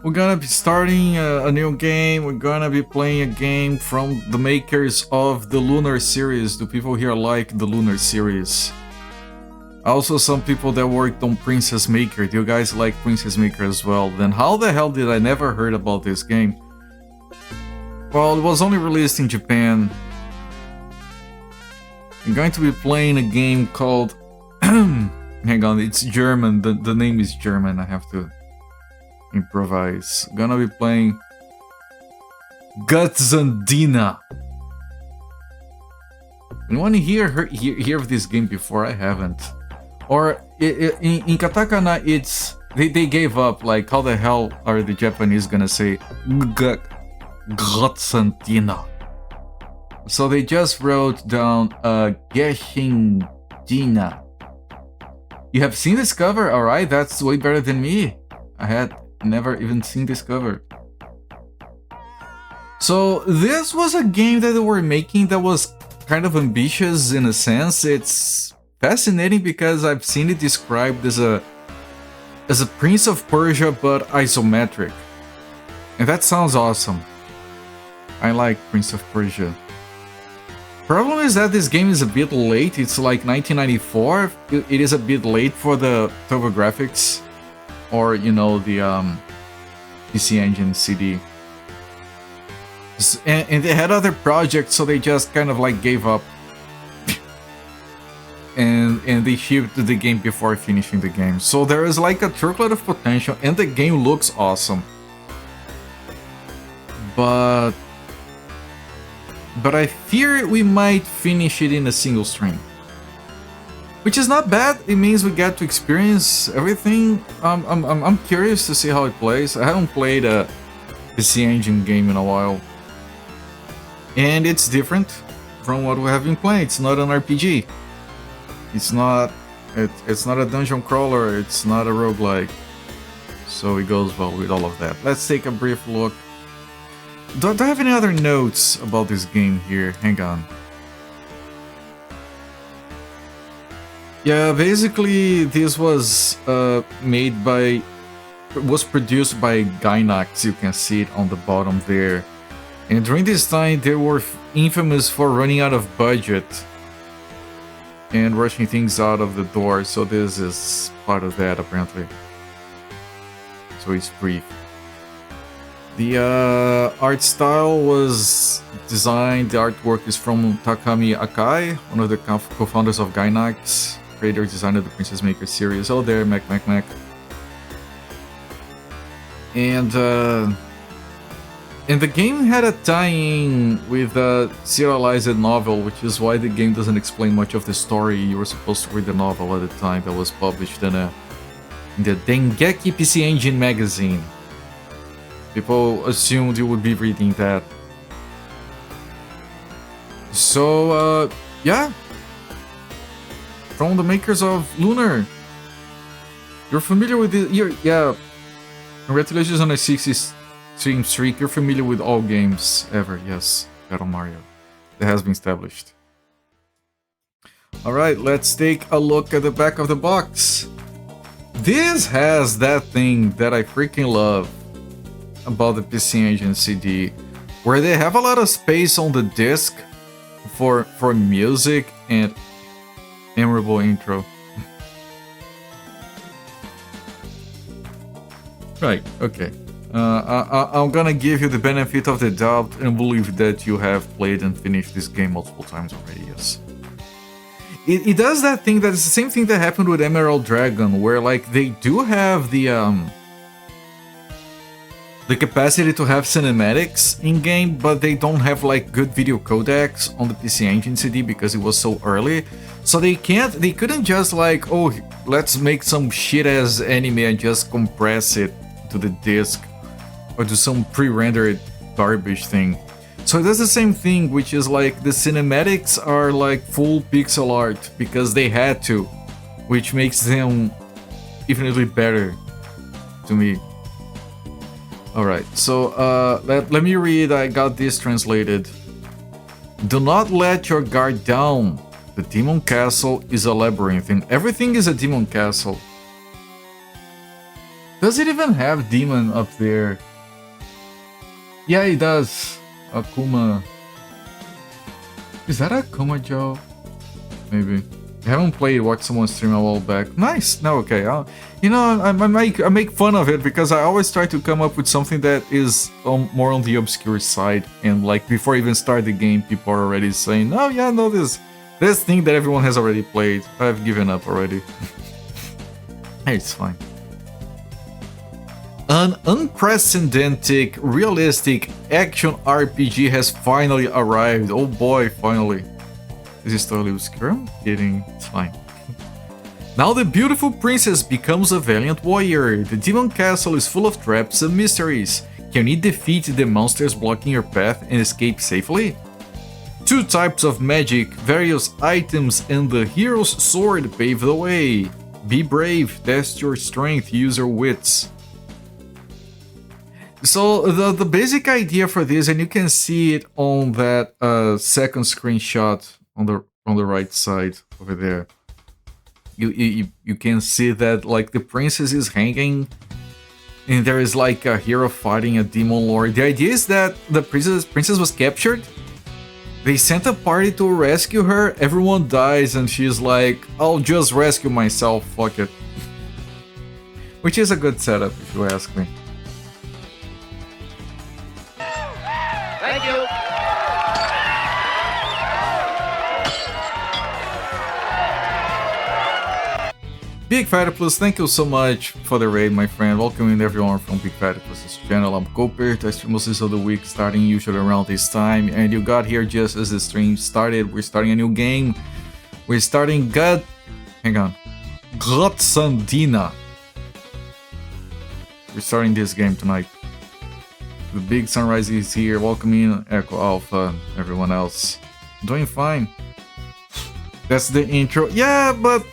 We're gonna be starting a new game. We're gonna be playing a game from the makers of the Lunar series. Do people here like the Lunar series? Also, some people that worked on Princess Maker. Do you guys like Princess Maker as well? Then how the hell did I never heard about this game? Well, it was only released in Japan. I'm going to be playing a game called... Hang on, it's German. The name is German. I have to improvise. Gonna be playing Götzendiener. Anyone here hear of this game before? I haven't. Or in katakana, it's they gave up. Like, how the hell are the Japanese gonna say Götzendiener? So they just wrote down Götzendiener. You have seen this cover? Alright, that's way better than me. I had never even seen this cover. So this was a game that they were making that was kind of ambitious in a sense. It's fascinating because I've seen it described as a Prince of Persia but isometric. And that sounds awesome. I like Prince of Persia. Problem is that this game is a bit late. It's like 1994. It is a bit late for the TurboGrafx, or you know, the PC Engine CD. And they had other projects, so they just kind of like gave up. and they shipped the game before finishing the game. So there is like a truckload of potential, and the game looks awesome. But I fear we might finish it in a single stream. Which is not bad, it means we get to experience everything. I'm curious to see how it plays. I haven't played a PC Engine game in a while. And it's different from what we have been playing. It's not an RPG. It's not a dungeon crawler, it's not a roguelike. So it goes well with all of that. Let's take a brief look. Do I have any other notes about this game here? Hang on. Yeah, basically this was produced by Gainax. You can see it on the bottom there. And during this time, they were infamous for running out of budget and rushing things out of the door. So this is part of that, apparently. So it's brief. The art style was designed, the artwork is from Takami Akai, one of the co-founders of Gainax, creator and designer of the Princess Maker series. Oh there, Mac. And the game had a tie-in with a serialized novel, which is why the game doesn't explain much of the story. You were supposed to read the novel at the time that was published in the Dengeki PC Engine magazine. People assumed you would be reading that. So, yeah. From the makers of Lunar. You're familiar with it? Yeah. Congratulations on a 60 stream streak. You're familiar with all games ever. Yes, Battle Mario. That has been established. Alright, let's take a look at the back of the box. This has that thing that I freaking love about the PC Engine CD, where they have a lot of space on the disc for music and memorable intro. Right, okay. I'm gonna give you the benefit of the doubt and believe that you have played and finished this game multiple times already, yes. It does that thing that is the same thing that happened with Emerald Dragon, where like they do have the capacity to have cinematics in-game, but they don't have like good video codecs on the PC Engine CD because it was so early. So they couldn't just like, oh, let's make some shit-ass anime and just compress it to the disc or do some pre-rendered garbage thing. So it does the same thing, which is like the cinematics are like full pixel art because they had to, which makes them infinitely better to me. Alright, so let me read, I got this translated. Do not let your guard down. The demon castle is a labyrinth and everything is a demon castle. Does it even have Demon up there? Yeah, it does. Akuma. Is that Akuma Joe? Maybe. I haven't played, watched someone stream a while back. Nice. No, okay. You know, I make fun of it because I always try to come up with something that is more on the obscure side. And like before I even start the game, people are already saying, "Oh yeah, no, this thing that everyone has already played." I've given up already. Hey, it's fine. An unprecedented, realistic action RPG has finally arrived. Oh boy, finally. Is this totally obscure? I'm kidding, it's fine. Now the beautiful princess becomes a valiant warrior. The demon castle is full of traps and mysteries. Can you defeat the monsters blocking your path and escape safely? 2 types of magic, various items, and the hero's sword pave the way. Be brave, test your strength, use your wits. So the basic idea for this, and you can see it on that second screenshot on the right side over there. You can see that like the princess is hanging, and there is like a hero fighting a demon lord. The idea is that the princess was captured. They sent a party to rescue her. Everyone dies, and she's like, "I'll just rescue myself. Fuck it." Which is a good setup, if you ask me. Thank you. Big Fatty Plus, thank you so much for the raid, my friend. Welcoming everyone from Big Fatty Plus's channel. I'm Cooper. I stream most days of the week, starting usually around this time. And you got here just as the stream started. We're starting a new game. We're starting Götzendiener. We're starting this game tonight. The big sunrise is here. Welcoming Echo Alpha, everyone else. Doing fine. That's the intro. Yeah, but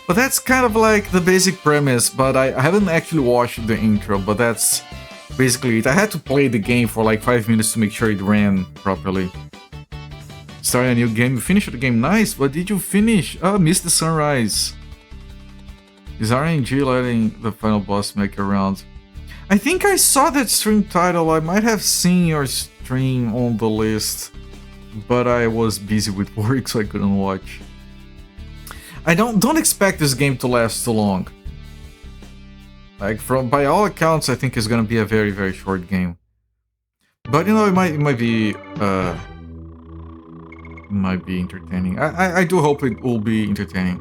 that's kind of like the basic premise, but I haven't actually watched the intro, but that's basically it. I had to play the game for like 5 minutes to make sure it ran properly. Starting a new game. You finished the game. Nice. What did you finish? Oh, missed the sunrise. Is RNG letting the final boss make a round? I think I saw that stream title. I might have seen your stream on the list, but I was busy with work, so I couldn't watch. I don't expect this game to last too long. Like by all accounts, I think it's gonna be a very, very short game. But you know, it might be entertaining. I do hope it will be entertaining.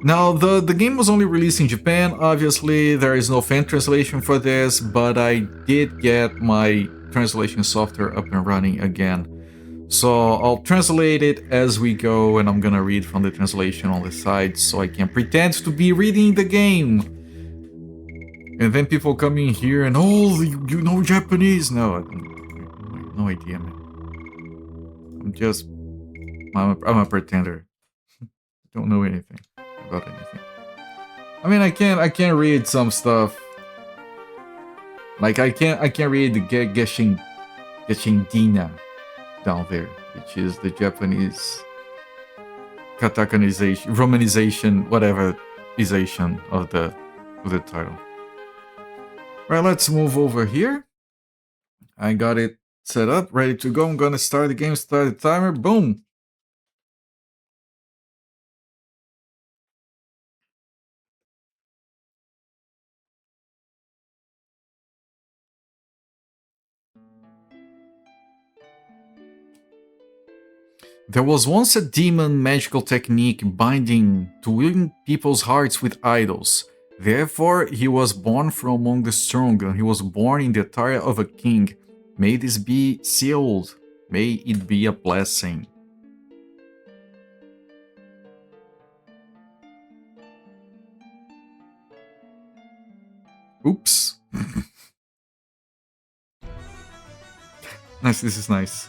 Now the game was only released in Japan. Obviously, there is no fan translation for this, but I did get my translation software up and running again. So I'll translate it as we go, and I'm gonna read from the translation on the side so I can pretend to be reading the game. And then people come in here and, oh, you know Japanese? No, I have no idea, man. I'm a pretender. Don't know anything about anything. I mean, I can read some stuff. Like I can read the Götzendiener down there, which is the Japanese katakanization, romanization, whatever ization of the title. Right, let's move over here. I got it set up, ready to go. I'm gonna start the game, start the timer, boom. There was once a demon magical technique binding to win people's hearts with idols. Therefore, he was born from among the strong, and he was born in the attire of a king. May this be sealed. May it be a blessing. Oops. Nice, this is nice.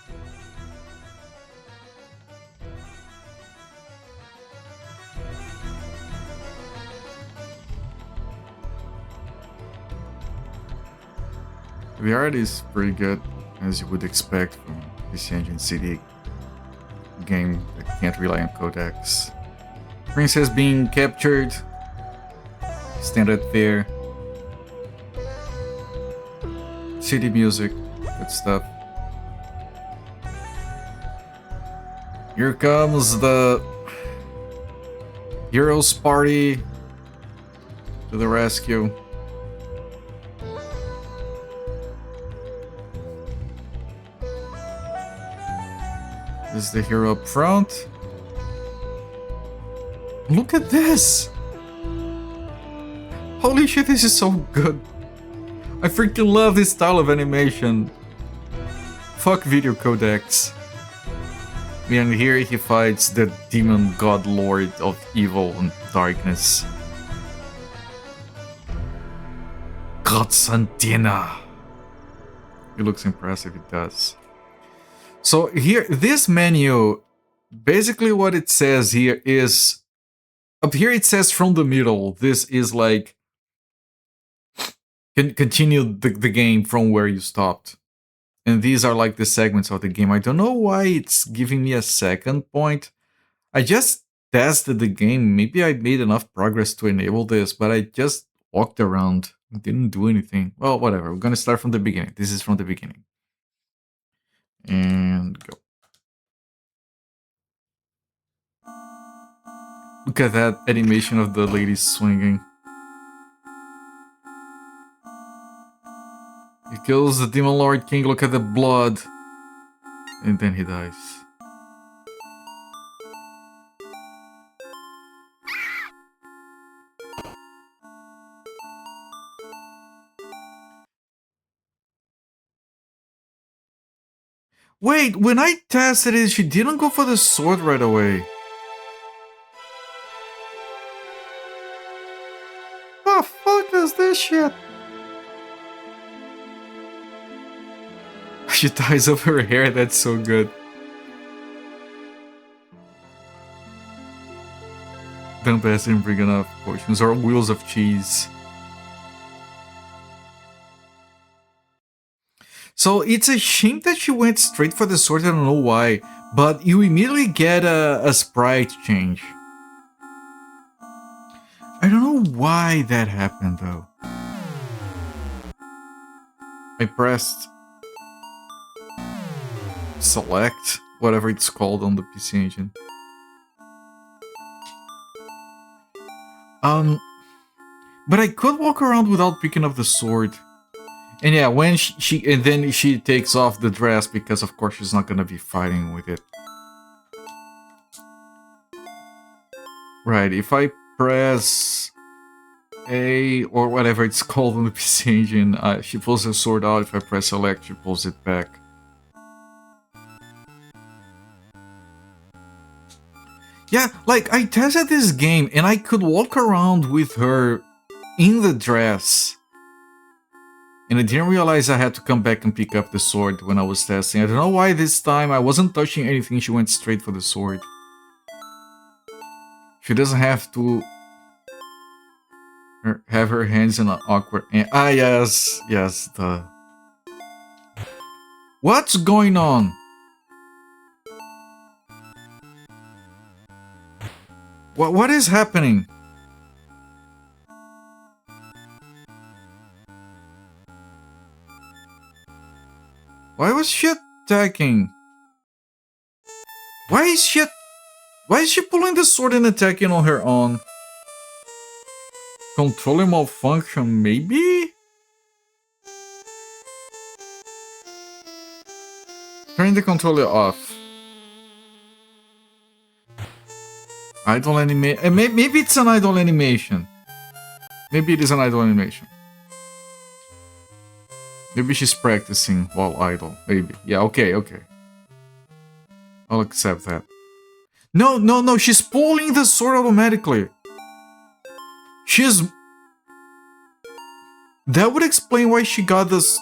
The art is pretty good, as you would expect from PC Engine CD game that can't rely on codecs. Princess being captured, standard fare. CD music. Good stuff. Here comes the Heroes Party to the rescue. This is the hero up front. Look at this! Holy shit, this is so good. I freaking love this style of animation. Fuck video codecs. And here he fights the demon god lord of evil and darkness. Götzendiener. It looks impressive, it does. So here, this menu, basically what it says here is, up here it says from the middle, this is like, continue the game from where you stopped. And these are like the segments of the game. I don't know why it's giving me a second point. I just tested the game. Maybe I made enough progress to enable this, but I just walked around and didn't do anything. Well, whatever. We're gonna start from the beginning. This is from the beginning. And go. Look at that animation of the lady swinging. He kills the Demon Lord King, look at the blood. And then he dies. Wait, when I tested it, she didn't go for the sword right away. The fuck is this shit? She ties up her hair, that's so good. Dump ass didn't bring enough potions or wheels of cheese. So it's a shame that she went straight for the sword, I don't know why, but you immediately get a sprite change. I don't know why that happened though. I pressed select, whatever it's called on the PC Engine. But I could walk around without picking up the sword. And yeah, when and then she takes off the dress because of course she's not gonna be fighting with it. Right, if I press A or whatever it's called on the PC Engine, she pulls the sword out. If I press select, she pulls it back. Yeah, like I tested this game and I could walk around with her in the dress. And I didn't realize I had to come back and pick up the sword when I was testing. I don't know why this time I wasn't touching anything, she went straight for the sword. She doesn't have to have her hands in an awkward... yes, the... What's going on? What is happening? Why was she attacking? Why is she pulling the sword and attacking on her own? Controller malfunction, maybe? Turn the controller off. Idle animation. Maybe it's an idle animation. Maybe it is an idle animation. Maybe she's practicing while idle. Maybe. Yeah, okay. I'll accept that. No, she's pulling the sword automatically. That would explain why she got this...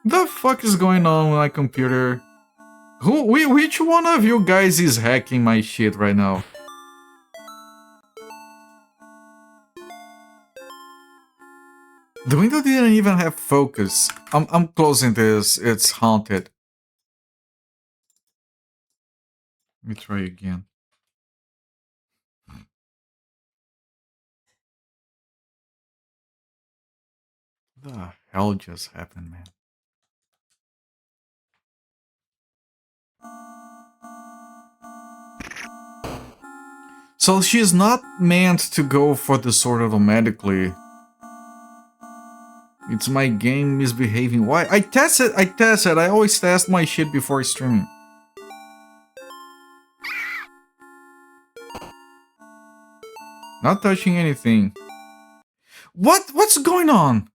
The fuck is going on with my computer? Which one of you guys is hacking my shit right now? The window didn't even have focus. I'm closing this. It's haunted. Let me try again. The hell just happened, man? So she's not meant to go for the sword automatically. It's my game misbehaving. Why? I tested. I always test my shit before streaming. Not touching anything. What's going on?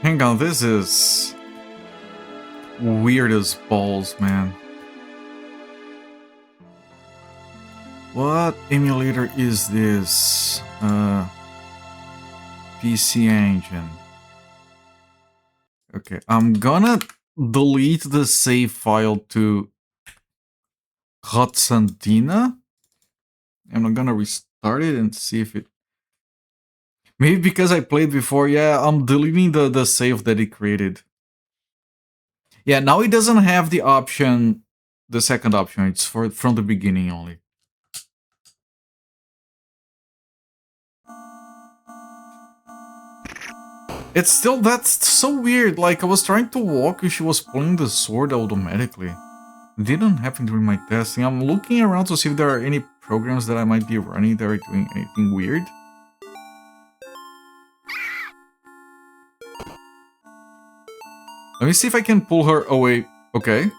Hang on, this is weird as balls, man. What emulator is this? PC Engine. Okay, I'm gonna delete the save file to Götzendiener. And I'm gonna restart it and see if it... Maybe because I played before, yeah, I'm deleting the save that it created. Yeah, now it doesn't have the option, the second option, it's from the beginning only. It's still, that's so weird, like I was trying to walk and she was pulling the sword automatically. It didn't happen during my testing. I'm looking around to see if there are any programs that I might be running that are doing anything weird. Let me see if I can pull her away. Okay.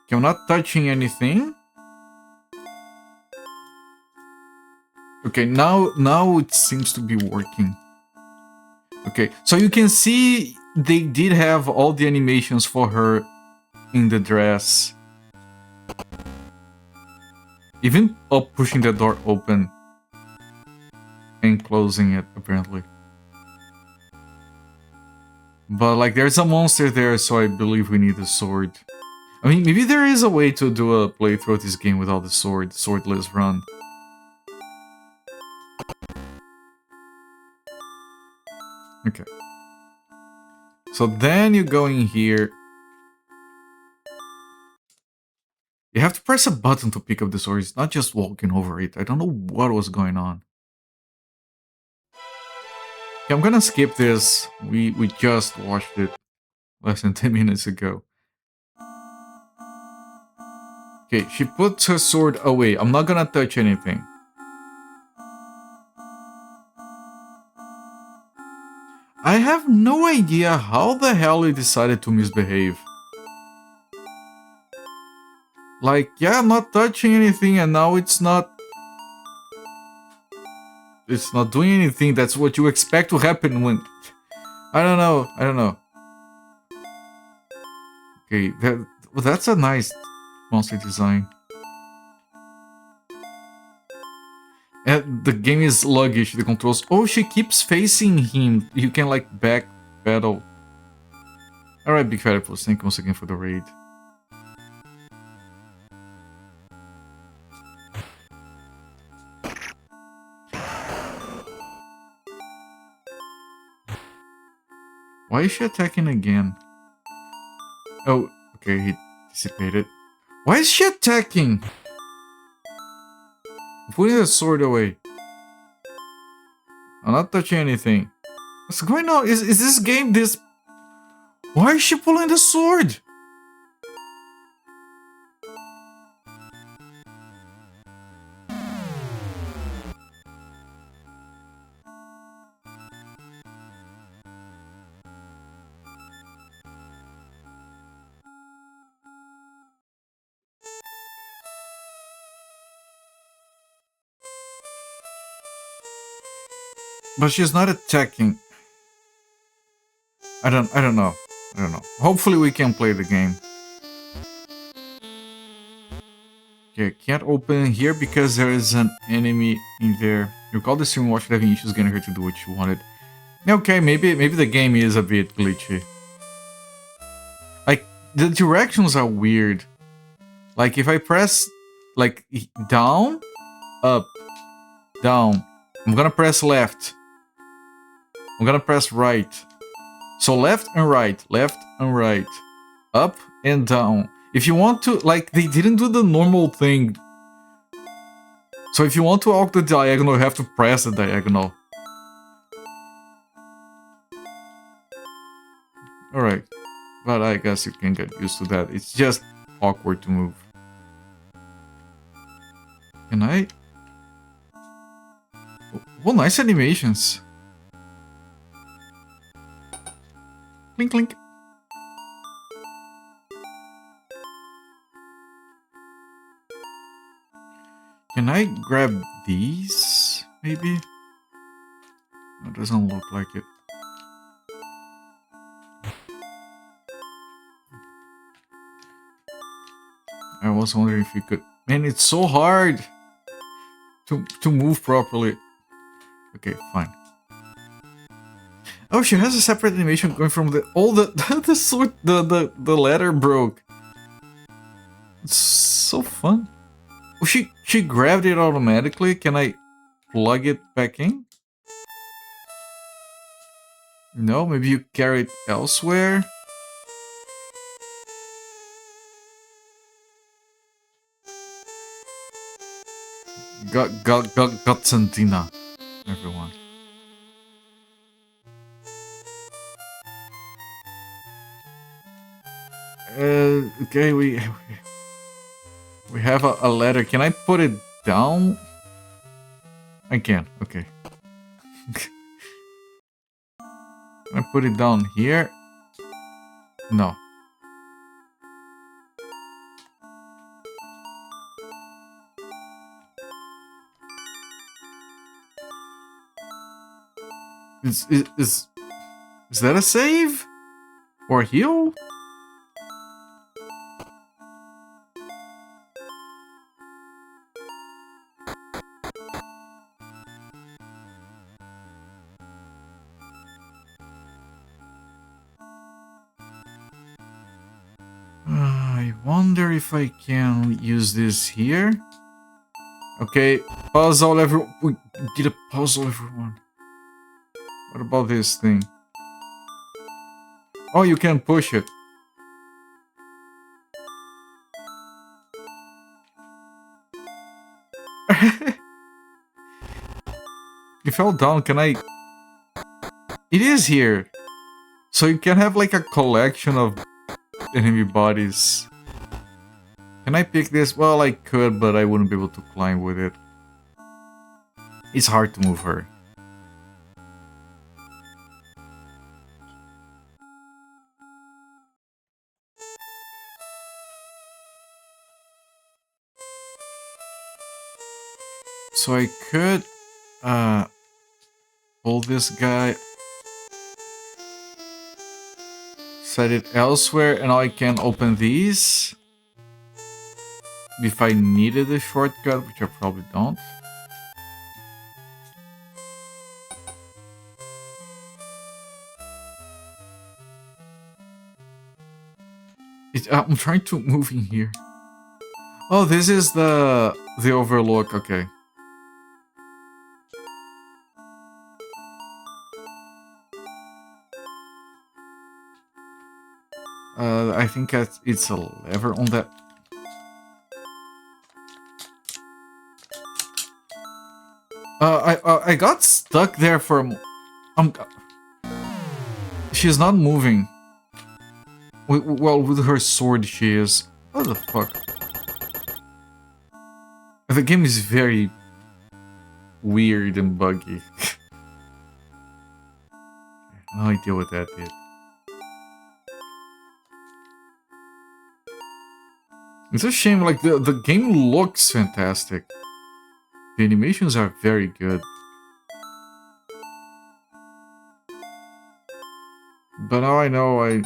Okay, I'm not touching anything. Okay, now it seems to be working. Okay, so you can see they did have all the animations for her in the dress. Even pushing the door open and closing it, apparently. But like, there's a monster there, so I believe we need a sword. I mean, maybe there is a way to do a playthrough of this game without the sword, swordless run. Okay. So then you go in here. You have to press a button to pick up the sword. It's not just walking over it. I don't know what was going on. Okay, I'm gonna skip this. We just watched it less than 10 minutes ago. Okay, she puts her sword away. I'm not gonna touch anything. I have no idea how the hell he decided to misbehave. Like, yeah, I'm not touching anything and now it's not doing anything. That's what you expect to happen when... I don't know. Okay, that's a nice monster design. And the game is sluggish, the controls... Oh, she keeps facing him. You can, like, back pedal. Alright, Big Fat Plus, thank you once again for the raid. Why is she attacking again? Oh, okay, he dissipated. Why is she attacking? I'm putting the sword away. I'm not touching anything. What's going on? Is this game this... Why is she pulling the sword? But she's not attacking. I don't know. Hopefully we can play the game. Okay, can't open here because there is an enemy in there. Recall the stream watcher having issues getting her to do what she wanted. Okay, maybe the game is a bit glitchy. Like, the directions are weird. Like, if I press, like, down, up, down. I'm gonna press left. I'm gonna press right. So left and right, up and down. If you want to, like, they didn't do the normal thing. So if you want to walk the diagonal, you have to press the diagonal. Alright, but I guess you can get used to that. It's just awkward to move. Can I? Oh, nice animations. Clink, clink. Can I grab these, maybe? That doesn't look like it. I was wondering if you could... Man, it's so hard to move properly. Okay, fine. Oh, she has a separate animation going from the... Oh, the sword... The letter broke. It's so fun. Oh, she grabbed it automatically. Can I plug it back in? No, maybe you carry it elsewhere. Götzendiener, everyone. Okay, we have a letter. Can I put it down? I can. Okay. Can I put it down here? No. Is that a save? Or a heal? I wonder if I can use this here. Okay, puzzle everyone. We did a puzzle, everyone. What about this thing? Oh, you can push it. It fell down. Can I? It is here. So you can have like a collection of enemy bodies. Can I pick this? Well, I could, but I wouldn't be able to climb with it. It's hard to move her. So I could pull this guy, set it elsewhere, and now I can open these. If I needed a shortcut, which I probably don't. I'm trying to move in here. Oh, this is the overlook. Okay. I think it's a lever on that. I got stuck there for. She's not moving. Well, with her sword, she is. What the fuck? The game is very weird and buggy. No idea what that did. It's a shame, like, the game looks fantastic. The animations are very good. But now I know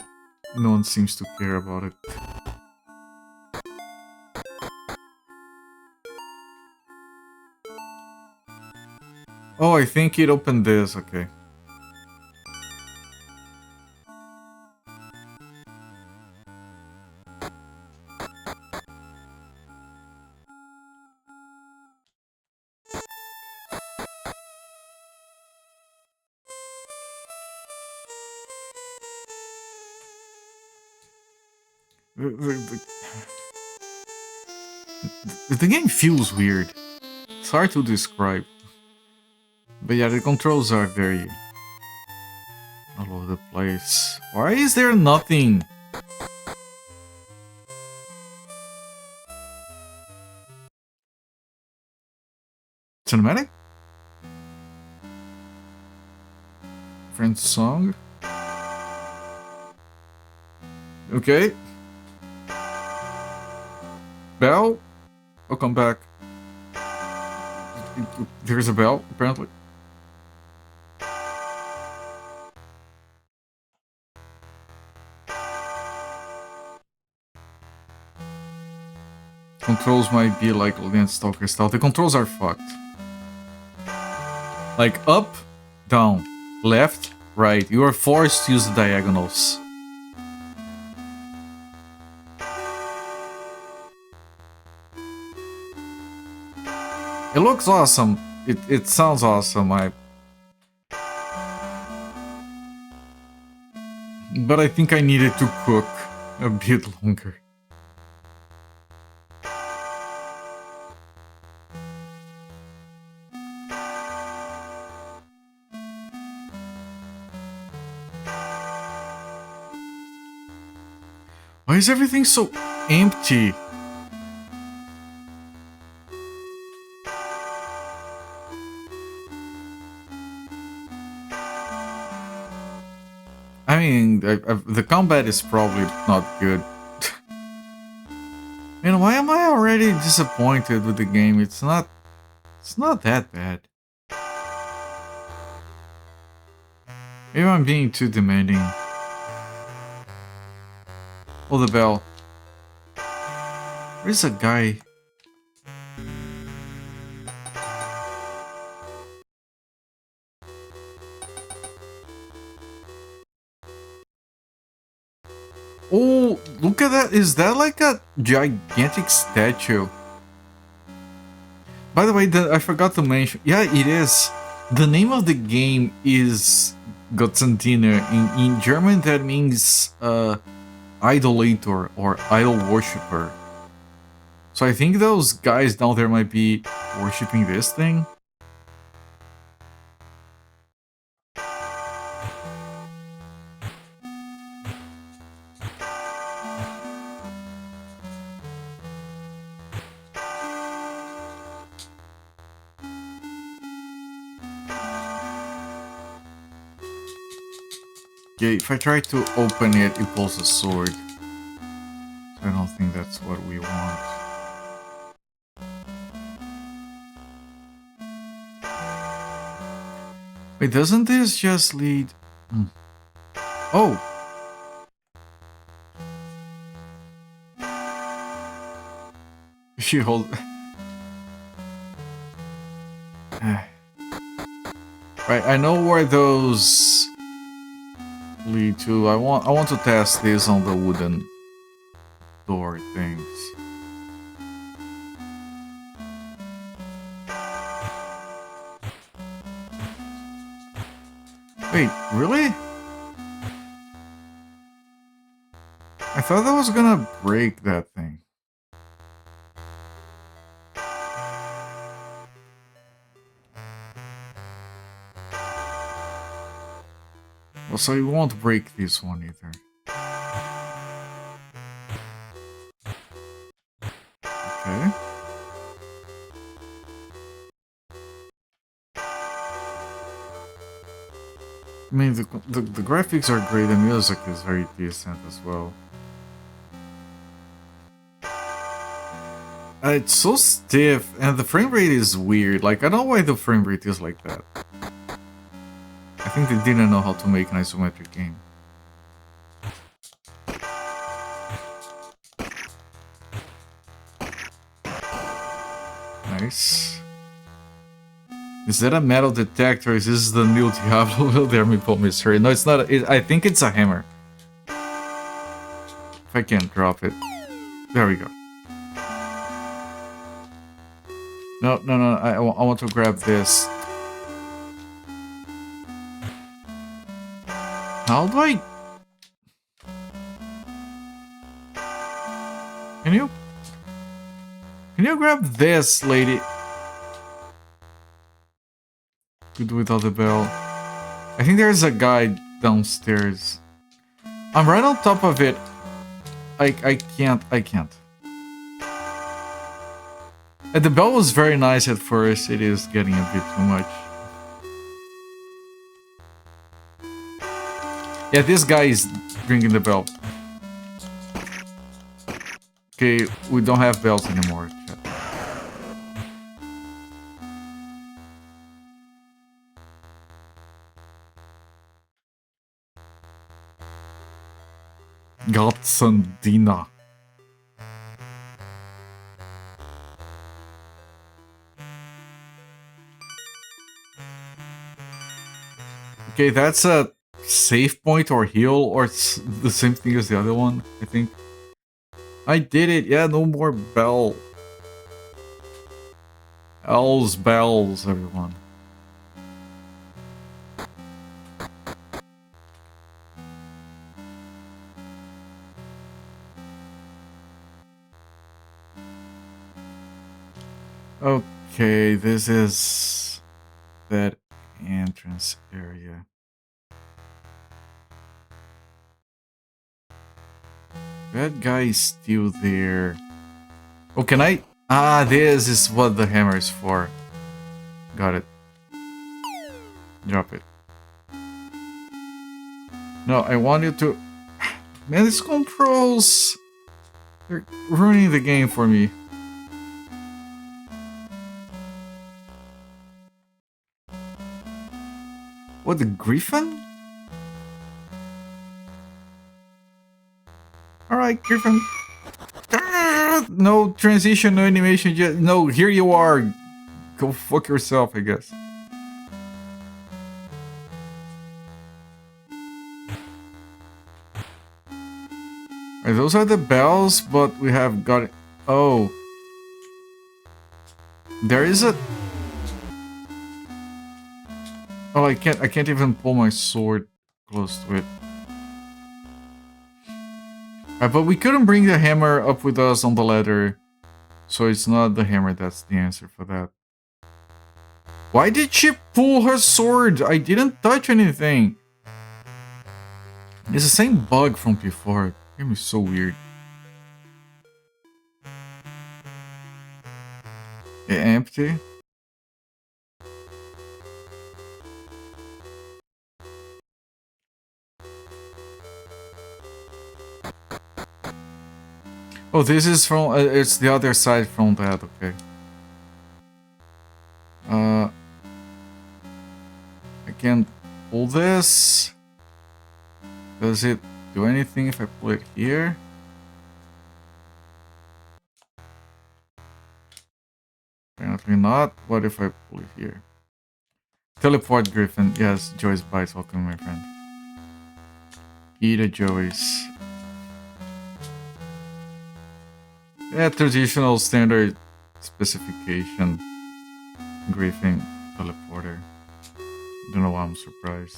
no one seems to care about it. Oh, I think it opened this, okay. The game feels weird. It's hard to describe. But yeah, the controls are very all over the place. Why is there nothing? Cinematic? Friend song? Okay. Bell? I'll come back. There's a bell, apparently. Controls might be like Landstalker style. The controls are fucked. Like up, down, left, right. You are forced to use the diagonals. It looks awesome. It sounds awesome. But I think I needed to cook a bit longer. Why is everything so empty? I mean, the combat is probably not good. Man, why am I already disappointed with the game? It's not that bad. Maybe I'm being too demanding. Oh, the bell. Where's a guy? Oh, look at that. Is that like a gigantic statue? By the way, I forgot to mention. Yeah, it is. The name of the game is Götzendiener. In German, that means idolator or idol worshipper. So I think those guys down there might be worshipping this thing. Yeah, if I try to open it, it pulls a sword. I don't think that's what we want. Wait, doesn't this just lead... Oh! She hold... Right, I know where those lead to. I want to test this on the wooden door things. Wait, really? I thought that was gonna break that thing. Well, so you won't break this one either. Okay. I mean, the graphics are great, the music is very decent as well. It's so stiff, and the frame rate is weird. Like, I don't know why the frame rate is like that. I think they didn't know how to make an isometric game. Nice. Is that a metal detector? Is this the new Diablo? Will there me pull mystery? No, it's not. I think it's a hammer. If I can't drop it. There we go. No. I want to grab this. How do I... Can you grab this, lady? Good without the bell. I think there's a guy downstairs. I'm right on top of it. I can't. And the bell was very nice at first. It is getting a bit too much. Yeah, this guy is ringing the bell. Okay, we don't have bells anymore. Götzendiener. Okay, that's a save point or heal, or it's the same thing as the other one, I think. I did it, yeah, no more bell. Bells, everyone. Okay, this is that entrance area. That guy is still there. Oh, can I? Ah, this is what the hammer is for. Got it. Drop it. No, I want you to... Man, these controls... They're ruining the game for me. What, the Griffin? Alright, Griffin. Ah, no transition, no animation, just... No, here you are. Go fuck yourself, I guess. Right, those are the bells, but we have got it. Oh. There is a... Oh, I can't even pull my sword close to it. But we couldn't bring the hammer up with us on the ladder. So it's not the hammer that's the answer for that. Why did she pull her sword? I didn't touch anything. It's the same bug from before. It made me so weird. Empty. Oh, this is from... it's the other side from that, okay. I can pull this. Does it do anything if I pull it here? Apparently not. What if I pull it here? Teleport Griffin. Yes, Joyce Bites. Welcome, my friend. Eat a Joyce. Yeah, traditional standard specification. Griffin teleporter. Don't know why I'm surprised.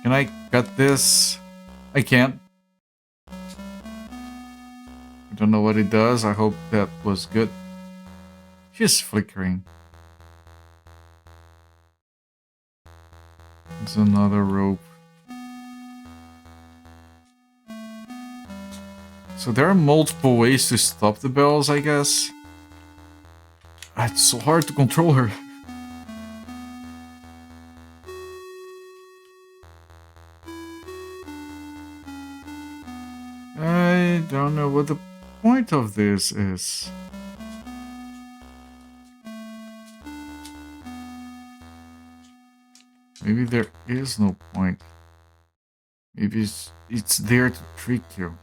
Can I cut this? I can't. I don't know what it does. I hope that was good. Just flickering. It's another rope. So there are multiple ways to stop the bells, I guess. It's so hard to control her. I don't know what the point of this is. Maybe there is no point. Maybe it's there to trick you.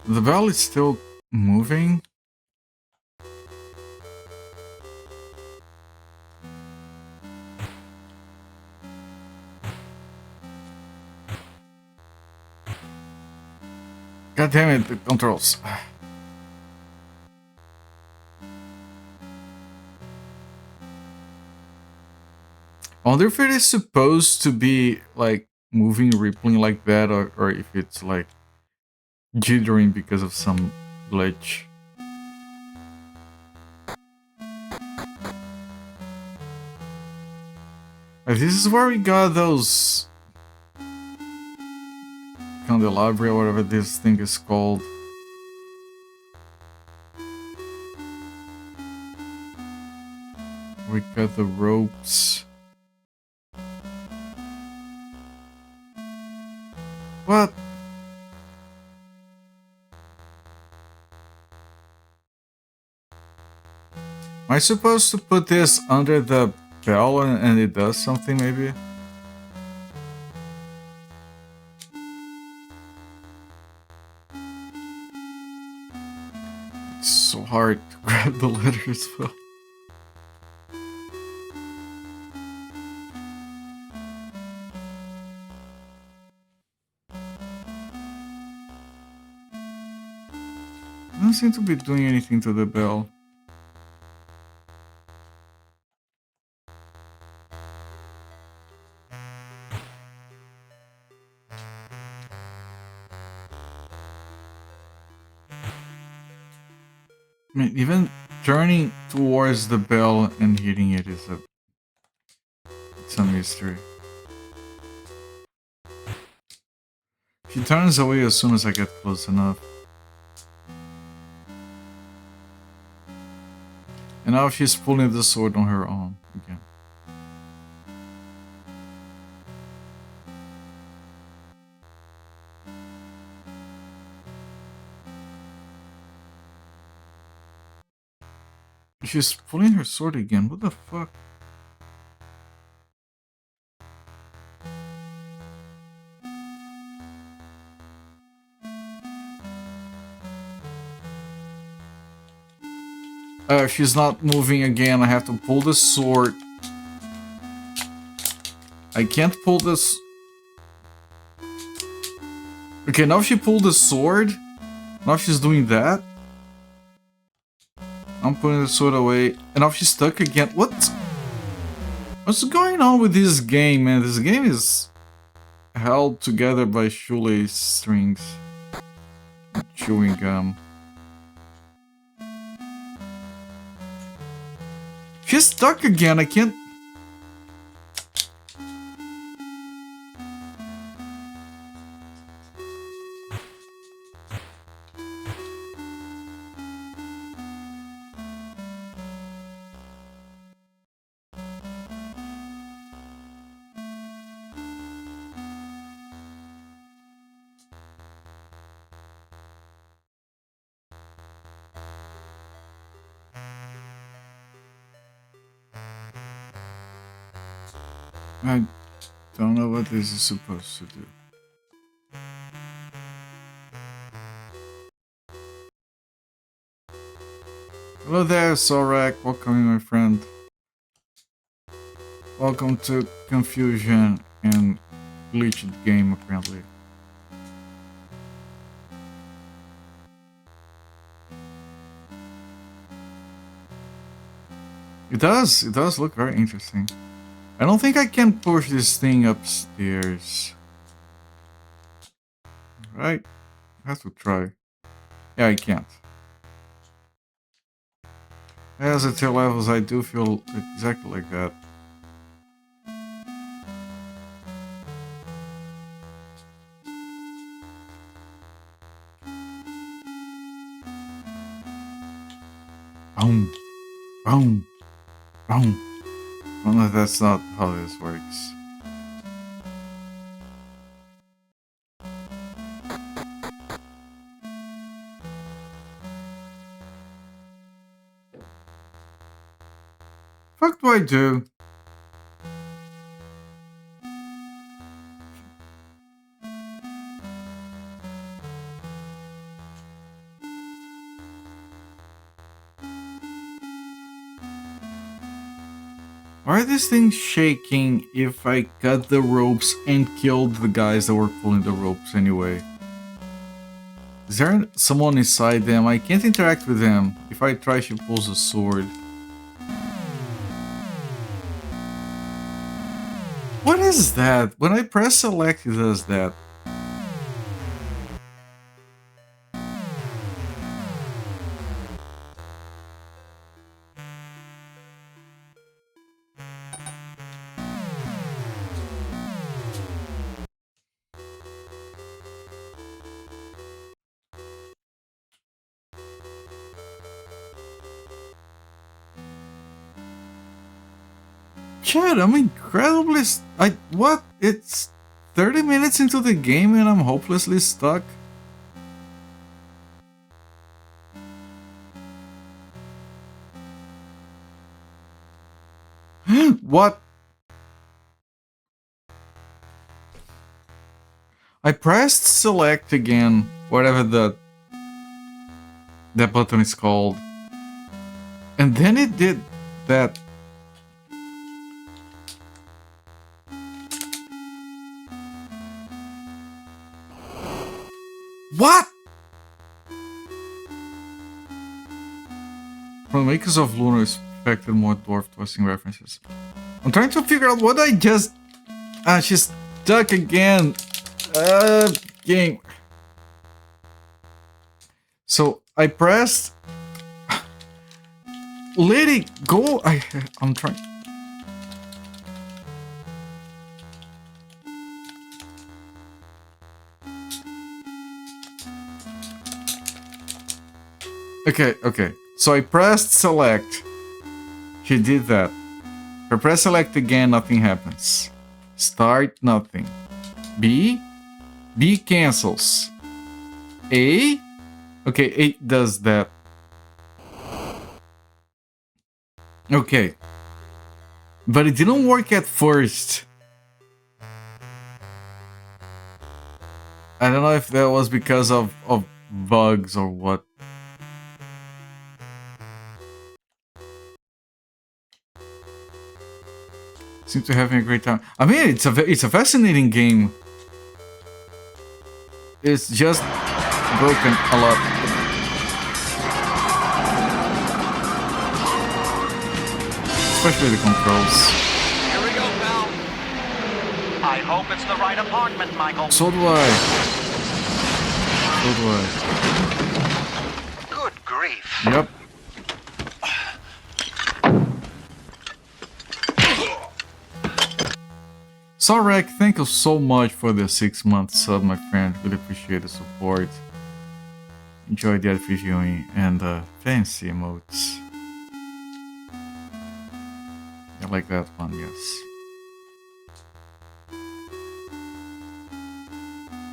The bell is still moving. God damn it, the controls. I wonder if it is supposed to be like moving, rippling like that, or if it's like jittering because of some glitch. This is where we got those candelabra, or whatever this thing is called. We got the ropes. What? Am I supposed to put this under the bell and it does something, maybe? It's so hard to grab the letter as well. I don't seem to be doing anything to the bell. I mean, even turning towards the bell and hitting it is it's a mystery. She turns away as soon as I get close enough. And now she's pulling the sword on her own again. She's pulling her sword again. What the fuck? She's not moving again. I have to pull the sword. I can't pull this. Okay, now she pulled the sword. Now she's doing that. I'm putting the sword away. And now she's stuck again. What? What's going on with this game, man? This game is held together by shoelace strings. Chewing gum. She's stuck again. I can't. I don't know what this is supposed to do. Hello there, Sorak. Welcome, my friend. Welcome to Confusion and Glitched Game, apparently. It does look very interesting. I don't think I can push this thing upstairs. Right? I have to try. Yeah, I can't. As at tier levels, I do feel exactly like that. Boom. Boom. Boom. Oh no, that's not how this works. Fuck do I do? Why are these things shaking if I cut the ropes and killed the guys that were pulling the ropes anyway? Is there someone inside them? I can't interact with them. If I try, she pulls a sword. What is that? When I press select, it does that. Chad, I'm incredibly... What? It's 30 minutes into the game and I'm hopelessly stuck? What? I pressed select again, whatever that button is called. And then it did that. What? From the makers of Lunar expected more dwarf twisting references. I'm trying to figure out what I just... she's stuck again. Game. So I pressed... Let it go. I'm trying... Okay. So I pressed select. She did that. If I press select again, nothing happens. Start, nothing. B cancels. A? Okay, A does that. Okay. But it didn't work at first. I don't know if that was because of bugs or what. Seem to having a great time. I mean, it's a fascinating game. It's just broken a lot. Especially the controls. Here we go, pal. I hope it's the right apartment, Michael. So do I. Good grief. Yep. Sarek, thank you so much for the 6-month sub, my friend. Really appreciate the support. Enjoy the ad viewing and fancy emotes. I like that one, yes.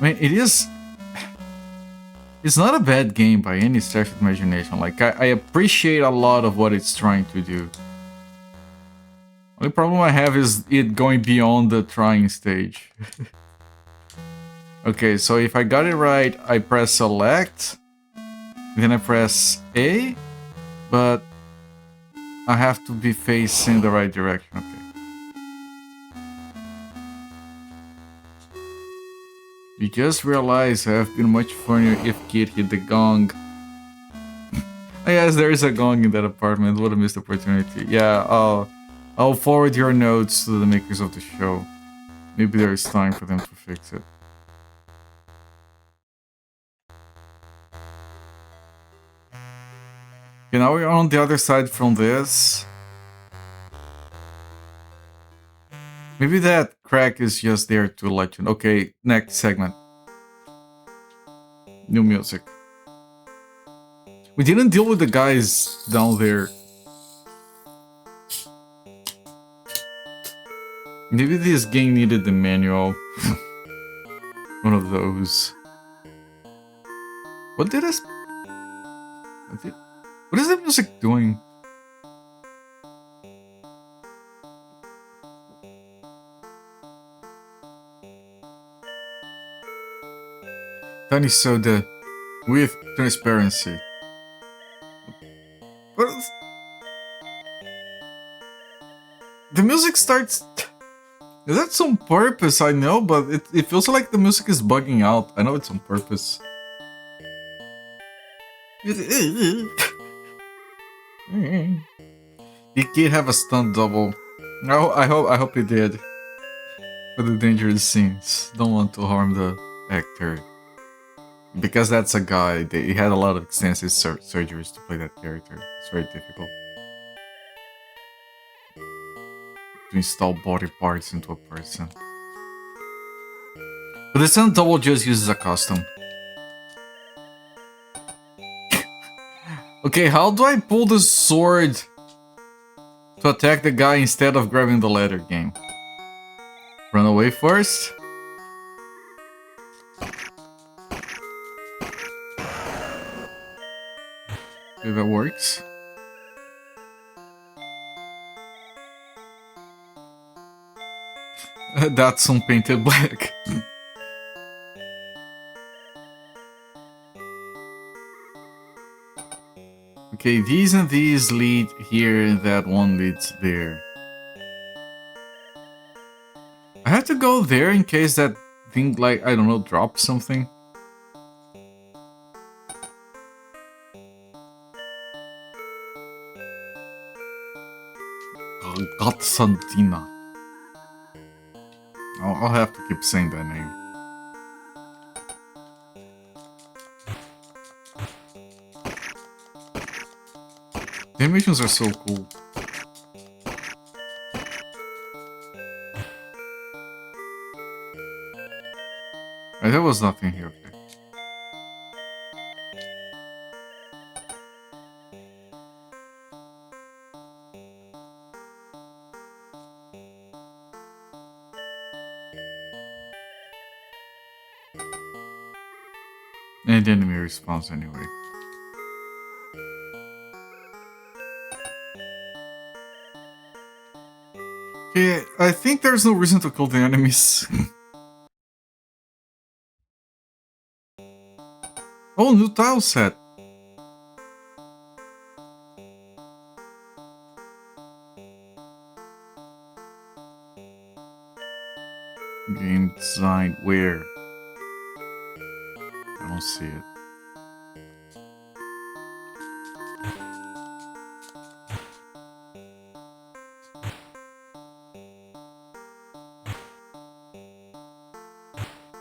I mean, it's not a bad game by any stretch of imagination. Like, I appreciate a lot of what it's trying to do. Only problem I have is it going beyond the trying stage. Okay, so if I got it right, I press select, then I press A, but I have to be facing the right direction. Okay. You just realized it would have been much funnier if Kid hit the gong. Yes, there is a gong in that apartment. What a missed opportunity. Yeah, I'll forward your notes to the makers of the show. Maybe there is time for them to fix it. Okay, now we're on the other side from this. Maybe that crack is just there to let you know. Okay, next segment. New music. We didn't deal with the guys down there. Maybe this game needed the manual. One of those. What is the music doing? Tiny soda with transparency. What is... The music starts... Is that on purpose? I know, but it feels like the music is bugging out. I know it's on purpose. Did kid have a stunt double? I hope he did. For the dangerous scenes. Don't want to harm the actor. Because that's a guy, he had a lot of extensive surgeries to play that character. It's very difficult. To install body parts into a person. But the stunt double just uses a costume. Okay, how do I pull the sword to attack the guy instead of grabbing the ladder game? Run away first? Okay, that works. That's some painted black. Okay, these and these lead here, and that one leads there. I have to go there in case that thing, like, I don't know, drops something. Götzendiener. I'll have to keep saying that name. The animations are so cool. There was nothing here, okay. And the enemy respawns anyway. Okay, I think there's no reason to kill the enemies. Oh, new tile set. Game design, where? I don't see it.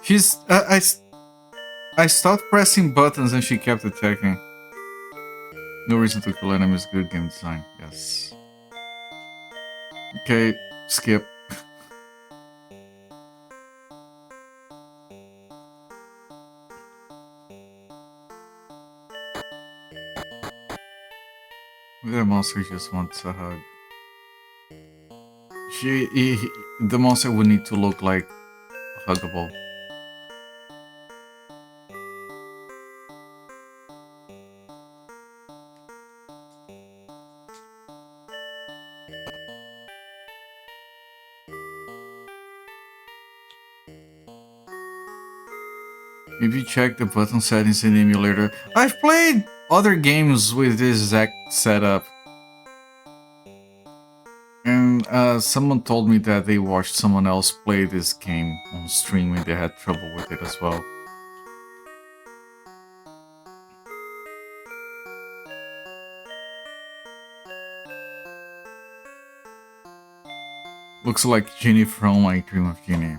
She's... I stopped pressing buttons and she kept attacking. No reason to kill enemies, good game design, yes. Okay, skip. The monster just wants a hug. The monster would need to look like huggable. Maybe check the button settings in the emulator. I've played other games with this exact setup. And someone told me that they watched someone else play this game on stream and they had trouble with it as well. Looks like Genie from I Dream of Genie.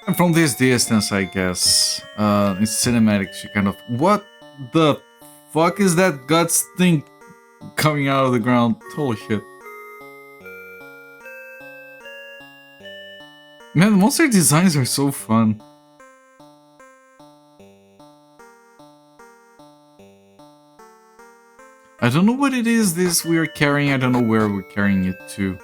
And from this distance, I guess, in cinematic, she kind of... What the fuck is that guts thing coming out of the ground? Holy shit. Man, the monster designs are so fun. I don't know what it is this we are carrying, I don't know where we're carrying it to.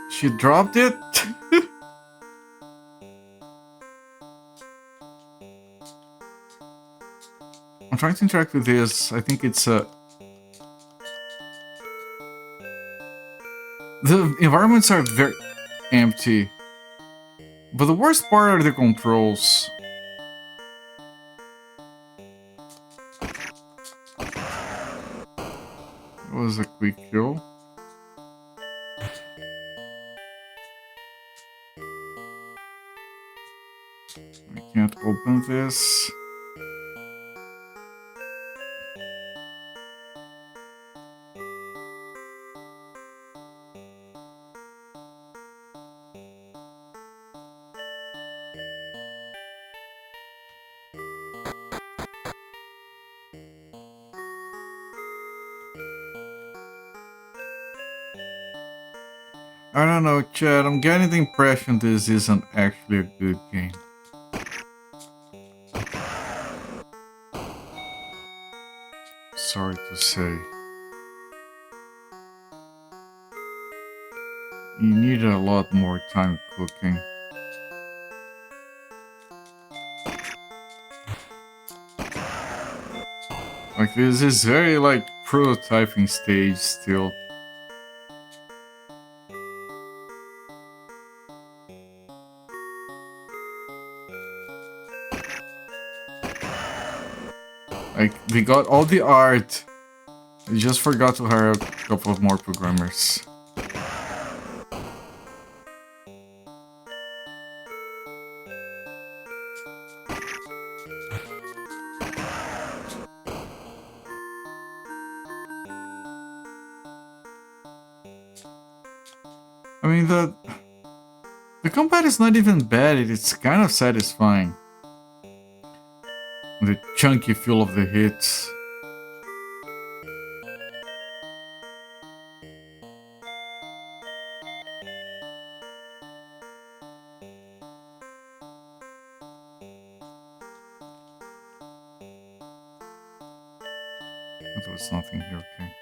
She dropped it? I'm trying to interact with this. I think it's a... The environments are very empty. But the worst part are the controls. It was a quick kill. can't open this. I don't know, Chad. I'm getting the impression this isn't actually a good game. Sorry to say. You need a lot more time cooking. Like, this is very, like, prototyping stage still. Like, we got all the art. We just forgot to hire a couple of more programmers. I mean, the combat is not even bad, it's kind of satisfying. The chunky feel of the hits. There was nothing here, okay.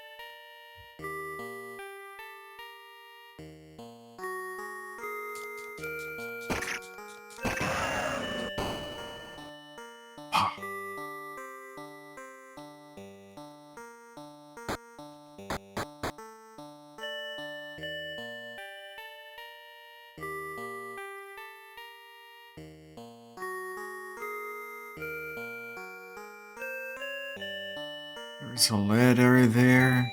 There's a ladder there.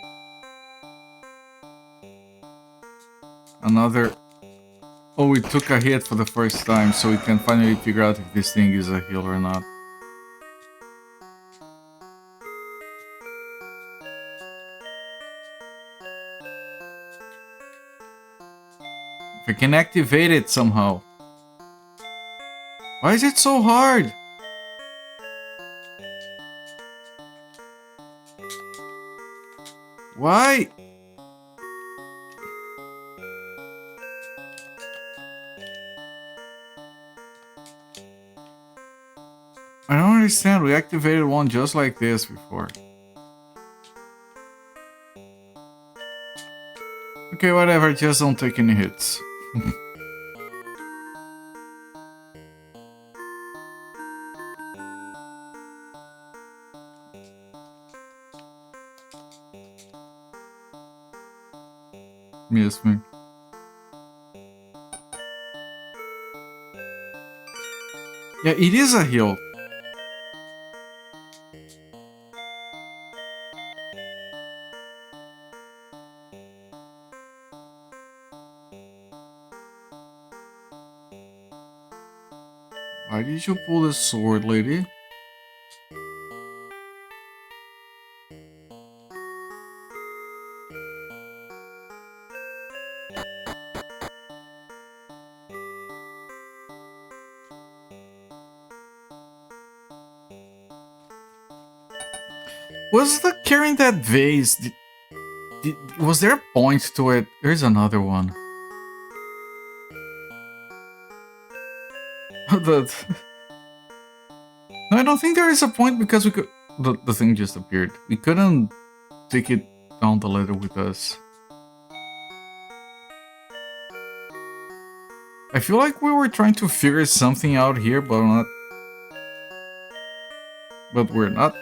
Another... Oh, we took a hit for the first time, so we can finally figure out if this thing is a heal or not. If I can activate it somehow. Why is it so hard? Why? I don't understand. We activated one just like this before. Okay, whatever. Just don't take any hits. Miss me. Yeah, it is a heal. Why did you pull the sword, lady? Was the carrying that vase? Was there a point to it? There's another one. No, I don't think there is a point because we could. The thing just appeared. We couldn't take it down the ladder with us. I feel like we were trying to figure something out here, but not. But we're not.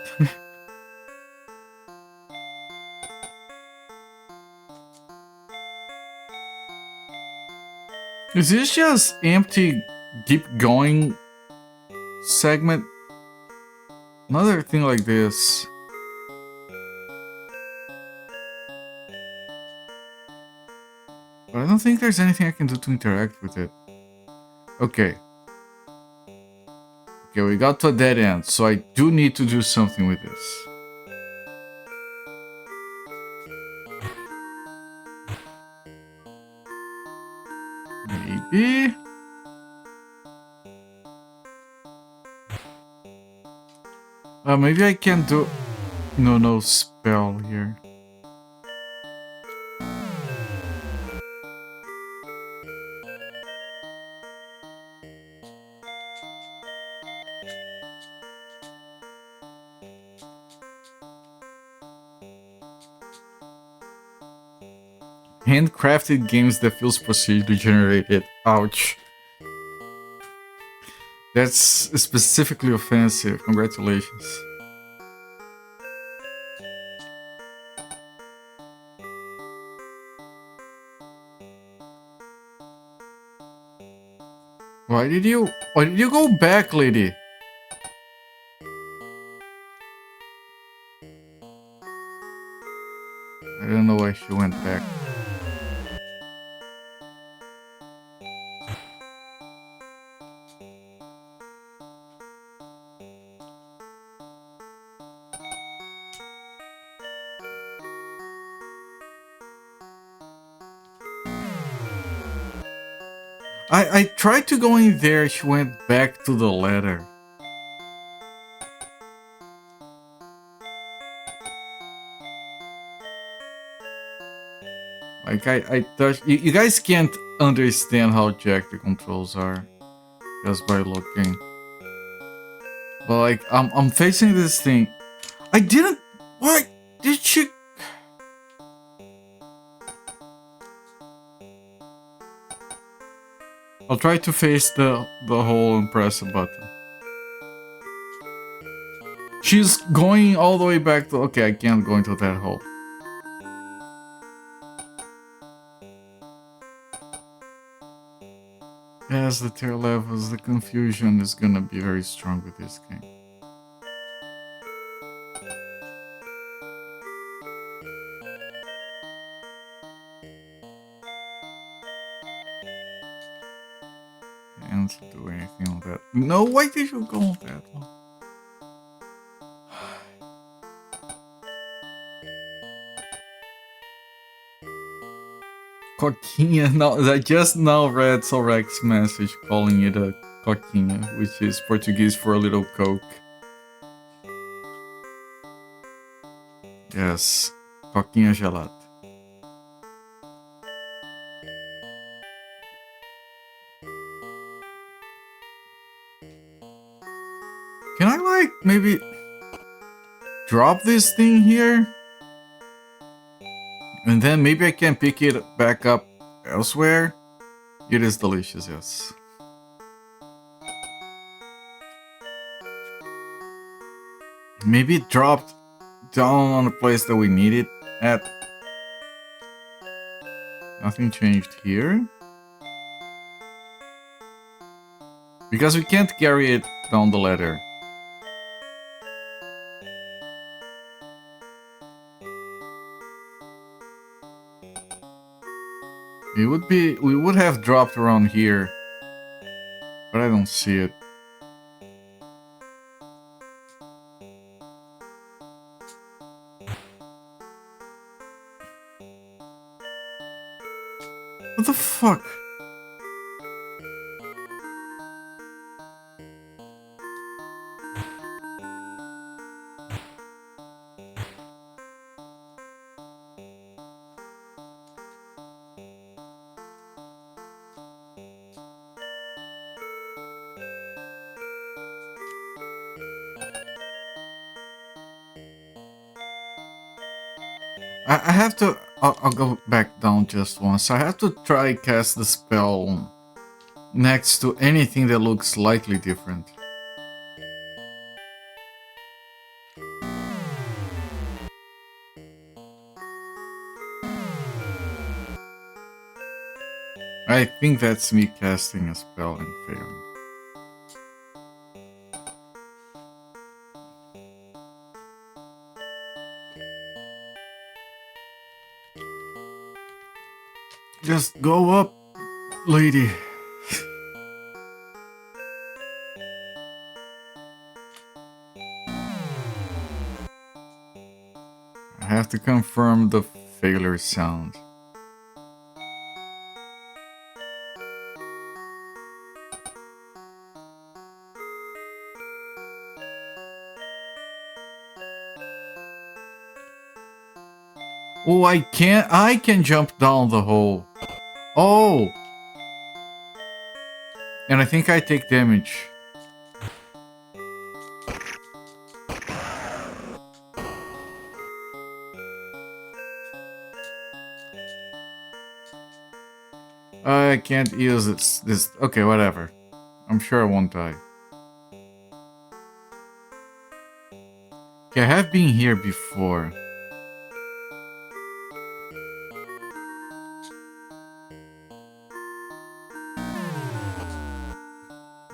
Is this just empty keep going segment? Another thing like this. But I don't think there's anything I can do to interact with it. Okay. Okay, we got to a dead end, so I do need to do something with this. Maybe? Maybe I can do... No spell here. Handcrafted games that feels procedurally generated. Ouch. That's specifically offensive. Congratulations. Why did you go back, lady? I don't know why she went back. I tried to go in there, she went back to the ladder. Like I touched... You guys can't understand how jacked the controls are just by looking. But like I'm facing this thing. I didn't... Why did she... I'll try to face the hole and press a button. She's going all the way back to... Okay, I can't go into that hole. As the tier levels, the confusion is gonna be very strong with this game. Can't do anything on that. No, why did you go on that one? Coquinha. No, I just now read Sorex's message calling it a coquinha, which is Portuguese for a little coke. Yes, coquinha gelada. Can I like maybe drop this thing here? And then maybe I can pick it back up elsewhere? It is delicious, yes. Maybe it dropped down on the place that we need it at. Nothing changed here. Because we can't carry it down the ladder. We would have dropped around here, but I don't see it. What the fuck? I have to... I'll go back down just once. I have to try cast the spell next to anything that looks slightly different. I think that's me casting a spell and failing. Just go up, lady. have to confirm the failure sound. Oh, I can jump down the hole. Oh! And I think I take damage. I can't use this. Okay, whatever. I'm sure I won't die. Okay, I have been here before.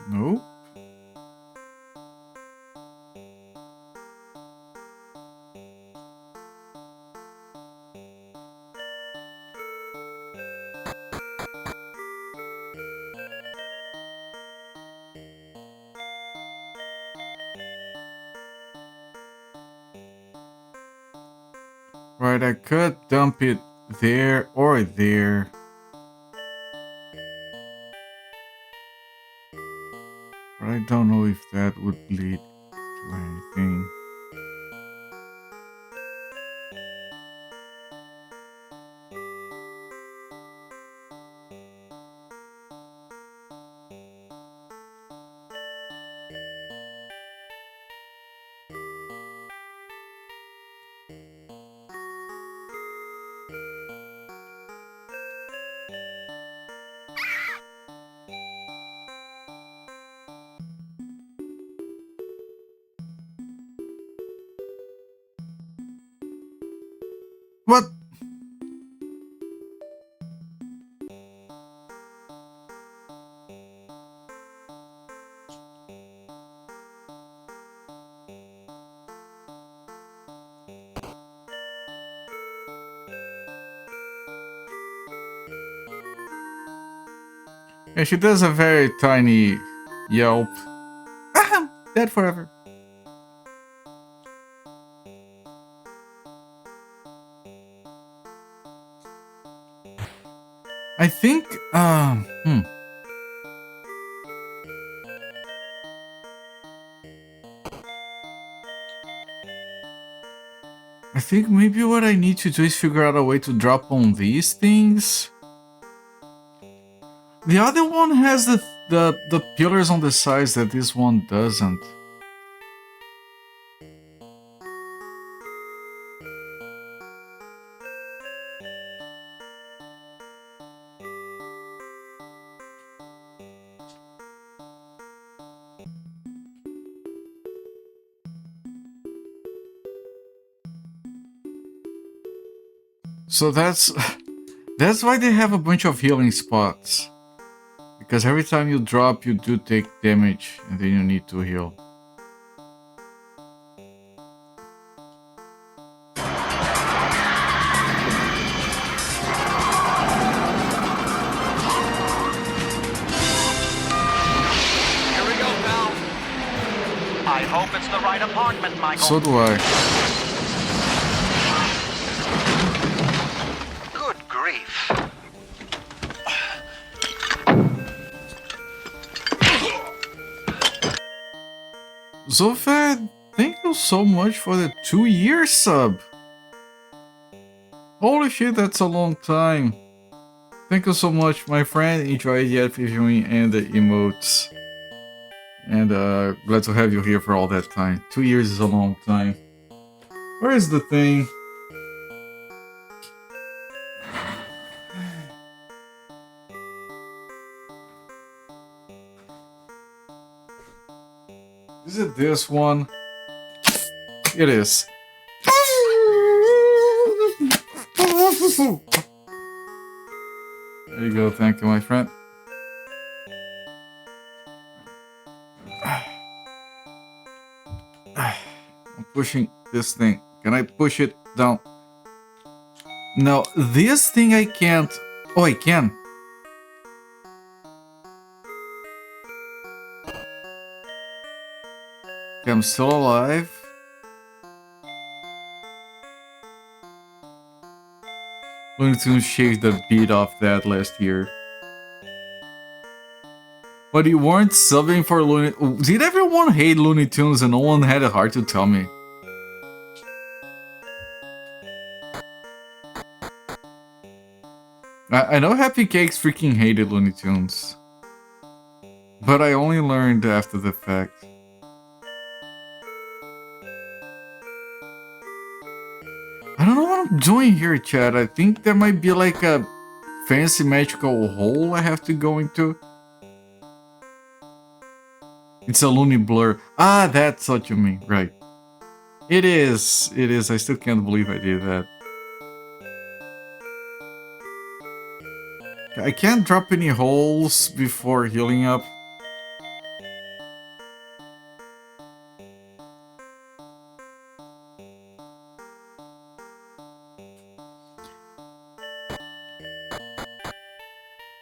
No? Right, I could dump it there or there. But I don't know if that would lead to anything. What? Yeah, she does a very tiny yelp. Ahem, dead forever. I think, I think maybe what I need to do is figure out a way to drop on these things. The other one has the pillars on the sides that this one doesn't. So that's why they have a bunch of healing spots. Because every time you drop, you do take damage, and then you need to heal. Here we go, pal. I hope it's the right apartment, Michael. So do I. Good grief. Zofed, thank you so much for the 2-year sub. Holy shit, that's a long time. Thank you so much, my friend. Enjoy the epic viewing and the emotes. And glad to have you here for all that time. 2 years is a long time. Where is the thing? Is it this one? It is. There you go, thank you, my friend. I'm pushing this thing. Can I push it down? No, this thing I can't. Oh, I can. Okay, I'm still alive. Looney Tunes shaved the beat off that last year. But you weren't subbing for Looney... Did everyone hate Looney Tunes and no one had a heart to tell me? I know Happy Cakes freaking hated Looney Tunes. But I only learned after the fact. I don't know what I'm doing here, Chad. I think there might be like a fancy magical hole I have to go into. It's a loony blur. Ah, that's what you mean. Right. It is. It is. I still can't believe I did that. I can't drop any holes before healing up.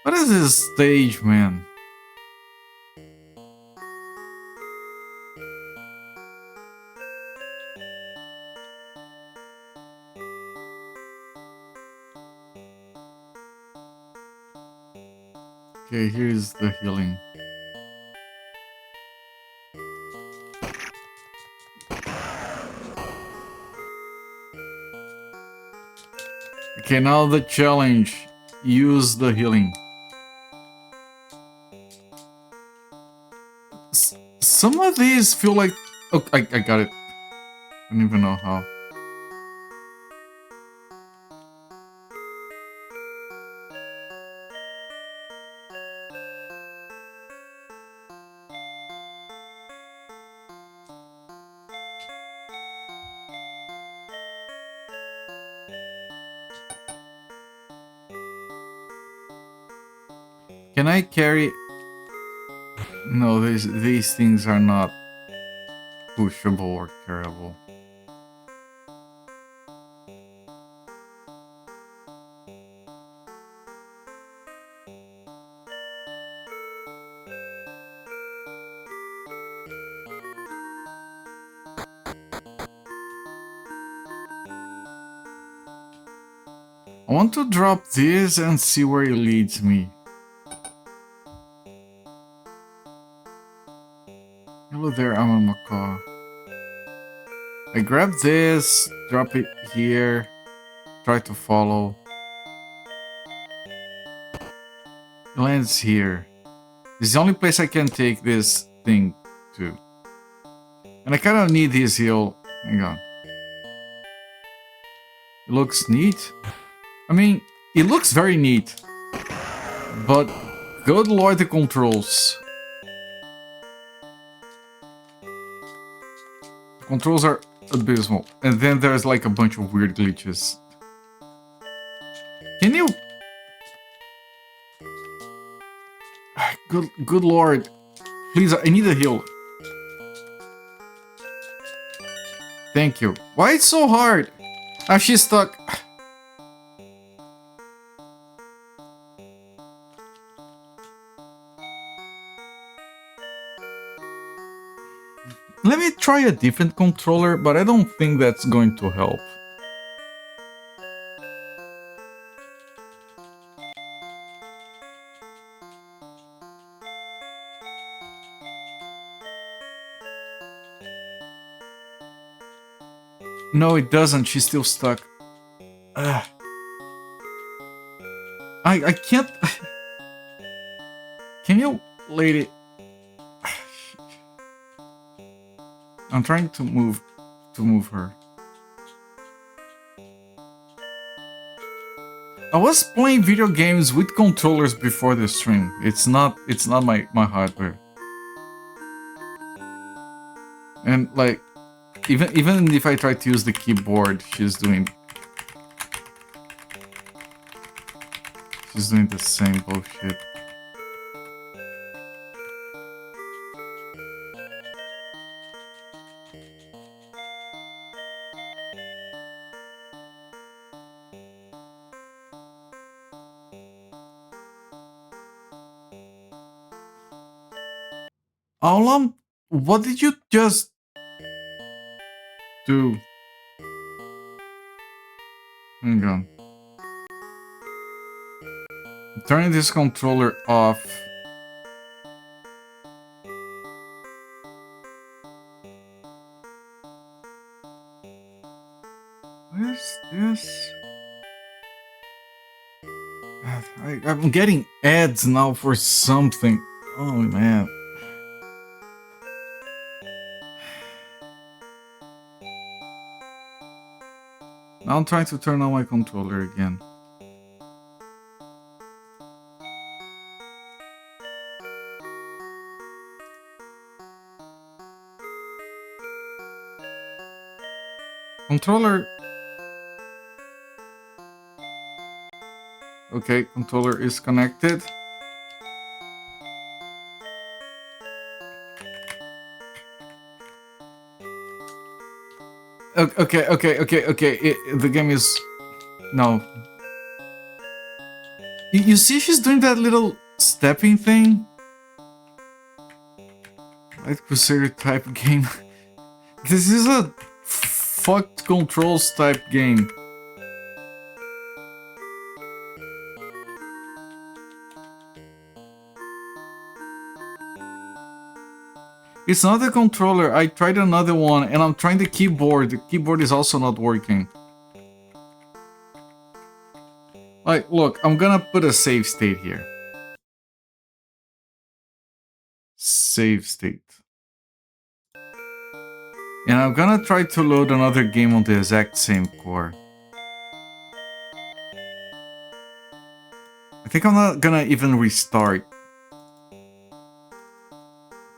What is this stage, man? Okay, here's the healing. Okay, now the challenge. Use the healing. Some of these feel like... Oh, I got it. I don't even know how. Can I carry... No, these things are not pushable or carryable. I want to drop this and see where it leads me. Hello there, I'm a macaw. I grab this, drop it here, try to follow. It lands here. This is the only place I can take this thing to. And I kind of need this heal. Hang on. It looks neat. I mean, it looks very neat. But good lord, the controls. Controls are abysmal. And then there's like a bunch of weird glitches. Can you... Good lord. Please, I need a heal. Thank you. Why it's so hard? Ah, she's stuck. Let me try a different controller, but I don't think that's going to help. No, it doesn't. She's still stuck. I can't... Can you, lady... I'm trying to move her. I was playing video games with controllers before the stream. It's not my hardware. And like even if I try to use the keyboard, she's doing the same bullshit. Aulam, what did you just do? Hang on. Turning this controller off. What is this? I'm getting ads now for something. Oh man. Now I'm trying to turn on my controller again. Controller. Okay, controller is connected. Okay. The game is... No. You see she's doing that little stepping thing? Like Crusader type game. This is a fucked controls type game. It's not the controller. I tried another one and I'm trying the keyboard. The keyboard is also not working. Like, look, I'm gonna put a save state here. Save state. And I'm gonna try to load another game on the exact same core. I think I'm not gonna even restart.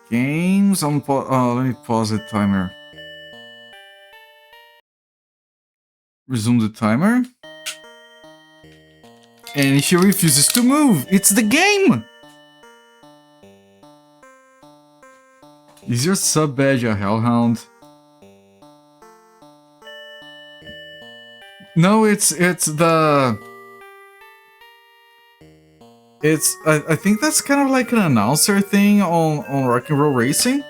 Games on let me pause the timer. Resume the timer. And she refuses to move. It's the game! Is your sub badge a hellhound? No, it's the... I think that's kind of like an announcer thing on Rock and Roll Racing.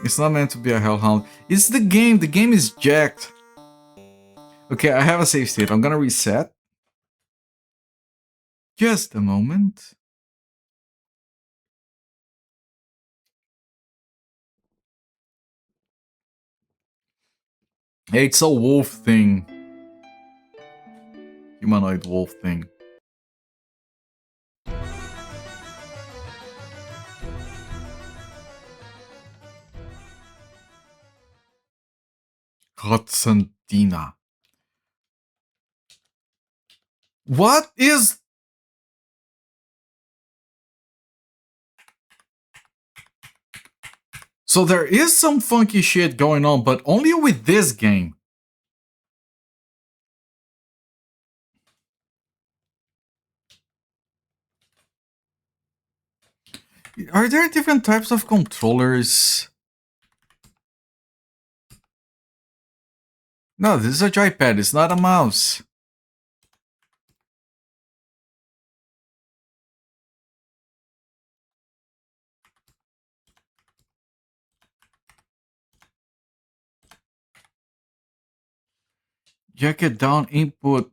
It's not meant to be a hellhound. It's the game. The game is jacked. Okay, I have a save state. I'm gonna reset. Just a moment. Hey, it's a wolf thing. Humanoid wolf thing. Götzendiener. What is... So there is some funky shit going on, but only with this game. Are there different types of controllers? No, this is a joypad, it's not a mouse. Jacket down input.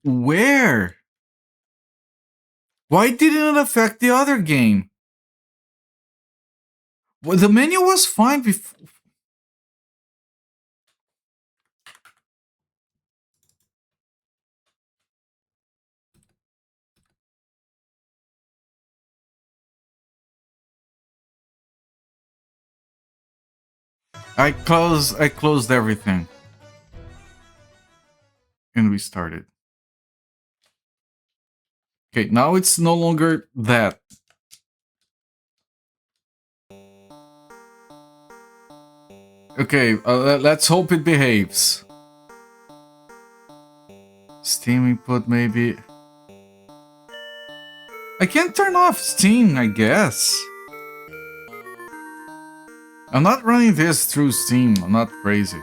Where? Why didn't it affect the other game? Well, the menu was fine before. I closed everything. And restarted. Okay, now it's no longer that. Okay, let's hope it behaves. Steam input, maybe. I can't turn off Steam, I guess. I'm not running this through Steam, I'm not crazy.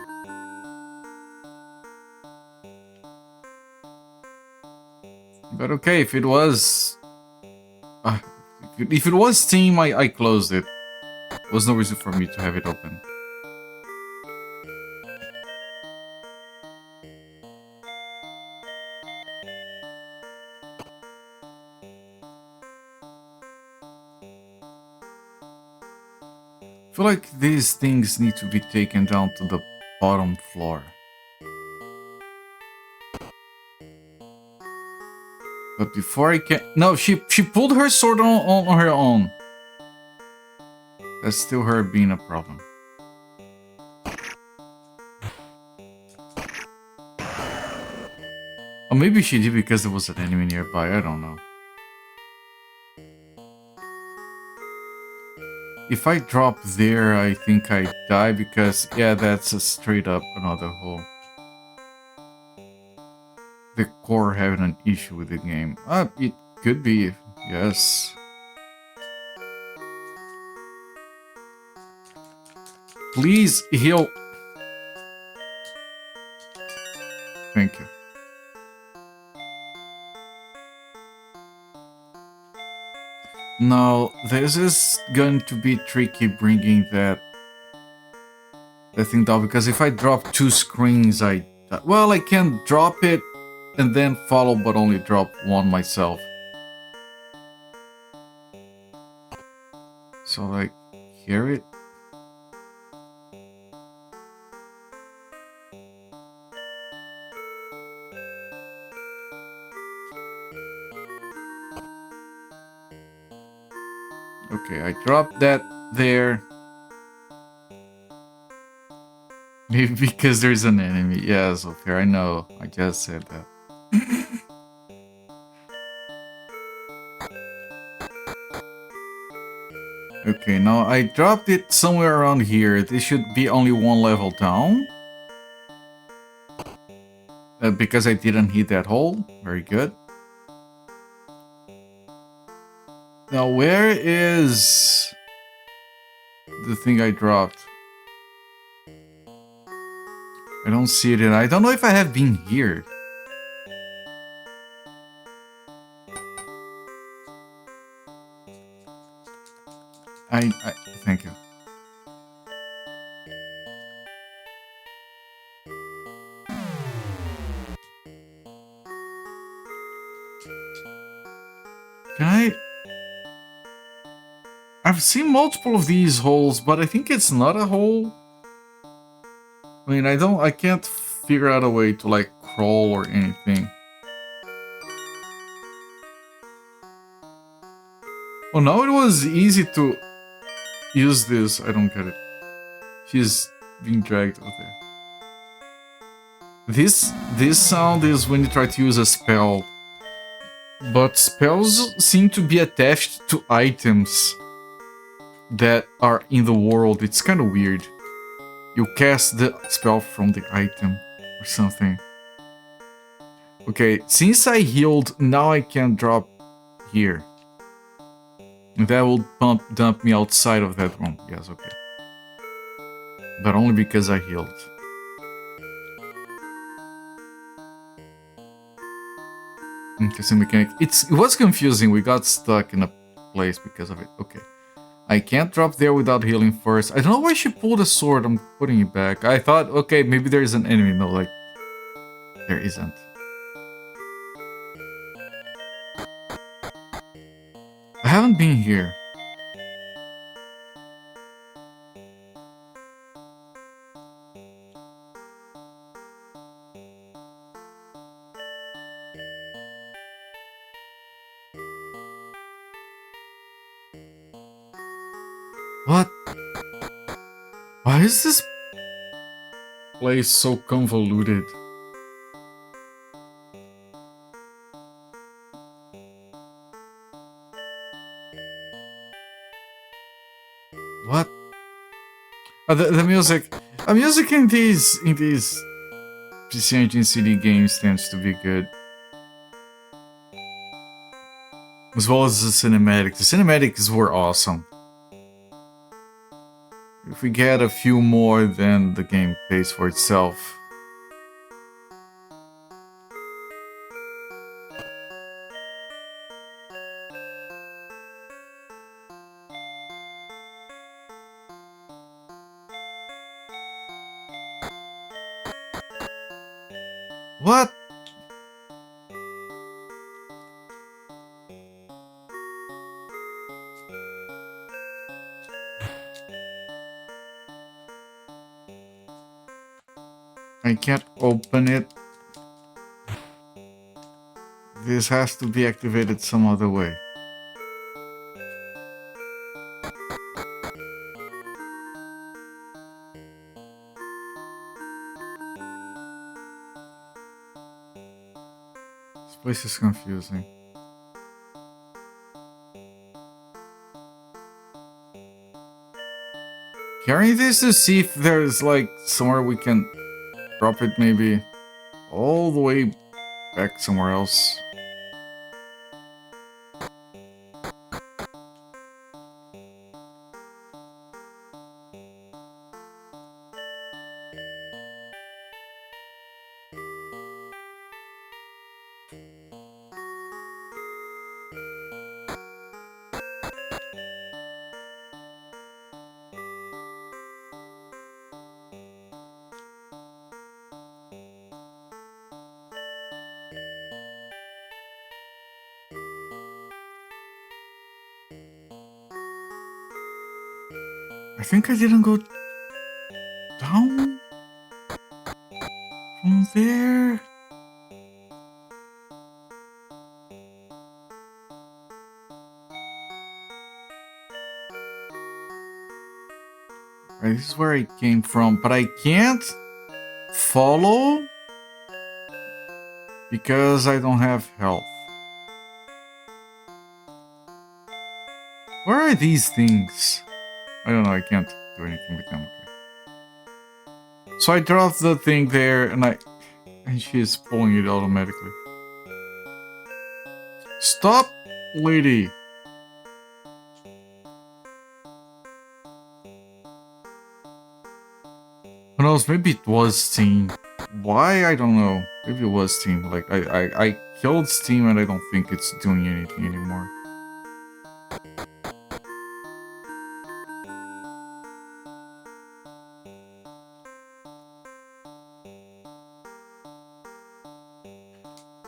But okay, if it was... if it was Steam, I closed it. There was no reason for me to have it open. I feel like these things need to be taken down to the bottom floor. But before I can... No, she pulled her sword on her own. That's still her being a problem. Or maybe she did because there was an enemy nearby, I don't know. If I drop there, I think I die because, yeah, that's a straight up another hole. The core having an issue with the game. It could be, yes. Please heal. Thank you. No, this is going to be tricky bringing that thing down, because if I drop 2 screens, well, I can drop it and then follow, but only drop 1 myself. So, like, hear it? Okay, I dropped that there. Maybe because there's an enemy. Yes, up here, I know. I just said that. Okay, now I dropped it somewhere around here. This should be only 1 level down. Because I didn't hit that hole. Very good. Now, where is the thing I dropped? I don't see it, and I don't know if I have been here. Thank you. I've seen multiple of these holes, but I think it's not a hole. I mean, I can't figure out a way to, like, crawl or anything. Oh, now it was easy to use this. I don't get it. She's being dragged out there. This sound is when you try to use a spell. But spells seem to be attached to items that are in the world. It's kind of weird. You cast the spell from the item or something. Okay, since I healed, now I can drop here. And that will dump me outside of that room. Yes, okay. But only because I healed. Interesting mechanic. It was confusing. We got stuck in a place because of it. Okay. I can't drop there without healing first. I don't know why she pulled a sword. I'm putting it back. I thought, okay, maybe there is an enemy. No, like, there isn't. I haven't been here. What? Why is this place so convoluted? What? The music in these PC Engine CD games tends to be good, as well as the cinematics. The cinematics were awesome. If we get a few more, then the game pays for itself. What? I can't open it. This has to be activated some other way. This place is confusing. Carrying this to see if there's like somewhere we can drop it, maybe all the way back somewhere else. I think I didn't go down from there. Right, this is where I came from, but I can't follow because I don't have health. Where are these things? I don't know, I can't do anything with them. Okay. So I dropped the thing there and she's pulling it automatically. Stop, lady! Who knows, maybe it was Steam. Why? I don't know. Maybe it was Steam. Like, I killed Steam and I don't think it's doing anything anymore.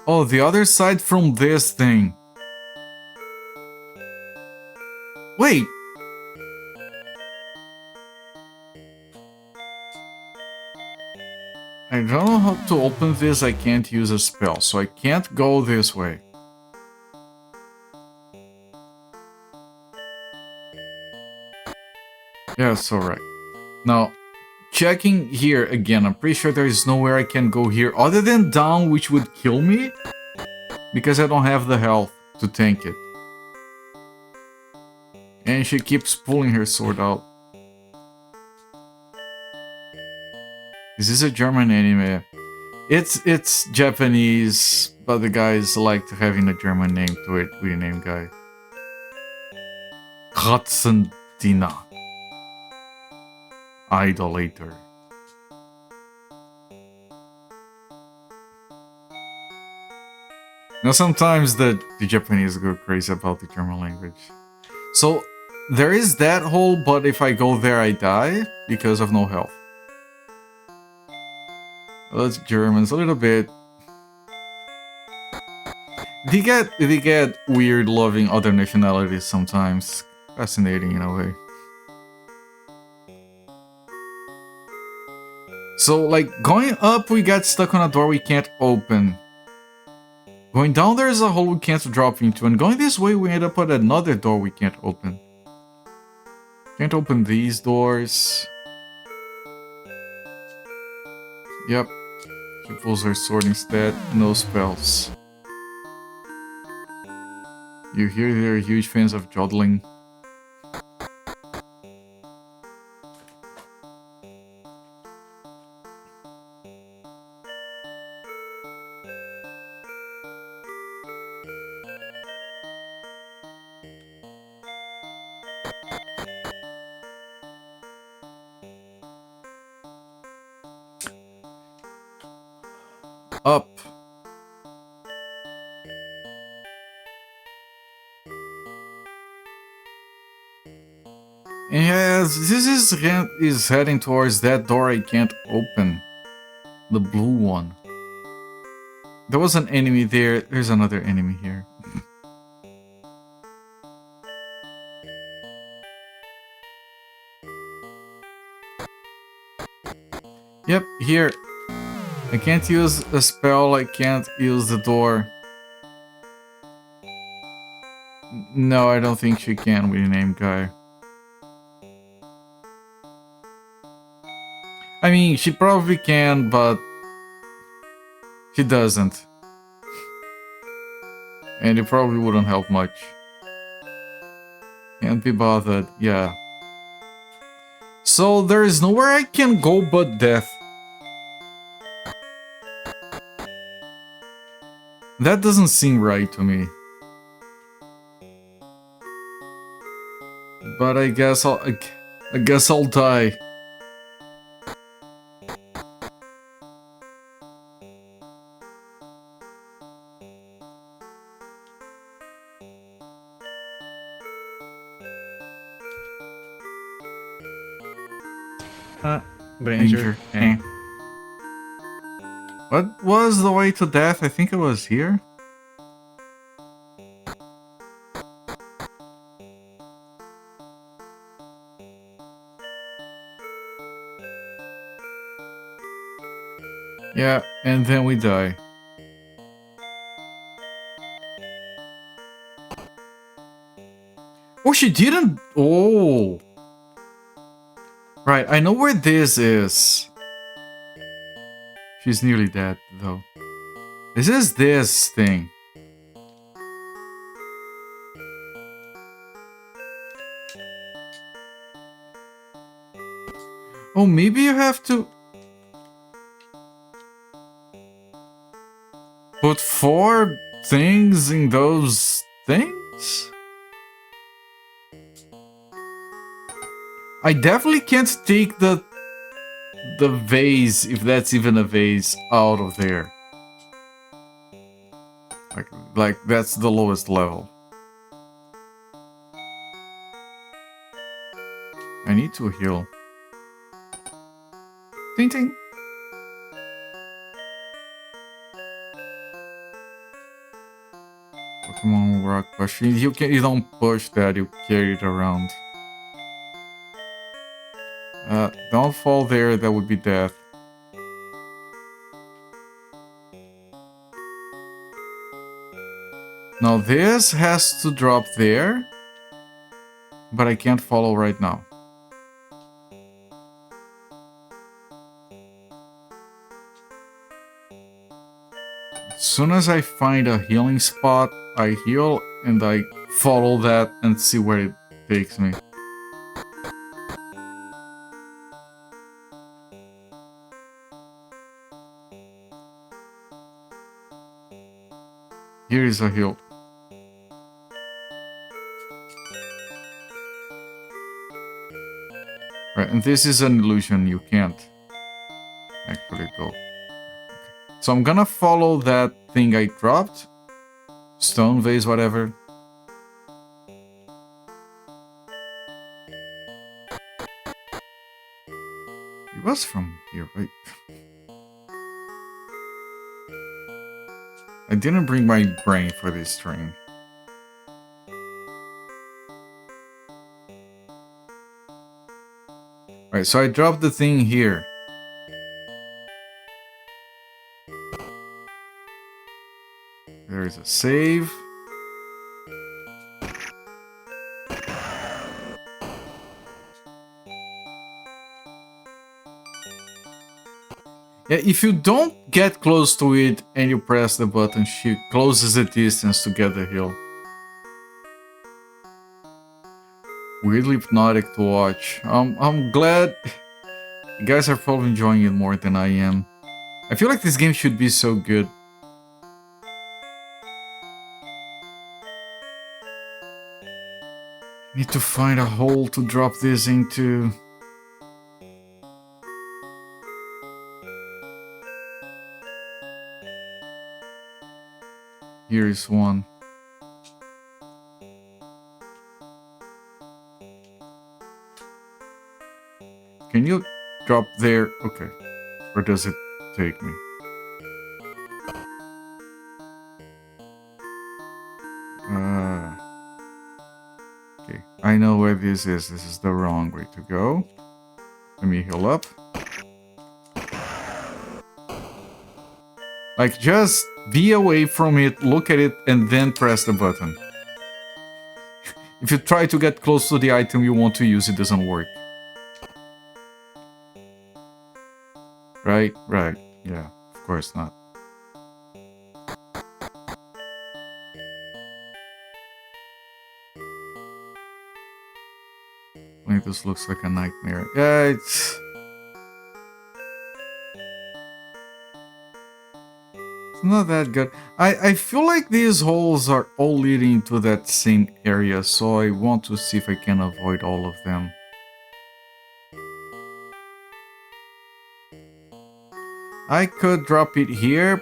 Oh, the other side from this thing. Wait! I don't know how to open this, I can't use a spell, so I can't go this way. Yeah, it's alright. Now, checking here again, I'm pretty sure there is nowhere I can go here other than down, which would kill me. Because I don't have the health to tank it. And she keeps pulling her sword out. Is this a German anime? It's Japanese, but the guys liked having a German name to it, with a name guy. Götzendiener. Idolater. Now sometimes the Japanese go crazy about the German language. So there is that hole, but if I go there I die because of no health. Those Germans a little bit. They get weird loving other nationalities sometimes. Fascinating in a way. So like going up we got stuck on a door we can't open. Going down there's a hole we can't drop into, and going this way we end up at another door we can't open. Can't open these doors. Yep. She pulls her sword instead. No spells. You hear they're huge fans of joddling. Up. Yes, this is heading towards that door I can't open. The blue one. There was an enemy there. There's another enemy here. Yep, here. I can't use a spell, I can't use the door. No, I don't think she can with the name guy. I mean, she probably can, but she doesn't. And it probably wouldn't help much. Can't be bothered, yeah. So there is nowhere I can go but death. That doesn't seem right to me. But I guess I'll die. Danger. What was the way to death? I think it was here. Yeah, and then we die. Oh, she didn't. Oh. Right, I know where this is. She's nearly dead, though. This is this thing. Oh, maybe you have to put 4 things in those things? I definitely can't take the vase, if that's even a vase, out of there. Like that's the lowest level. I need to heal. Ting ting. Pokemon rock push. You don't push that, you carry it around. Don't fall there, that would be death. Now this has to drop there, but I can't follow right now. As soon as I find a healing spot, I heal and I follow that and see where it takes me. Here is a heal. Right, and this is an illusion, you can't actually go. Okay. So I'm gonna follow that thing I dropped. Stone vase, whatever. It was from here, right? I didn't bring my brain for this stream. Right, so I dropped the thing here. There is a save. Yeah, if you don't get close to it and you press the button, she closes the distance to get the heal. Weirdly hypnotic to watch. I'm glad you guys are probably enjoying it more than I am. I feel like this game should be so good. Need to find a hole to drop this into. Here is one. Can you drop there? Okay. Where does it take me? Okay. I know where this is. This is the wrong way to go. Let me heal up. Like, just be away from it, look at it, and then press the button. If you try to get close to the item you want to use, it doesn't work. Right? Right. Yeah, of course not. Like, this looks like a nightmare. Yeah, it's not that good. I feel like these holes are all leading to that same area, so I want to see if I can avoid all of them. I could drop it here.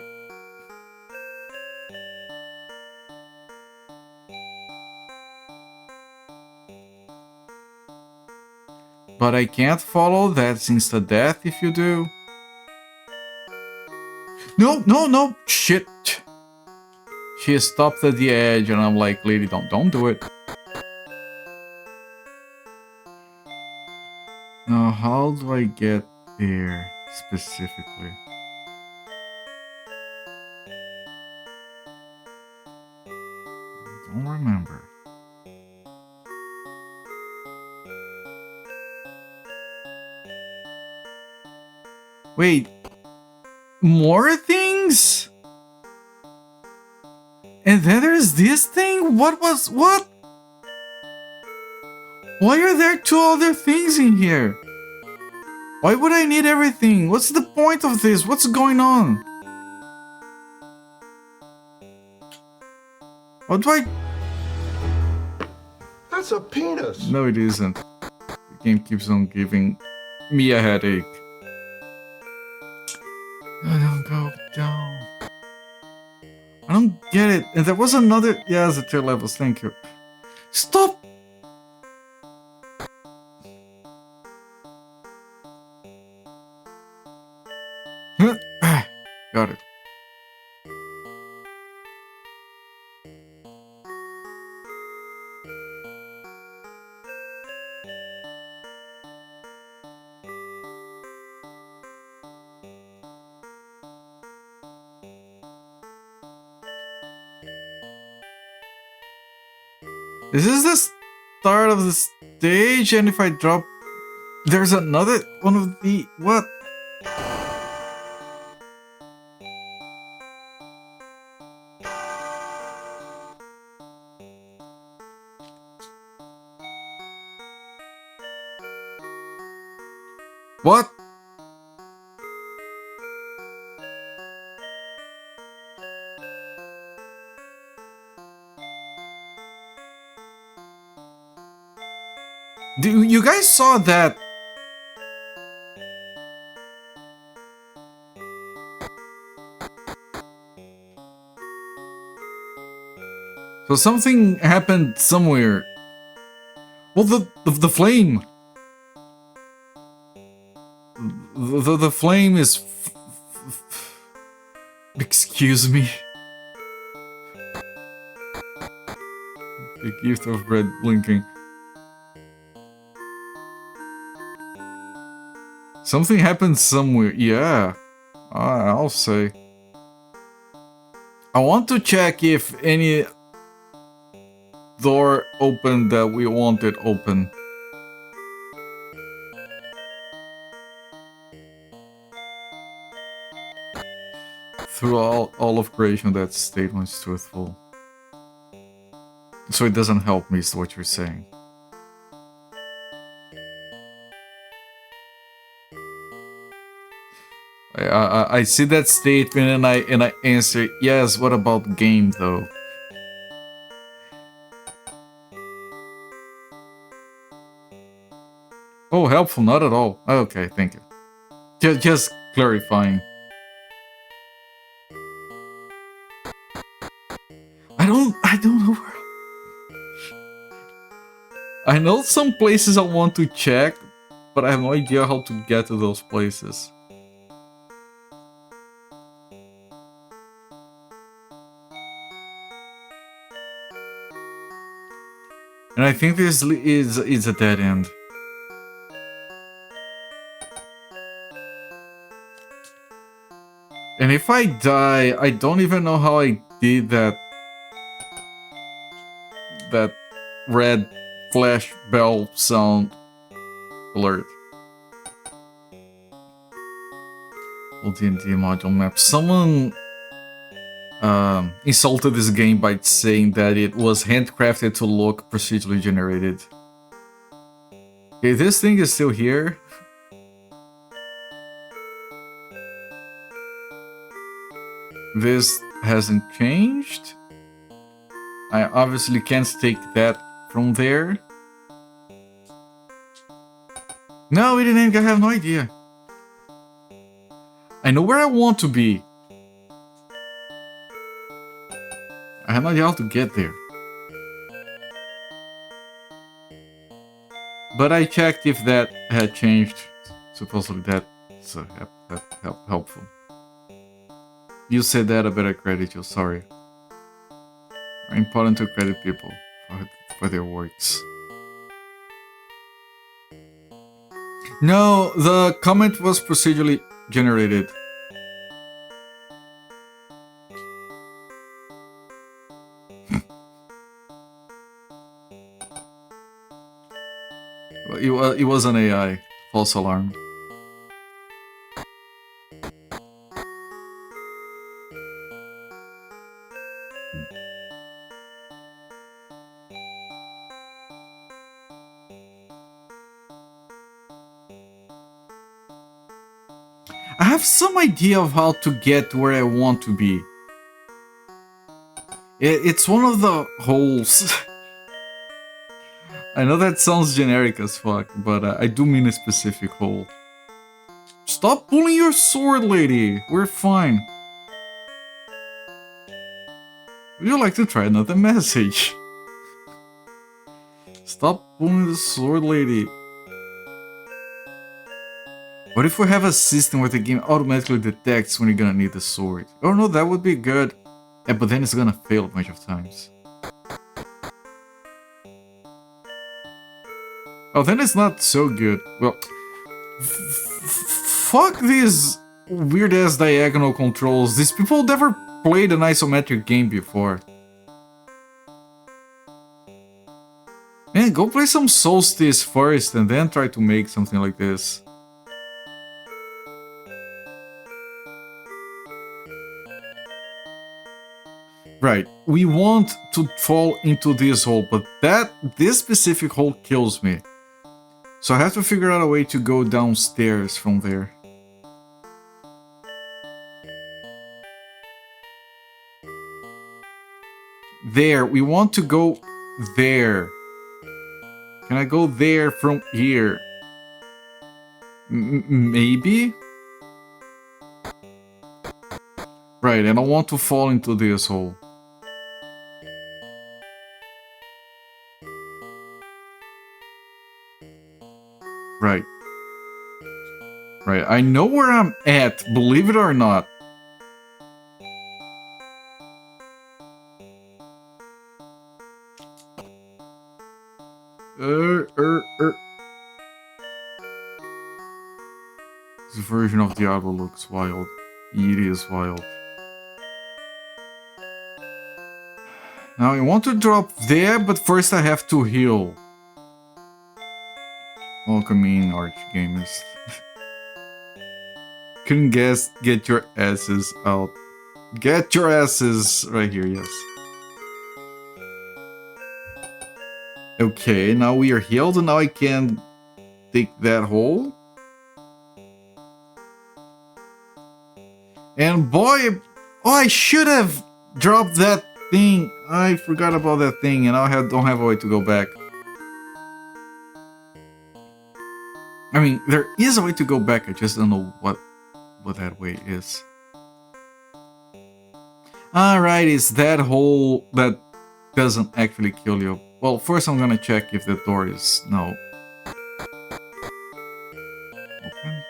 But I can't follow. That's insta-death if you do. No, no, no. Shit. She stopped at the edge and I'm like, lady, don't do it. Now, how do I get there specifically? Don't remember. Wait, more things? And then there's this thing? What? Why are there 2 other things in here? Why would I need everything? What's the point of this? What's going on? What do I... That's a penis. No, it isn't. The game keeps on giving me a headache. I don't go down. I don't get it. And there was another... Yeah, the 2 levels. Thank you. Stop! Got it. This is the start of the stage, and if I drop... There's another one of the... What? What? You guys saw that? So something happened somewhere. Well, the flame. The flame is... Excuse me. The gift of red blinking. Something happened somewhere. Yeah, I'll say. I want to check if any door opened that we wanted open. Through all of creation, that statement is truthful. So it doesn't help me, is what you're saying. I see that statement and I answer, yes, what about game though? Oh, helpful, not at all. Okay, thank you. Just clarifying. I don't know where... I know some places I want to check, but I have no idea how to get to those places. And I think this is a dead end. And if I die, I don't even know how I did that red flash bell sound alert. Old D&D module map. Someone insulted this game by saying that it was handcrafted to look procedurally generated. Okay, this thing is still here. This hasn't changed. I obviously can't take that from there. No, we didn't. I have no idea. I know where I want to be. I have no idea how to get there. But I checked if that had changed. Supposedly that's helpful. You said that, I better credit you, sorry. Important to credit people for their works. No, the comment was procedurally generated. It was an AI. False alarm. I have some idea of how to get where I want to be. It's one of the holes. I know that sounds generic as fuck, but I do mean a specific hole. Stop pulling your sword, lady! We're fine. Would you like to try another message? Stop pulling the sword, lady. What if we have a system where the game automatically detects when you're gonna need the sword? Oh no, that would be good. Yeah, but then it's gonna fail a bunch of times. Oh, then it's not so good. Well, fuck these weird-ass diagonal controls. These people never played an isometric game before. Man, go play some Solstice first and then try to make something like this. Right, we want to fall into this hole, but this specific hole kills me. So I have to figure out a way to go downstairs from there. There, we want to go there. Can I go there from here? Maybe? Right, and I want to fall into this hole. Right. Right, I know where I'm at, believe it or not. This version of Diablo looks wild. It is wild. Now I want to drop there, but first I have to heal. Welcome in, Archgamers. Couldn't guess, get your asses out. Get your asses right here, yes. Okay, now we are healed and now I can take that hole. And boy, oh, I should have dropped that thing. I forgot about that thing and now I don't have a way to go back. I mean, there is a way to go back, I just don't know what that way is. Alright, it's that hole that doesn't actually kill you. Well, first I'm gonna check if the door is... no. Open.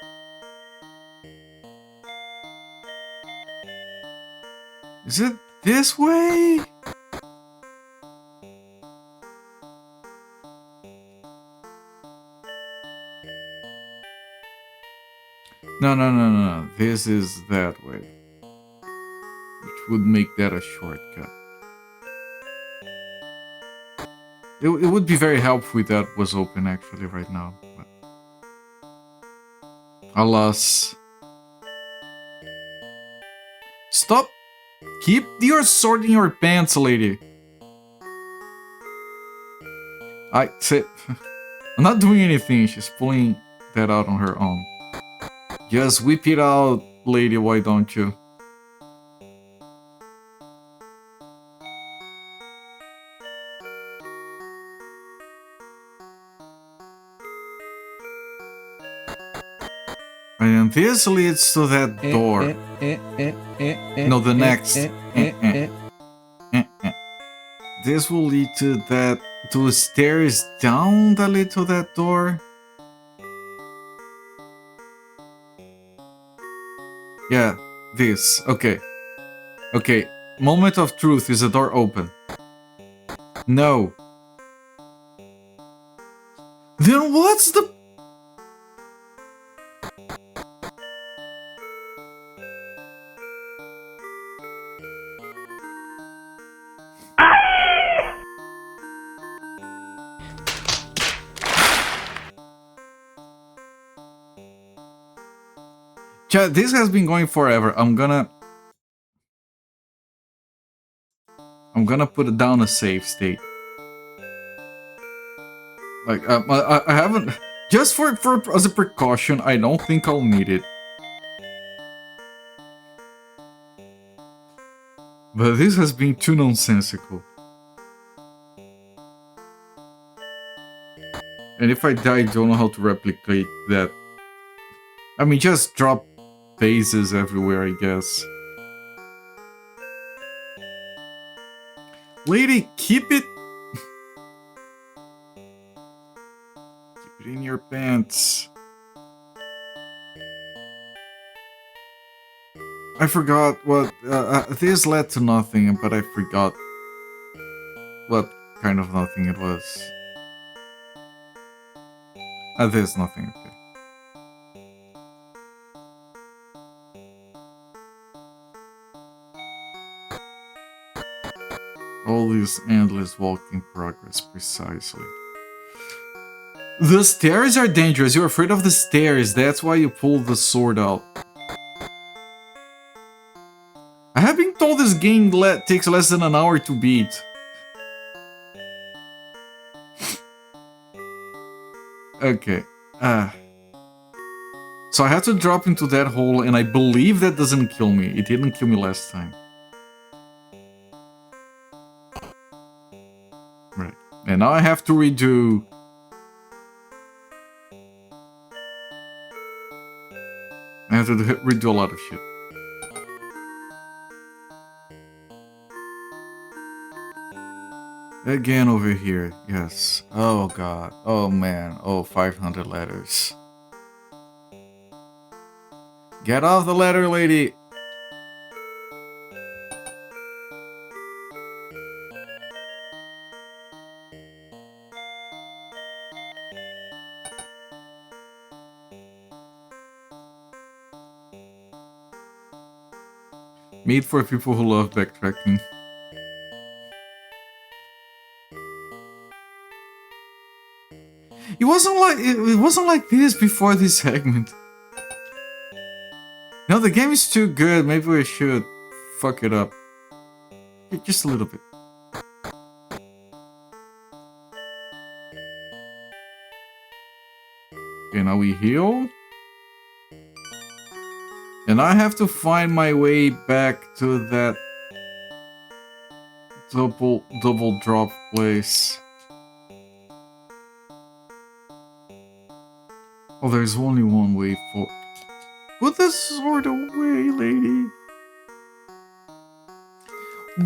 Is it this way? No. This is that way. would make that a shortcut. It would be very helpful if that was open actually right now. But alas. Stop! Keep your sword in your pants, lady. I said, I'm not doing anything. She's pulling that out on her own. Just whip it out, lady, why don't you? And this leads to that door. No, the next. This will lead to that, to stairs down that lead to that door. Yeah, this. Okay. Okay. Moment of truth. Is the door open? No. Then what's the... Chat, this has been going forever. I'm gonna put it down a save state. Like I haven't, just for as a precaution. I don't think I'll need it. But this has been too nonsensical. And if I die, I don't know how to replicate that. I mean, just drop bases everywhere, I guess. Lady, keep it... keep it in your pants. I forgot what... this led to nothing, but I forgot what kind of nothing it was. There's nothing, okay. All this endless walking progress, precisely. The stairs are dangerous. You're afraid of the stairs. That's why you pull the sword out. I have been told this game takes less than an hour to beat. Okay. So I have to drop into that hole, and I believe that doesn't kill me. It didn't kill me last time. Right. And now I have to redo... I have to redo a lot of shit. Again over here, yes. Oh god. Oh man. Oh, 500 letters. Get off the ladder, lady! Made for people who love backtracking. It wasn't like this before this segment. No, the game is too good. Maybe we should fuck it up. Just a little bit. Okay, now we heal. And I have to find my way back to that double drop place. Oh, there's only one way for... Put the sword away, lady.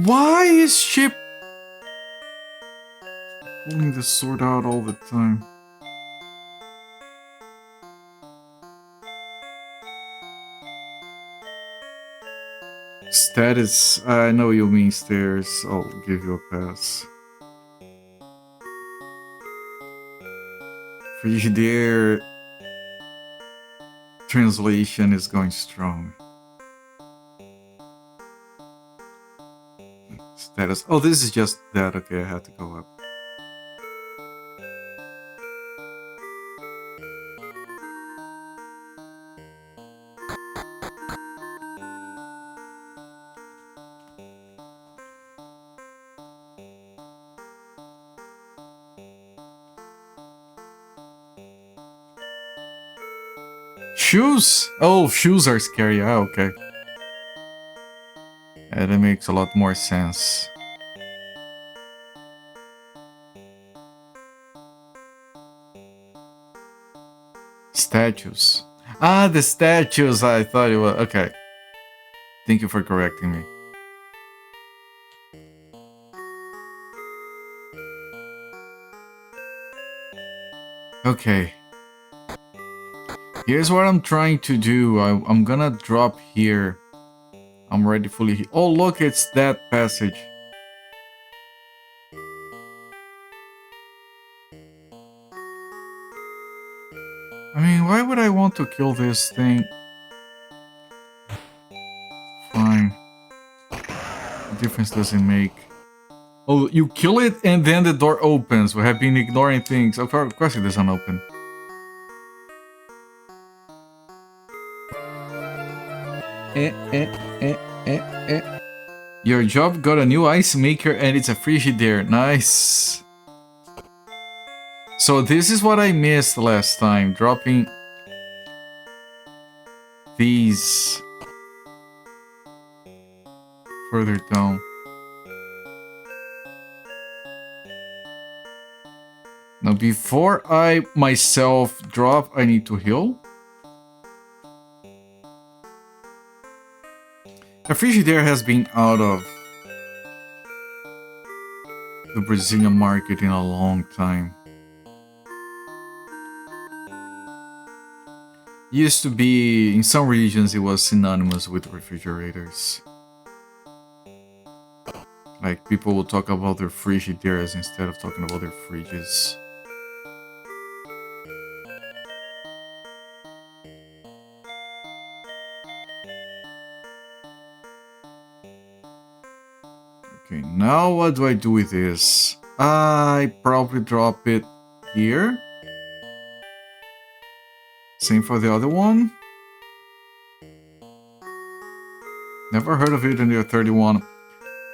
Why is she pulling the sword out all the time? Status, I know you mean stairs. I'll give you a pass. Frigidaire translation is going strong. status. Oh, this is just that. Okay, I have to go up. Shoes? Oh, shoes are scary. Ah, okay. Yeah, that makes a lot more sense. Statues. Ah, the statues. I thought it was... Okay. Thank you for correcting me. Okay. Here's what I'm trying to do. I'm gonna drop here. I'm ready fully. Oh, look, it's that passage. I mean, why would I want to kill this thing? Fine. The difference doesn't make. Oh, you kill it and then the door opens. We have been ignoring things. Of course it doesn't open. Your job got a new ice maker and it's a Frigidaire. Nice. So this is what I missed last time. Dropping these further down. Now before I myself drop, I need to heal. A Frigidaire has been out of the Brazilian market in a long time. Used to be, in some regions, it was synonymous with refrigerators. Like, people will talk about their Frigidaires instead of talking about their fridges. Okay, now what do I do with this? I probably drop it here. Same for the other one. Never heard of it in the 31.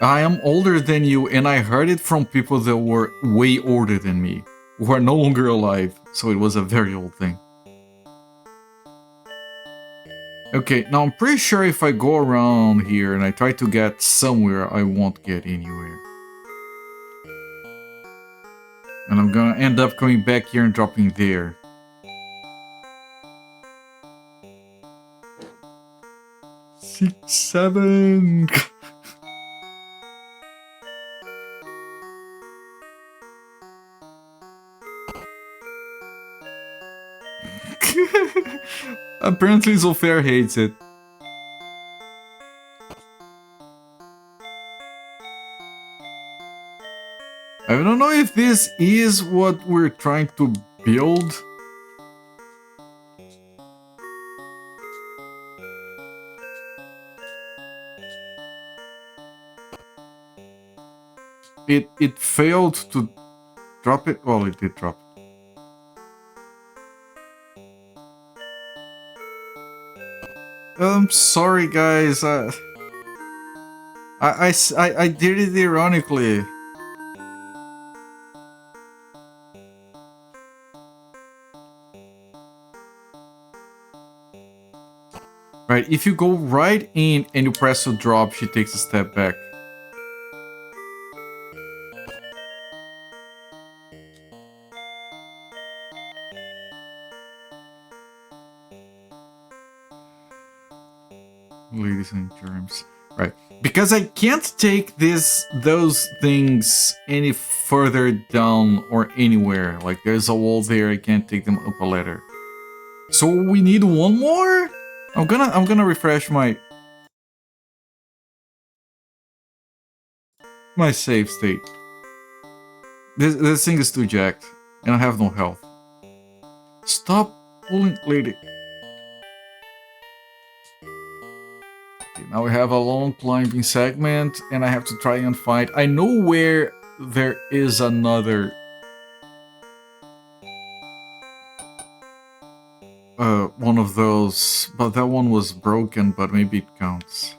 I am older than you, and I heard it from people that were way older than me, who are no longer alive, so it was a very old thing. Okay, now I'm pretty sure if I go around here and I try to get somewhere, I won't get anywhere. And I'm gonna end up coming back here and dropping there. Six, seven. Apparently Zulfair hates it. I don't know if this is what we're trying to build. It failed to drop it. Well, it did drop. I'm sorry, guys. I did it ironically. Right, if you go right in and you press to drop, she takes a step back. Ladies and germs. Right. Because I can't take those things any further down or anywhere. Like there's a wall there, I can't take them up a ladder. So we need one more? I'm gonna refresh my save state. This thing is too jacked. And I have no health. Stop pulling, lady. Okay, now we have a long climbing segment, and I have to try and find... I know where there is another... one of those, but that one was broken, but maybe it counts.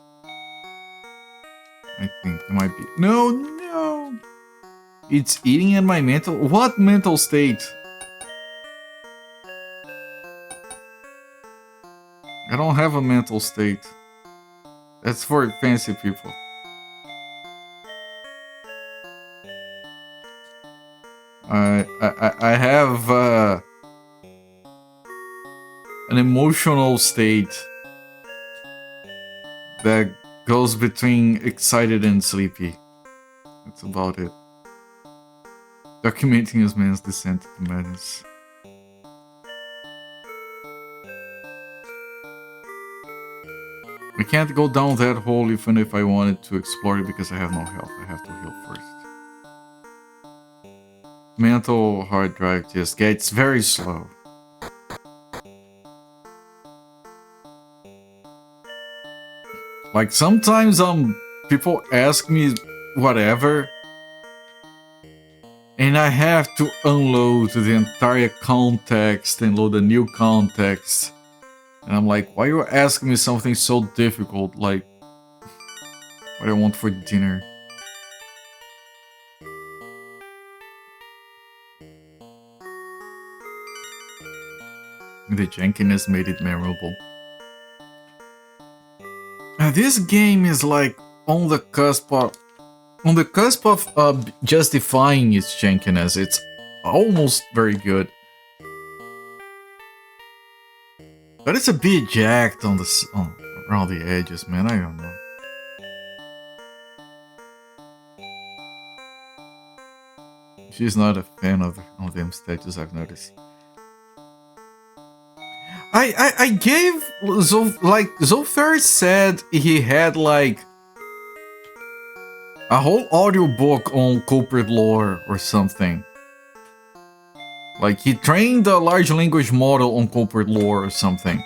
I think it might be... No, no! It's eating at my mental... What mental state? I don't have a mental state. That's for fancy people. I have an emotional state that goes between excited and sleepy. That's about it. Documenting this man's descent to madness. I can't go down that hole even if I wanted to explore it because I have no health. I have to heal first. Mental hard drive just gets very slow. Like sometimes people ask me whatever, and I have to unload the entire context and load a new context. And I'm like, why are you asking me something so difficult, like what I want for dinner? The jankiness made it memorable. This game is like on the cusp of justifying its jankiness. It's almost very good. But it's a bit jacked on around the edges, man. I don't know. She's not a fan of them statues, I've noticed. I gave Zolfer said he had like a whole audiobook on culprit lore or something. Like he trained a large language model on culprit lore or something.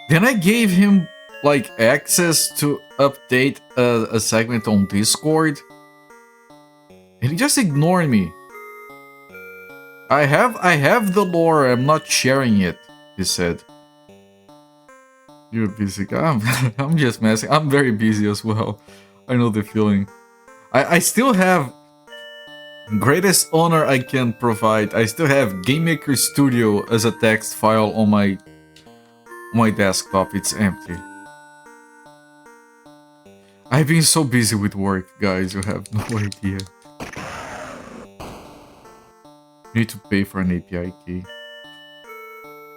Then I gave him like access to update a segment on Discord, and he just ignored me. I have the lore. I'm not sharing it, he said. You're a busy guy. I'm just messing. I'm very busy as well. I know the feeling. I still have greatest honor I can provide. I still have GameMaker Studio as a text file on my desktop. It's empty. I've been so busy with work, guys. You have no idea. Need to pay for an API key.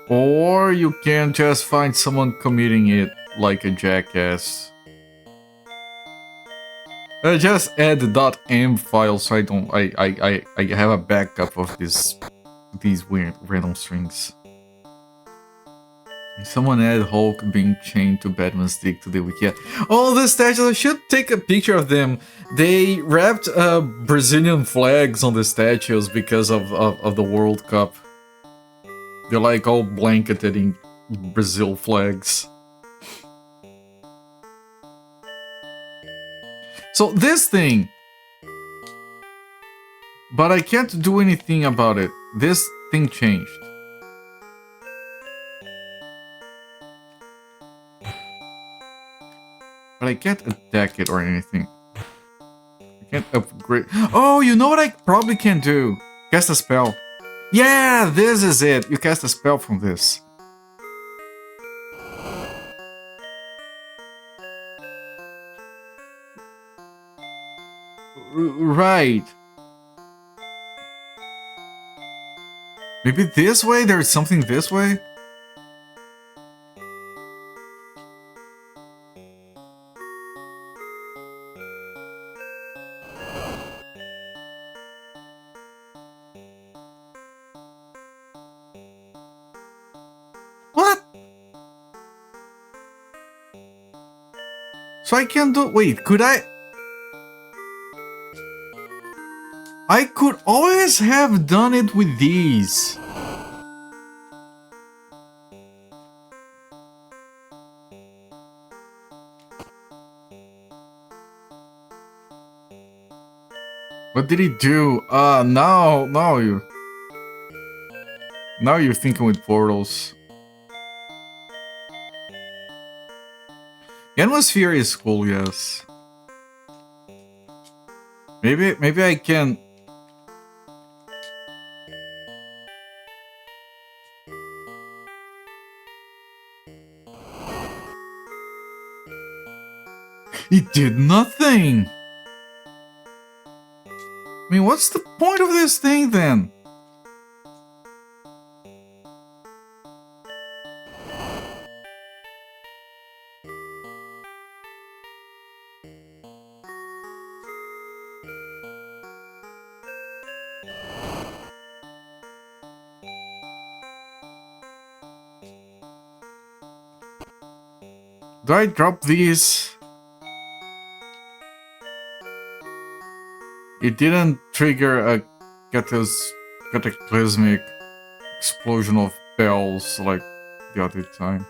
Or you can just find someone committing it like a jackass. Just add the .m file so I have a backup of these weird random strings. Someone add Hulk being chained to Batman's dick to the wiki. Oh, the statues! I should take a picture of them. They wrapped Brazilian flags on the statues because of the World Cup. They're like all blanketed in Brazil flags. So this thing, but I can't do anything about it. This thing changed. But I can't attack it or anything. I can't upgrade. Oh, you know what I probably can do? Cast a spell. Yeah, this is it. You cast a spell from this. Right. Maybe this way? There's something this way? What? So I can do... Wait, could I... I could always have done it with these. What did he do? Now you're thinking with portals. The atmosphere is cool, yes. Maybe I can. It did nothing! I mean, what's the point of this thing then? Do I drop these? It didn't trigger a cataclysmic explosion of bells like the other time.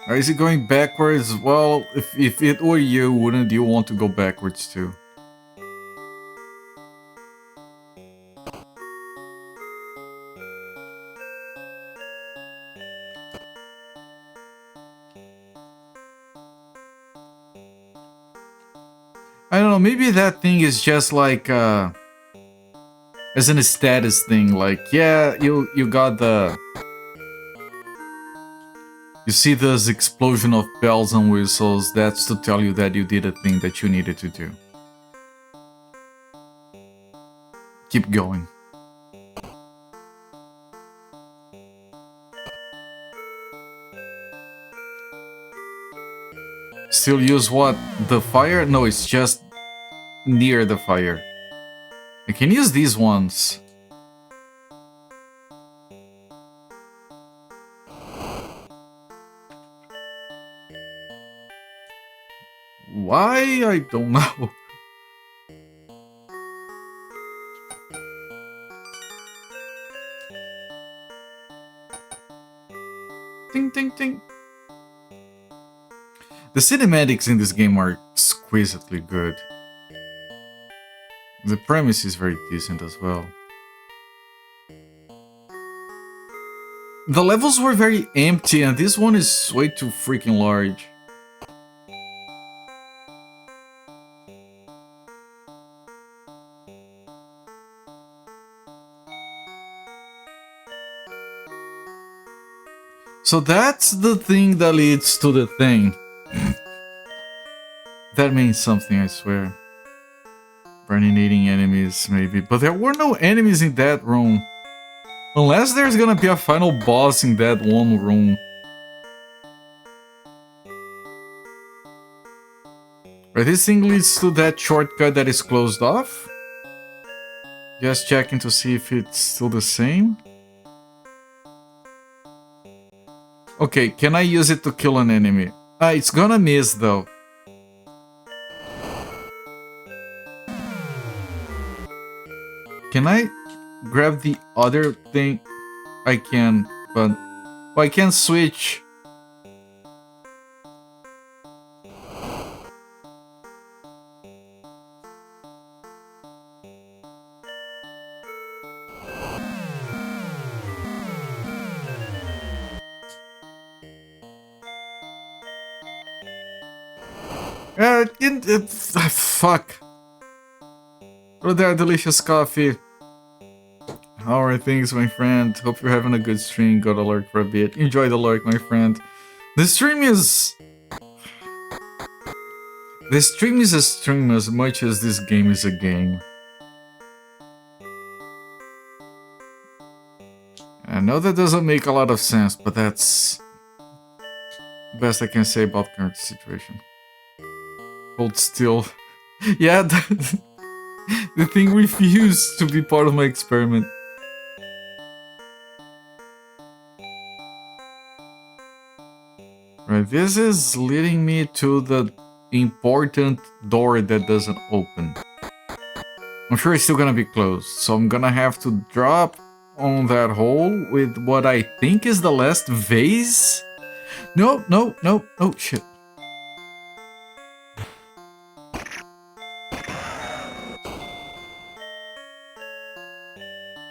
Is it going backwards? Well, if it were you, wouldn't you want to go backwards too? I don't know, maybe that thing is just like, as an status thing, like, yeah, you got the... You see this explosion of bells and whistles, that's to tell you that you did a thing that you needed to do. Keep going. Still use what? The fire? No, it's just near the fire. I can use these ones. Why? I don't know. Ting, ting, ting. The cinematics in this game are exquisitely good. The premise is very decent as well. The levels were very empty and this one is way too freaking large. So that's the thing that leads to the thing. That means something, I swear. Burning enemies, maybe. But there were no enemies in that room. Unless there's gonna be a final boss in that one room. Right, this thing leads to that shortcut that is closed off. Just checking to see if it's still the same. Okay, can I use it to kill an enemy? It's gonna miss though. Can I grab the other thing? I can, but... Oh, I can switch. Fuck. Hello there, delicious coffee. How are things, my friend? Hope you're having a good stream. Got a lurk for a bit. Enjoy the lurk, my friend. The stream is a stream as much as this game is a game. I know that doesn't make a lot of sense, but that's the best I can say about the current situation. Hold still. Yeah, the thing refused to be part of my experiment. Right, this is leading me to the important door that doesn't open. I'm sure it's still gonna be closed, so I'm gonna have to drop on that hole with what I think is the last vase. No, shit.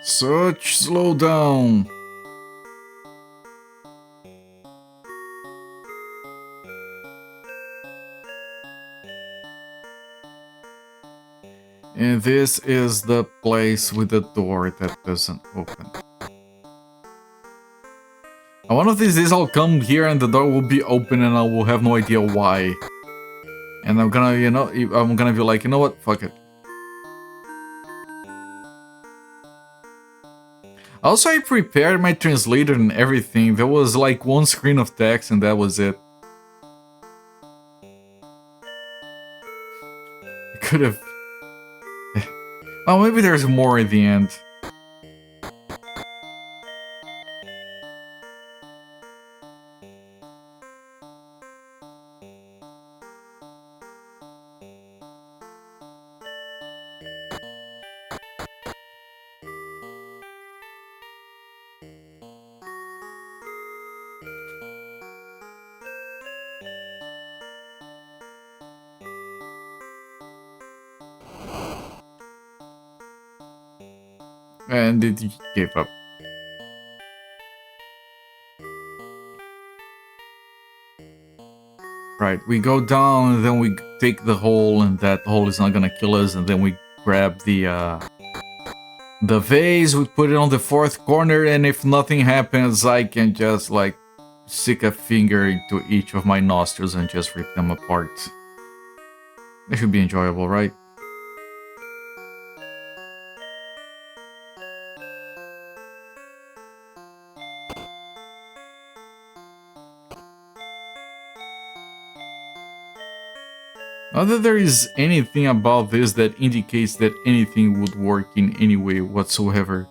Such slowdown. And this is the place with the door that doesn't open. And one of these days I'll come here and the door will be open and I will have no idea why. And I'm gonna, you know, I'm gonna be like, you know what, fuck it. Also, I prepared my translator and everything. There was like one screen of text and that was it. I could have... Oh, maybe there's more at the end. And it gave up. Right, we go down and then we take the hole and that hole is not gonna kill us, and then we grab the vase, we put it on the fourth corner, and if nothing happens I can just like stick a finger into each of my nostrils and just rip them apart. That should be enjoyable, right? Not that there is anything about this that indicates that anything would work in any way whatsoever.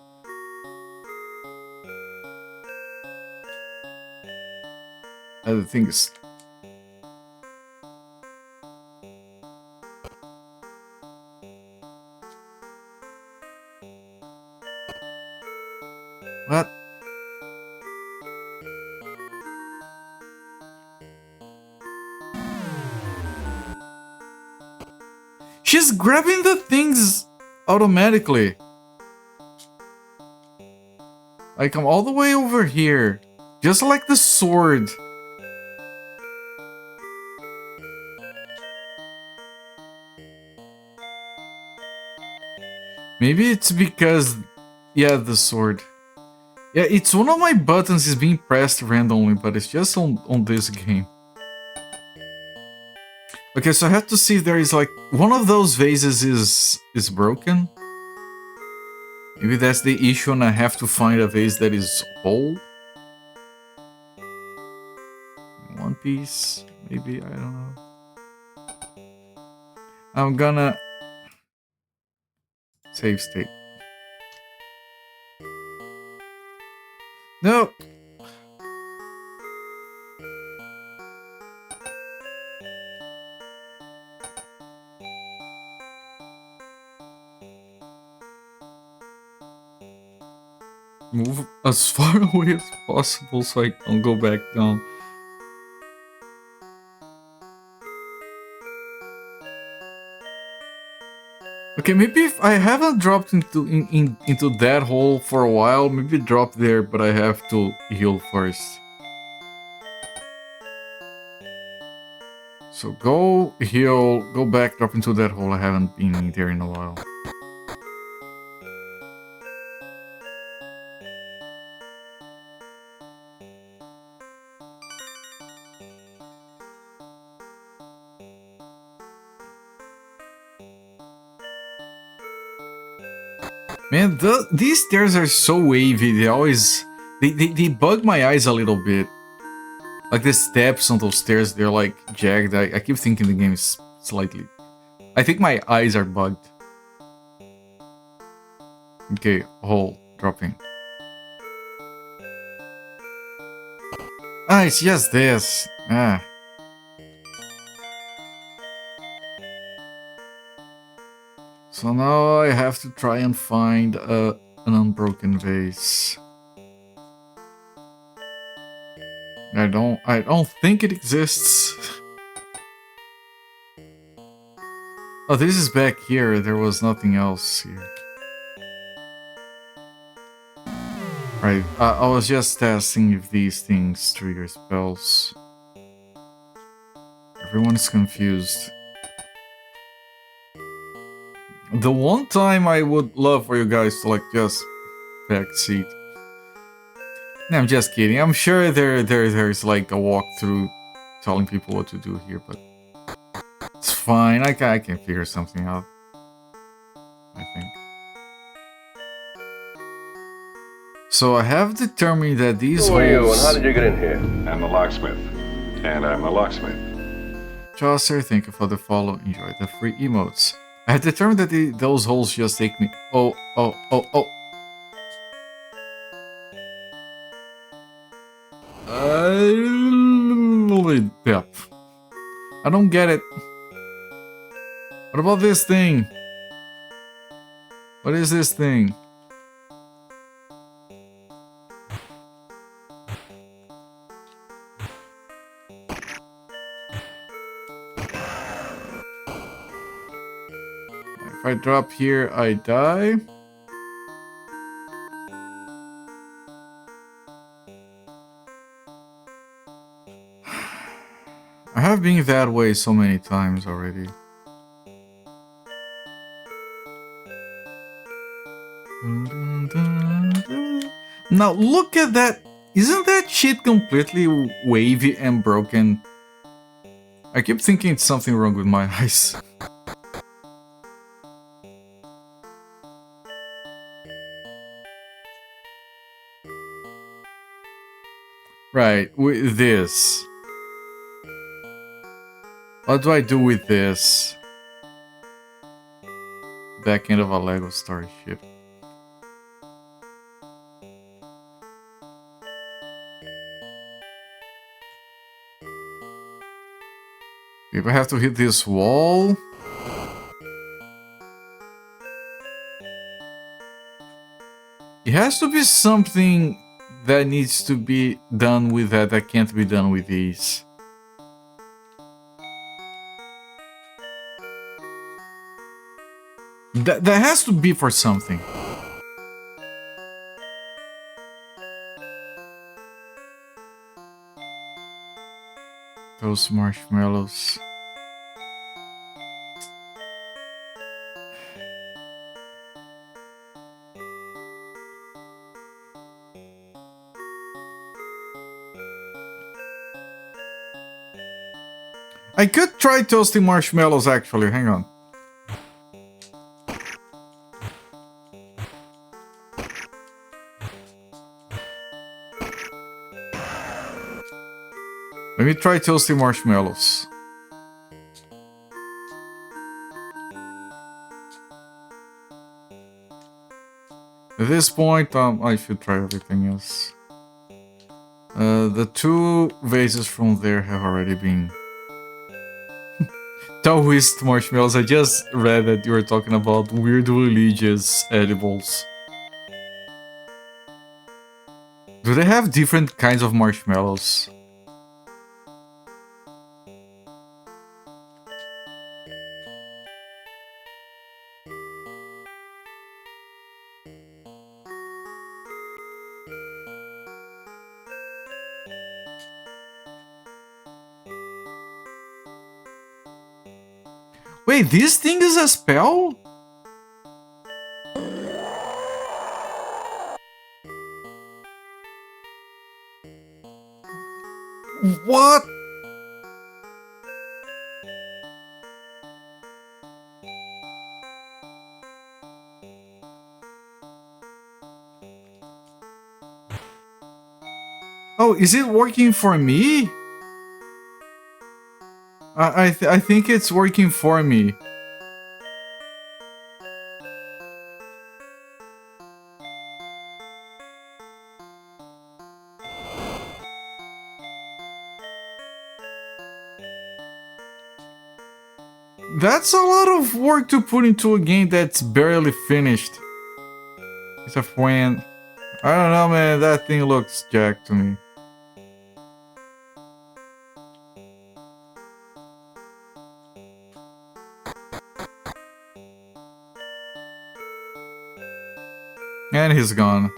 Other things. What? She's grabbing the things automatically. Like, I'm all the way over here. Just like the sword. Maybe it's because... Yeah, the sword. Yeah, it's one of my buttons is being pressed randomly, but it's just on this game. Okay, so I have to see if there is like... One of those vases is broken. Maybe that's the issue and I have to find a vase that is whole. One piece, maybe, I don't know. I'm gonna... Save state. No! Move as far away as possible so I don't go back down. Okay, maybe if I haven't dropped into that hole for a while, maybe drop there, but I have to heal first. So go heal, go back, drop into that hole. I haven't been in there in a while. Man, these stairs are so wavy. They always... They bug my eyes a little bit. Like the steps on those stairs, they're like jagged. I keep thinking the game is slightly... I think my eyes are bugged. Okay, hole, dropping. Ah, it's just this. Ah. So now I have to try and find an unbroken vase. I don't think it exists. Oh, this is back here. There was nothing else here. Right, I was just testing if these things trigger spells. Everyone's confused. The one time I would love for you guys to like just backseat. No, I'm just kidding. I'm sure there's like a walkthrough telling people what to do here, but it's fine. I can figure something out, I think. So I have determined that these Who are you and how holes... did you get in here? I'm the locksmith. And I'm a locksmith. Chaucer, thank you for the follow. Enjoy the free emotes. I have determined that those holes just take me... Oh. Yep. I don't get it. What about this thing? What is this thing? If I drop here, I die. I have been that way so many times already. Now look at that. Isn't that shit completely wavy and broken? I keep thinking it's something wrong with my eyes. Right, with this. What do I do with this? Back end of a Lego starship. If I have to hit this wall... It has to be something that needs to be done with that can't be done with these. That has to be for something. Those marshmallows. I could try toasting marshmallows actually, hang on. Let me try toasting marshmallows. At this point, I should try everything else. The two vases from there have already been... Taoist marshmallows, I just read that you were talking about weird religious edibles. Do they have different kinds of marshmallows? Wait, this thing is a spell? What? Oh, is it working for me? I think it's working for me. That's a lot of work to put into a game that's barely finished. Except when... I don't know, man, that thing looks jacked to me. And he's gone.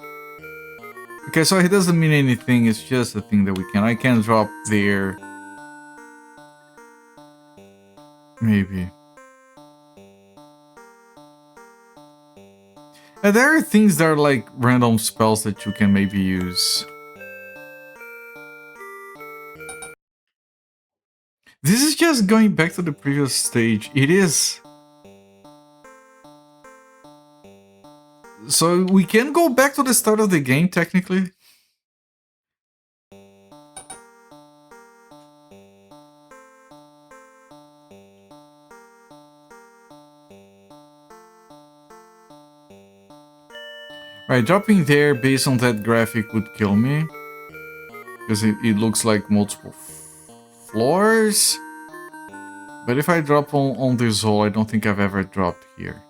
Okay, so it doesn't mean anything, it's just a thing that I can drop there. Maybe. And there are things that are like random spells that you can maybe use. This is just going back to the previous stage. It is. So we can go back to the start of the game, technically. Right, dropping there based on that graphic would kill me. Because it looks like multiple floors. But if I drop on this hole, I don't think I've ever dropped here.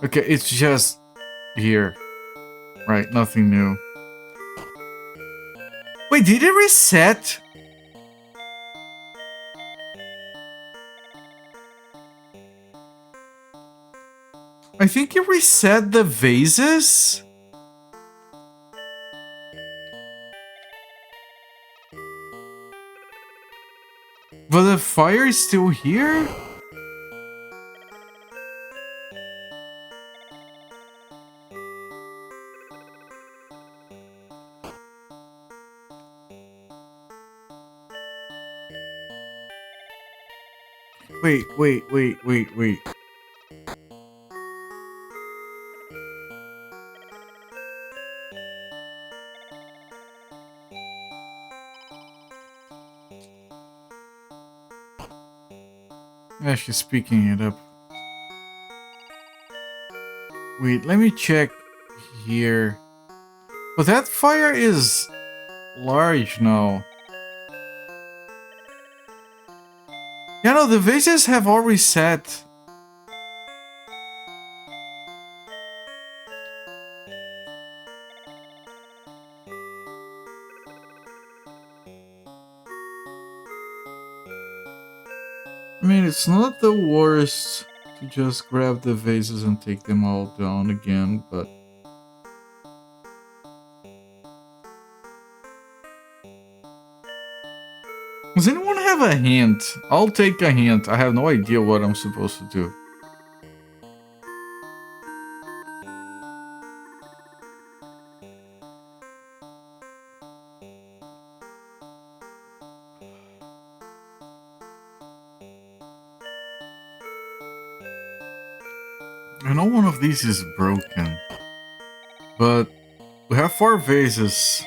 Okay, it's just here. Right, nothing new. Wait, did it reset? I think it reset the vases? But the fire is still here? Wait. Yeah, she's speaking it up. Wait, let me check here. But that fire is large now. Yeah, no, the vases have all reset. I mean, it's not the worst to just grab the vases and take them all down again, but... Does anyone have a hint? I'll take a hint. I have no idea what I'm supposed to do. I know one of these is broken, but we have 4 vases,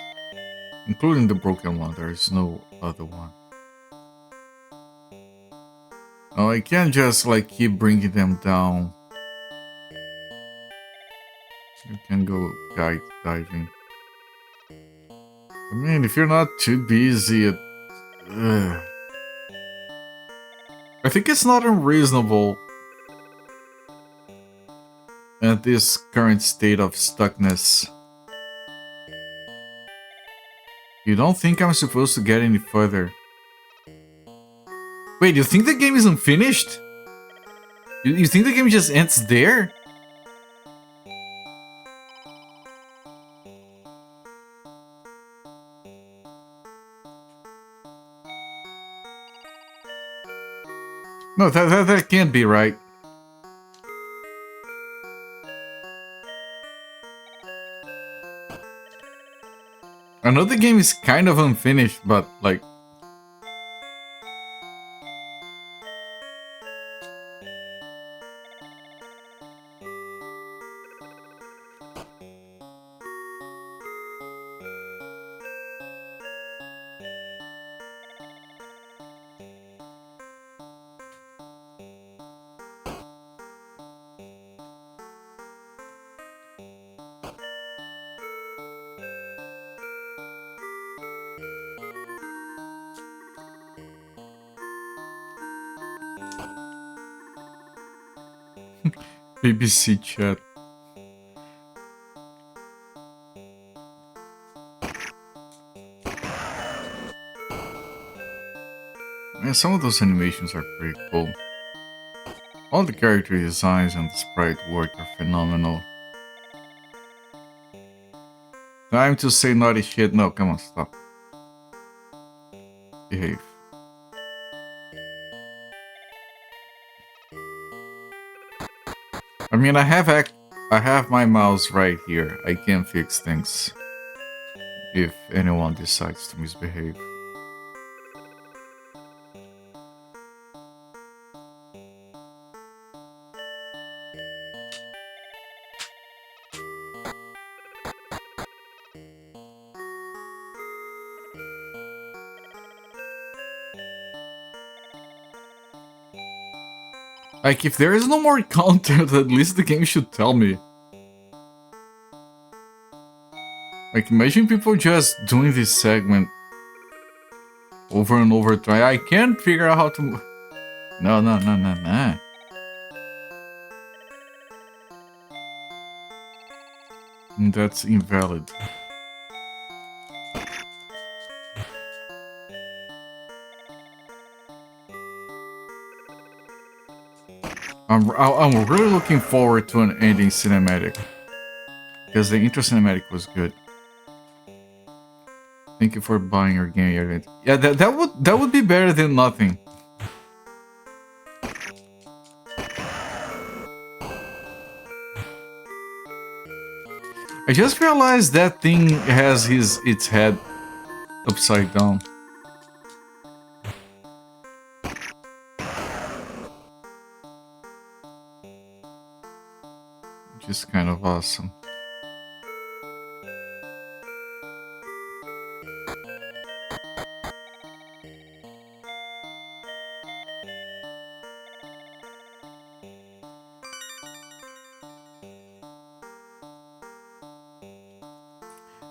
including the broken one. There is no other one. Oh, I can't just like keep bringing them down. You can go diving. I mean, if you're not too busy, I think it's not unreasonable at this current state of stuckness. You don't think I'm supposed to get any further? Wait, you think the game isn't finished? You think the game just ends there? No, that can't be right. I know the game is kind of unfinished, but like... BBC chat. Man, some of those animations are pretty cool. All the character designs and the sprite work are phenomenal. Time to say naughty shit. No, come on, stop. Behave. I mean, I have my mouse right here. I can fix things if anyone decides to misbehave. Like, if there is no more content, at least the game should tell me. Like, imagine people just doing this segment over and over. I can't figure out how to... No. That's invalid. I'm really looking forward to an ending cinematic, because the intro cinematic was good. Thank you for buying your game. Yeah, that would be better than nothing. I just realized that thing has its head upside down. Which is kind of awesome.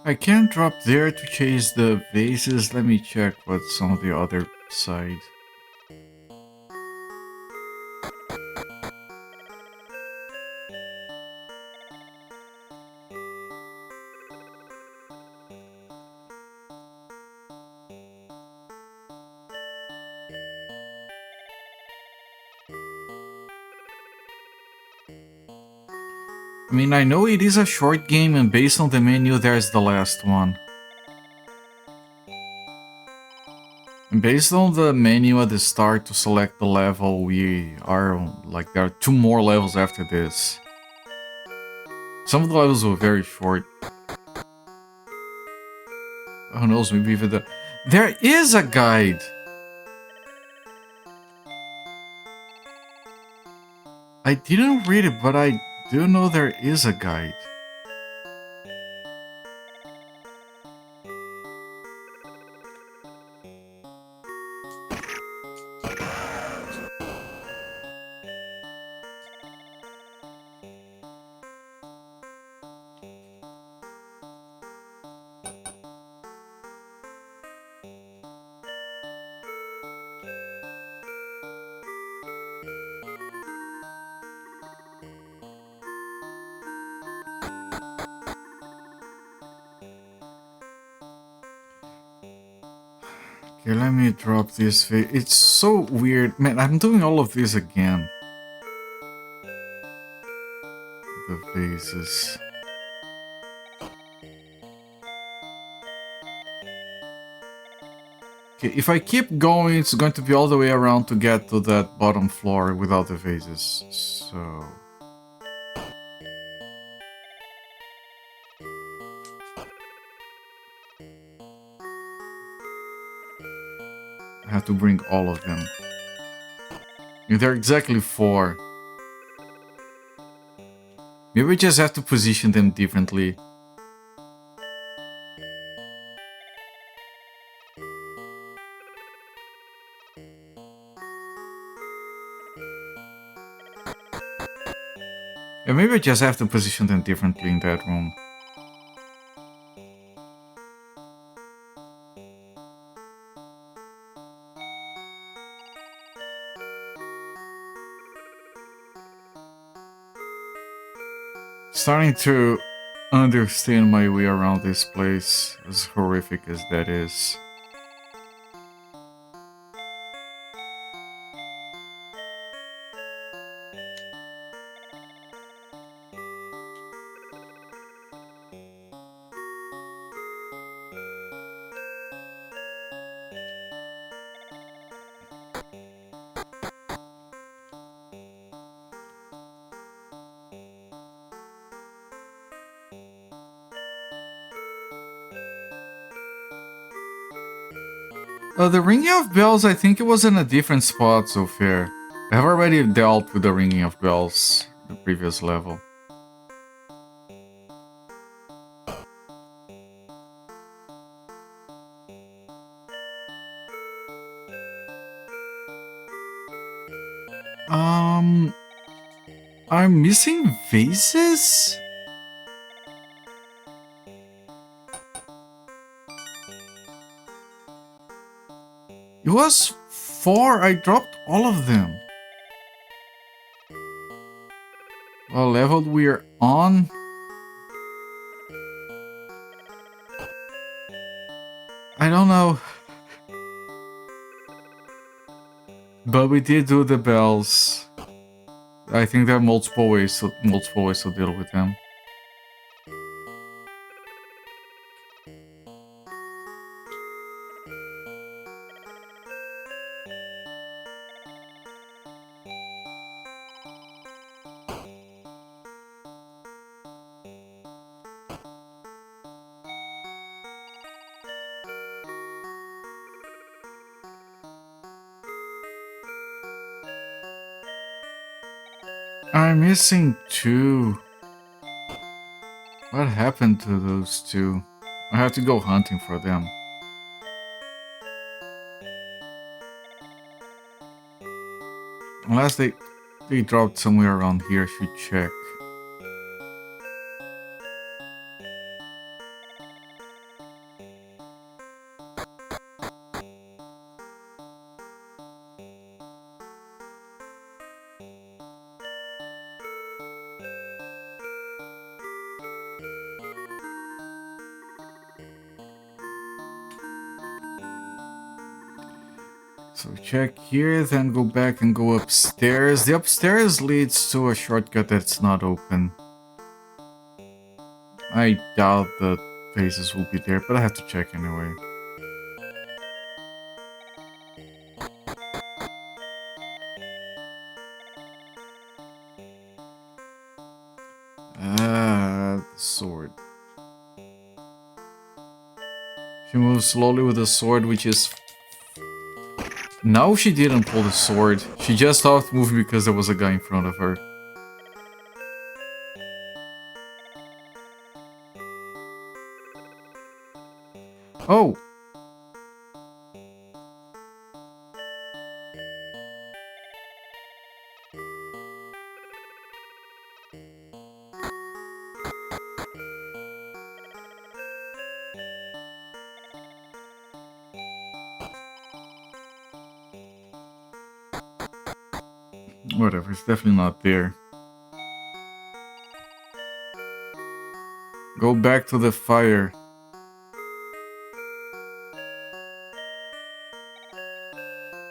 I can't drop there to chase the vases. Let me check what's on the other side. I mean, I know it is a short game, and based on the menu, there's the last one. And based on the menu at the start to select the level, we are like, there are 2 more levels after this. Some of the levels were very short. Who knows, maybe even there is a guide! I didn't read it, but I do know there is a guide. Okay, let me drop this. It's so weird. Man, I'm doing all of this again. The vases. Okay, if I keep going, it's going to be all the way around to get to that bottom floor without the vases. So... I have to bring all of them. And they're exactly 4. Maybe we just have to position them differently. Yeah, maybe I just have to position them differently in that room. Starting to understand my way around this place, as horrific as that is. The ringing of bells, I think it was in a different spot so far. I have already dealt with the ringing of bells the previous level. I'm missing vases? It was 4, I dropped all of them. What level we're on? I don't know. But we did do the bells. I think there are multiple ways to deal with them. I'm missing 2. What happened to those 2? I have to go hunting for them. Unless they dropped somewhere around here, I should check. So check here, then go back and go upstairs. The upstairs leads to a shortcut that's not open. I doubt the faces will be there, but I have to check anyway. The sword. She moves slowly with the sword, which is... No, she didn't pull the sword. She just stopped moving because there was a guy in front of her. Oh! Whatever, it's definitely not there. Go back to the fire.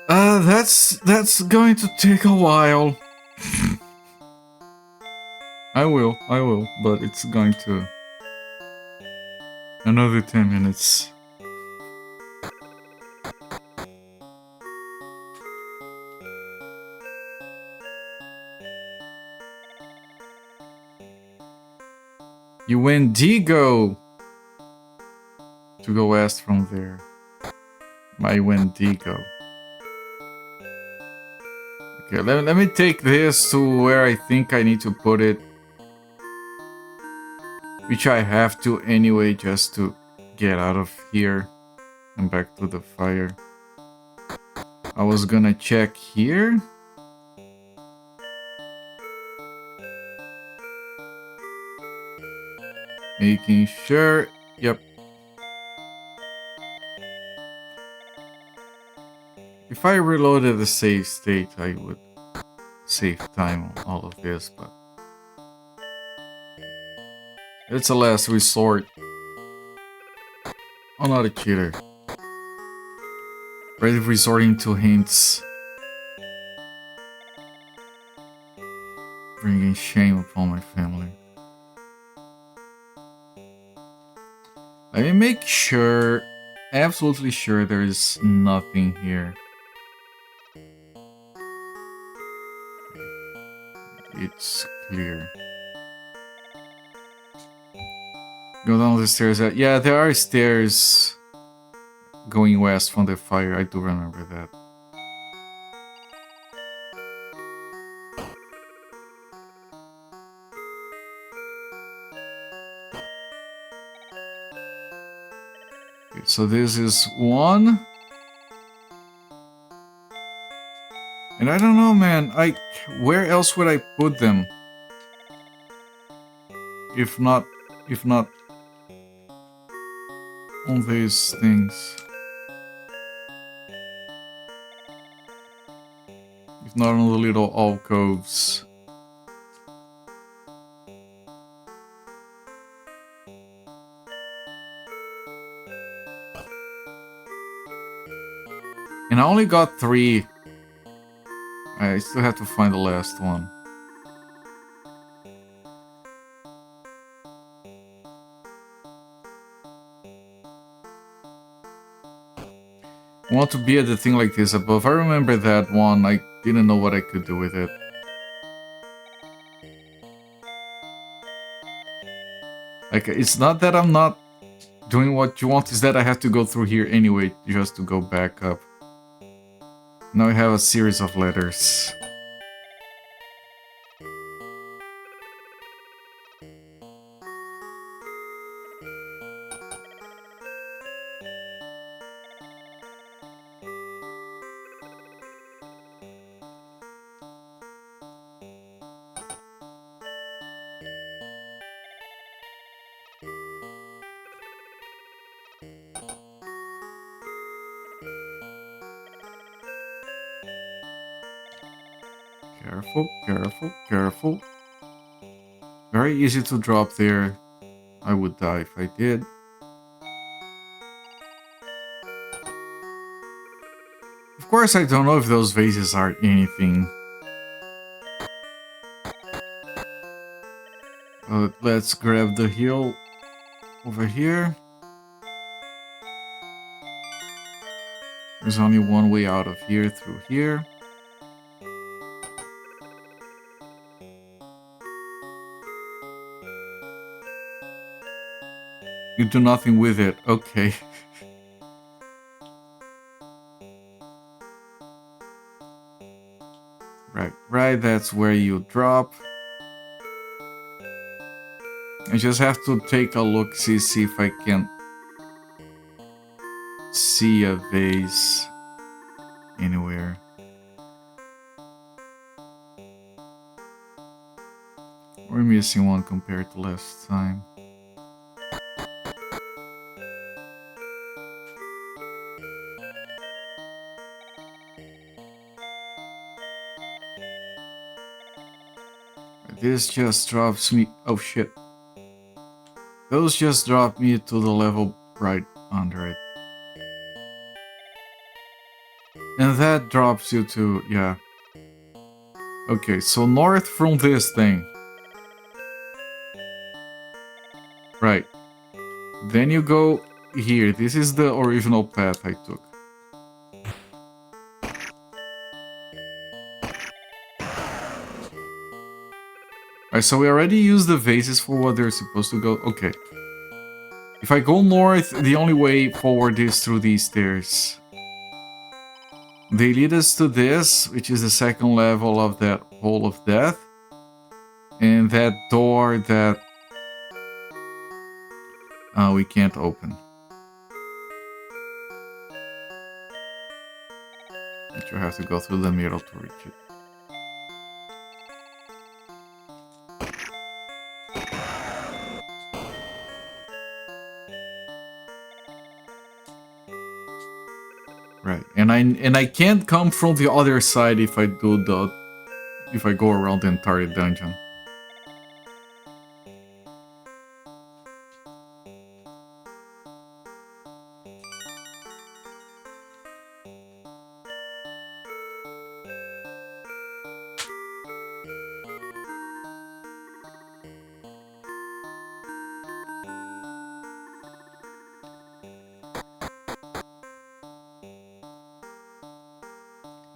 That's going to take a while. I will, but it's going to... Another 10 minutes. You Wendigo! To go west from there. My Wendigo. Okay, let me take this to where I think I need to put it. Which I have to anyway, just to get out of here. And back to the fire. I was gonna check here. Making sure. Yep. If I reloaded the save state, I would save time on all of this, but it's a last resort. I'm not a cheater. Ready resorting to hints. Bringing shame upon my family. Let me make sure, absolutely sure there is nothing here. It's clear. Go down the stairs. Yeah, there are stairs going west from the fire. I do remember that. Okay, so this is one. And I don't know, man. Where else would I put them? If not on these things. If not on the little alcoves. And I only got 3. I still have to find the last one. I want to be at the thing like this above. I remember that one. I didn't know what I could do with it. Like, it's not that I'm not doing what you want, it's that I have to go through here anyway just to go back up. Now we have a series of letters. Careful, careful, careful. Very easy to drop there. I would die if I did. Of course, I don't know if those vases are anything. Let's grab the hill over here. There's only one way out of here, through here. You do nothing with it, okay. Right, that's where you drop. I just have to take a look, see if I can see a vase anywhere. We're missing one compared to last time. This just drops me... Oh shit. Those just drop me to the level right under it. And that drops you to... yeah. Okay, so north from this thing. Right. Then you go here. This is the original path I took. Alright, so we already used the vases for what they're supposed to go. Okay. If I go north, the only way forward is through these stairs. They lead us to this, which is the second level of that hole of death. And that door that we can't open. But you have to go through the middle to reach it. Right, and I can't come from the other side if I go around the entire dungeon.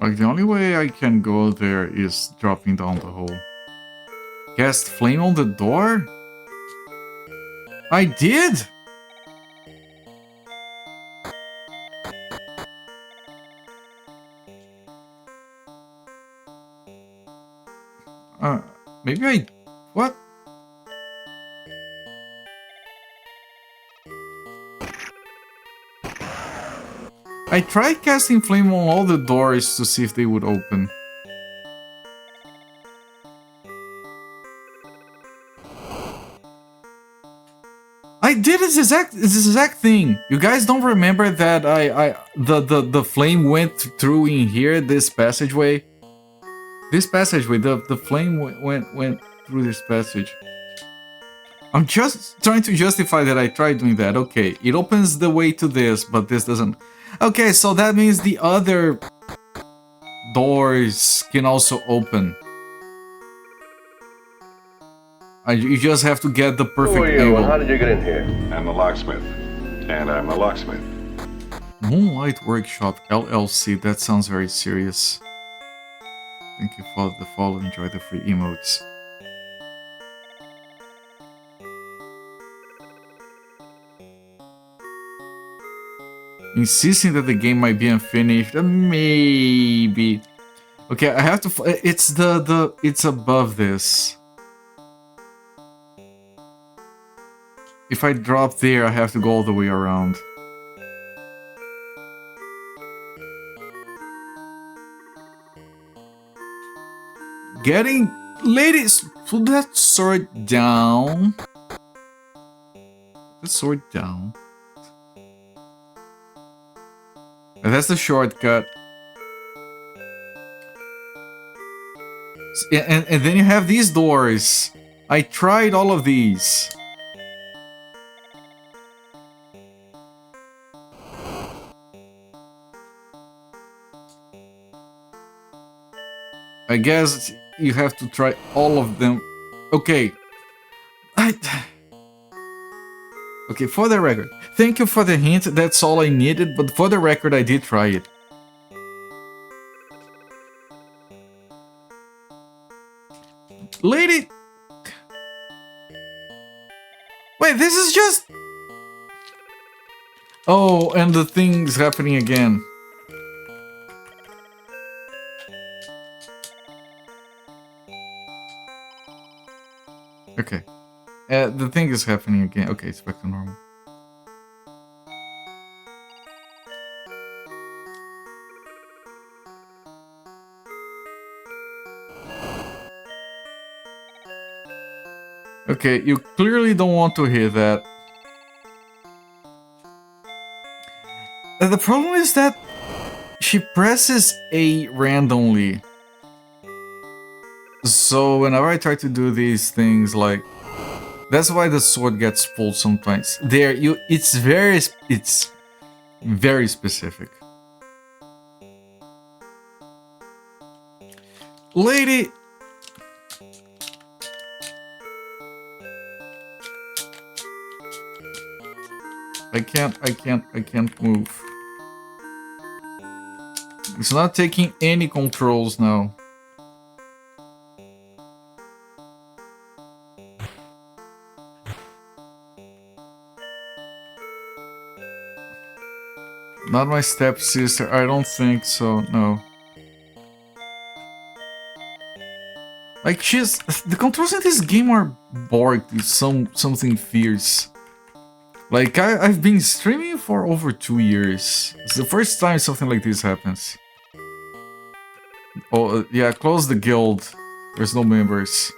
Like, the only way I can go there is dropping down the hole. Cast flame on the door? I did! Maybe I... What? I tried casting flame on all the doors to see if they would open. I did this exact thing. You guys don't remember that the flame went through in here, this passageway? This passageway, the flame went through this passage. I'm just trying to justify that I tried doing that. Okay, it opens the way to this, but this doesn't. Okay, so that means the other doors can also open. You just have to get the perfect Who are you, angle. and how did you get in here? I'm the locksmith. And I'm a locksmith. Moonlight Workshop LLC, that sounds very serious. Thank you for the follow, enjoy the free emotes. Insisting that the game might be unfinished, maybe. Okay, I have to. It's it's above this. If I drop there, I have to go all the way around. Getting ladies, put that sword down. The sword down. And that's the shortcut. And then you have these doors. I tried all of these. I guess you have to try all of them. Okay. Okay, for the record. Thank you for the hint, that's all I needed, but for the record, I did try it. Lady! Wait, this is just... Oh, and the thing's happening again. Okay. The thing is happening again. Okay, it's back to normal. Okay, you clearly don't want to hear that. The problem is that she presses A randomly. So whenever I try to do these things, like, that's why the sword gets pulled sometimes. There, it's very specific. Lady. I can't move. It's not taking any controls now. Not my stepsister, I don't think so, no. Like, the controls in this game are borked, something fierce. Like, I've been streaming for over 2 years. It's the first time something like this happens. Oh, yeah, close the guild. There's no members.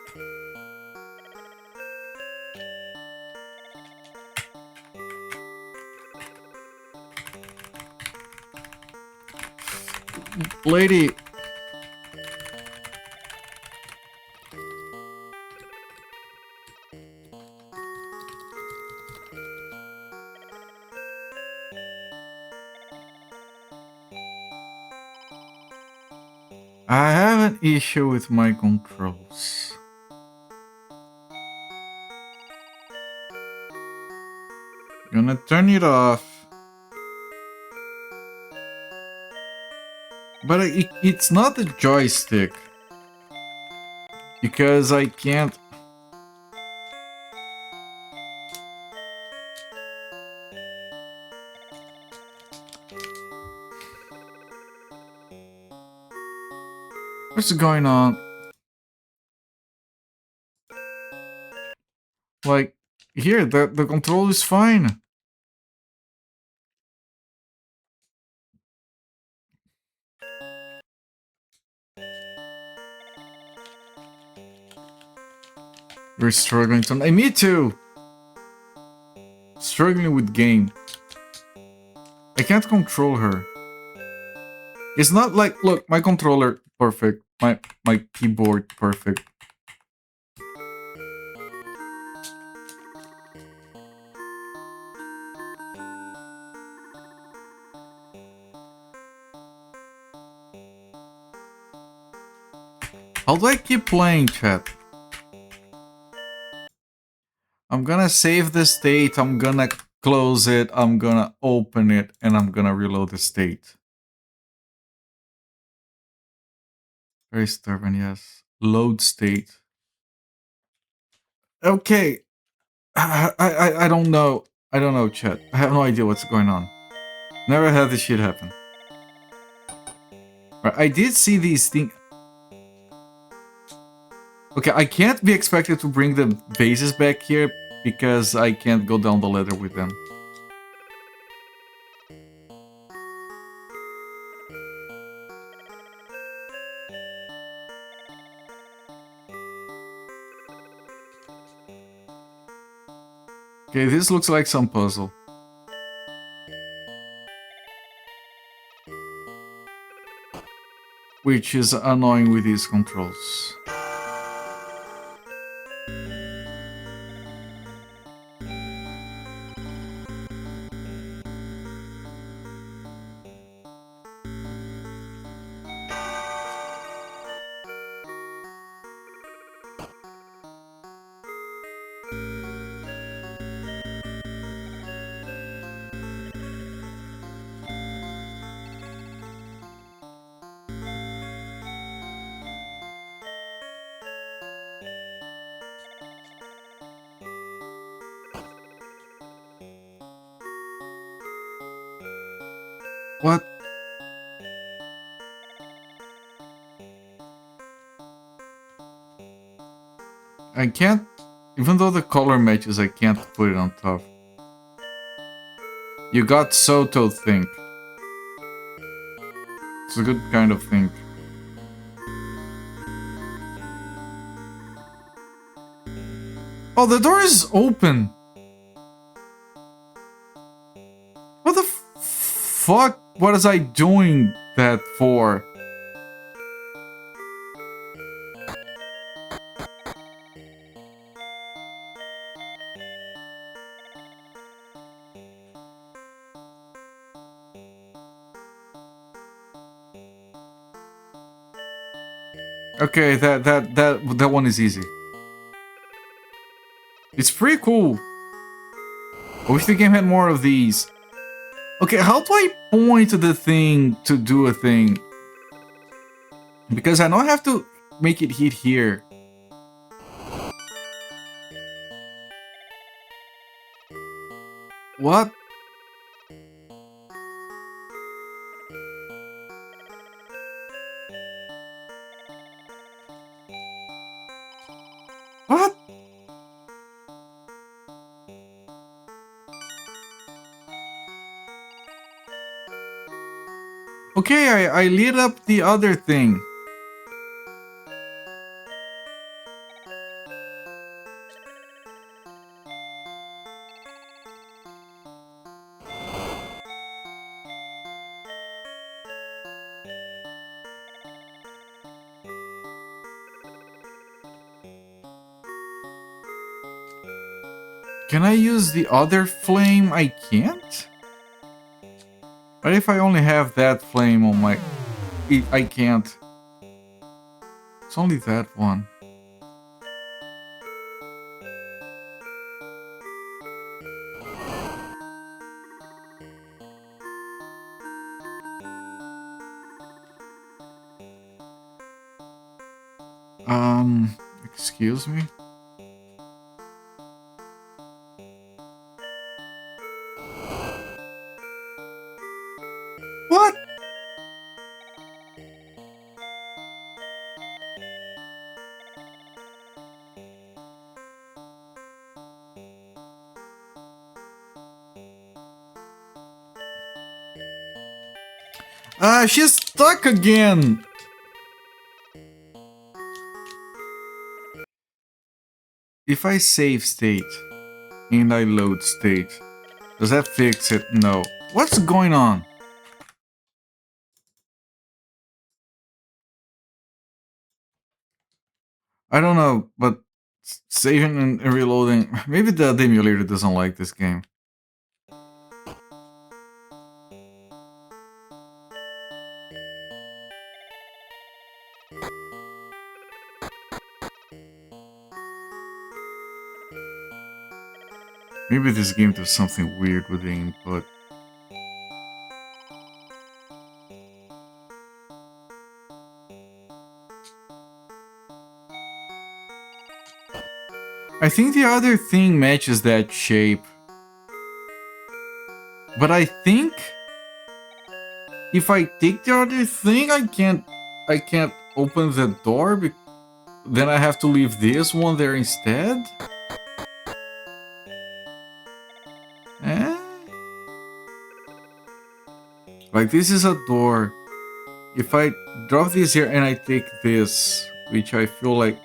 Lady. I have an issue with my controls. Gonna turn it off. But it's not the joystick. Because I can't... What's going on? Like, here, the control is fine. We're struggling to... Hey, me too! Struggling with game. I can't control her. It's not like... Look, my controller, perfect. My keyboard, perfect. How do I keep playing, chat? I'm gonna save the state, I'm gonna close it, I'm gonna open it, and I'm gonna reload the state. Very stubborn, yes. Load state. Okay. I don't know. I don't know, chat. I have no idea what's going on. Never had this shit happen. Right, I did see these things. Okay, I can't be expected to bring the vases back here because I can't go down the ladder with them. Okay, this looks like some puzzle. Which is annoying with these controls. What? I can't, even though the color matches, I can't put it on top. You got Soto think. It's a good kind of thing. Oh, the door is open! What the fuck? What was I doing that for? Okay, that one is easy. It's pretty cool. I wish the game had more of these. Okay, how do I point to the thing to do a thing? Because I know I have to make it hit here. What? What? Okay, I lit up the other thing. Can I use the other flame? I can't? What if I only have that flame on my... I can't. It's only that one. Excuse me? What? Ah, she's stuck again! If I save state and I load state, does that fix it? No. What's going on? I don't know, but saving and reloading... Maybe the emulator doesn't like this game. Maybe this game does something weird with the input. I think the other thing matches that shape. But I think if I take the other thing, I can't open the door. Then I have to leave this one there instead. Eh? Like this is a door. If I drop this here and I take this, which I feel like...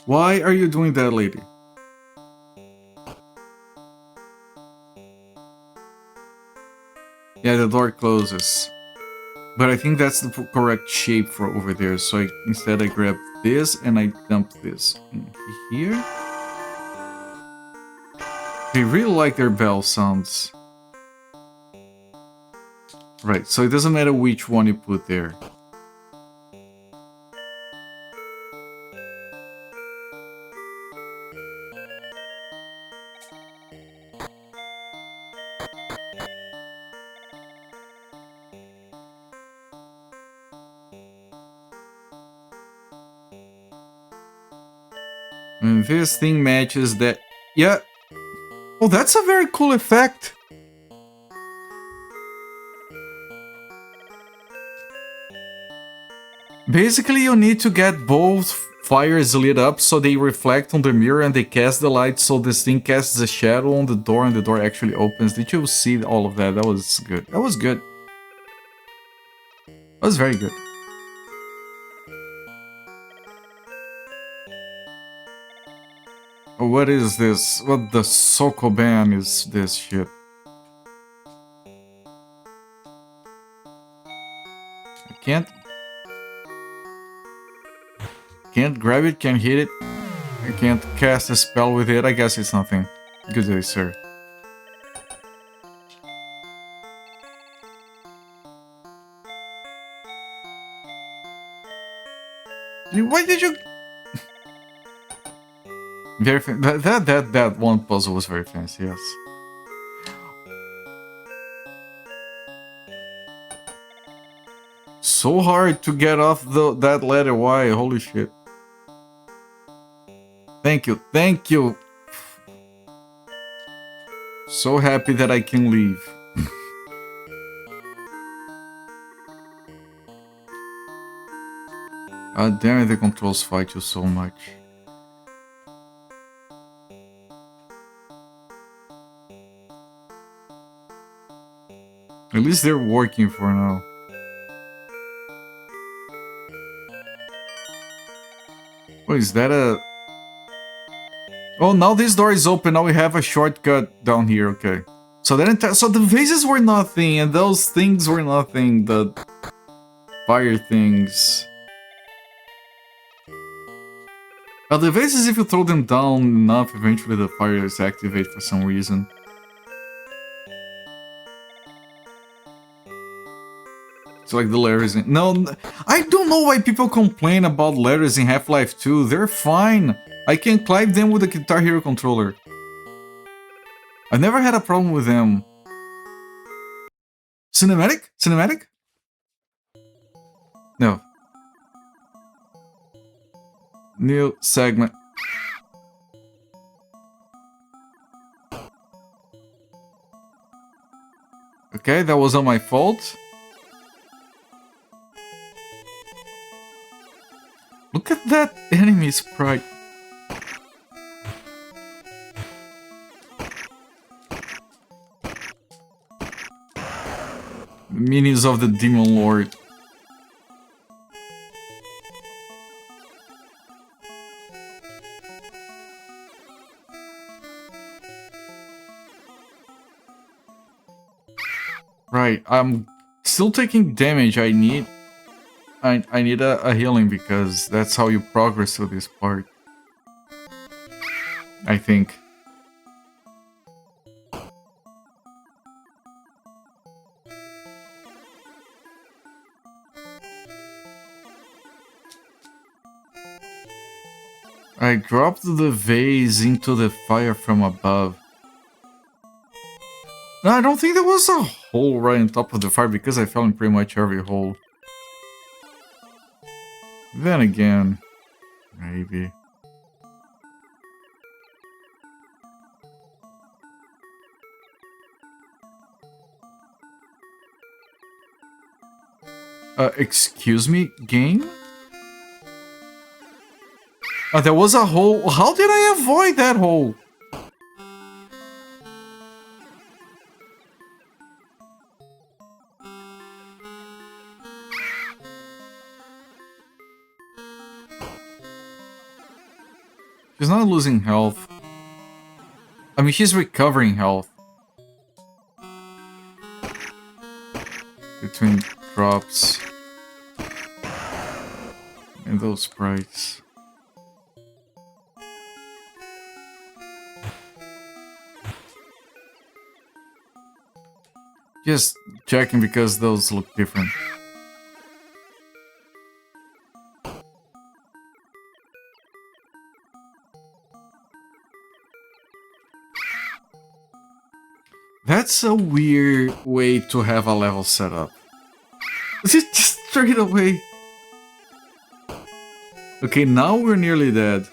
Why are you doing that, lady? Yeah, the door closes. But I think that's the correct shape for over there. So instead I grab this and I dump this in here. They really like their bell sounds. Right, so it doesn't matter which one you put there. And this thing matches that. Yeah. Oh, that's a very cool effect. Basically, you need to get both fires lit up so they reflect on the mirror and they cast the light, so this thing casts a shadow on the door and the door actually opens. Did you see all of that? That was good. That was good. That was very good. What is this? What the Sokoban is this shit? I can't grab it, can't hit it. I can't cast a spell with it. I guess it's nothing. Good day, sir. Why did you... Very that one puzzle was very fancy, yes. So hard to get off that letter Y, holy shit. Thank you, thank you. So happy that I can leave. God damn it, the controls fight you so much. At least they're working for now. Oh, is that a... Oh, now this door is open. Now we have a shortcut down here. Okay. So so the vases were nothing, and those things were nothing. The fire things. Well, the vases, if you throw them down enough, eventually the fires activate for some reason. It's like the letters in... No, I don't know why people complain about letters in Half-Life 2. They're fine. I can climb them with a Guitar Hero controller. I've never had a problem with them. Cinematic? Cinematic? No. New segment. Okay, that wasn't my fault. Look at that enemy sprite. Minions of the Demon Lord. Right, I'm still taking damage. I need a healing because that's how you progress through this part. I think. I dropped the vase into the fire from above. No, I don't think there was a hole right on top of the fire because I fell in pretty much every hole. Then again, maybe. Excuse me, game? There was a hole. How did I avoid that hole? She's not losing health. I mean, she's recovering health. Between drops. And those sprites. Just checking because those look different. That's a weird way to have a level set up. Just straight away. Okay, now we're nearly dead.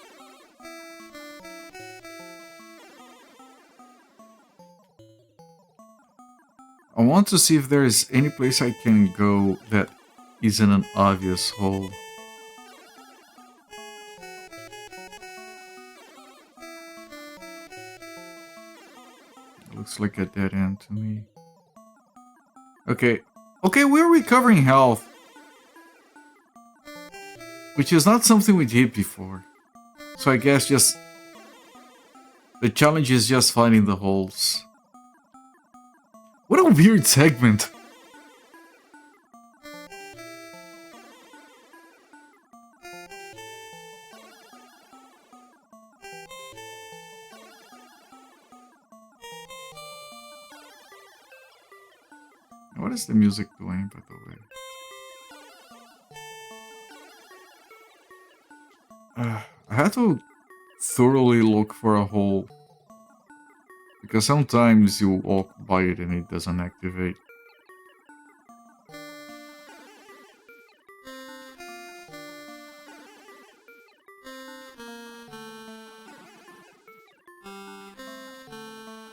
I want to see if there is any place I can go that isn't an obvious hole. Looks like a dead end to me. Okay. Okay, we're recovering health. Which is not something we did before. So I guess just... the challenge is just finding the holes. What a weird segment. What is the music doing, by the way? I had to thoroughly look for a hole. Because sometimes you walk by it and it doesn't activate.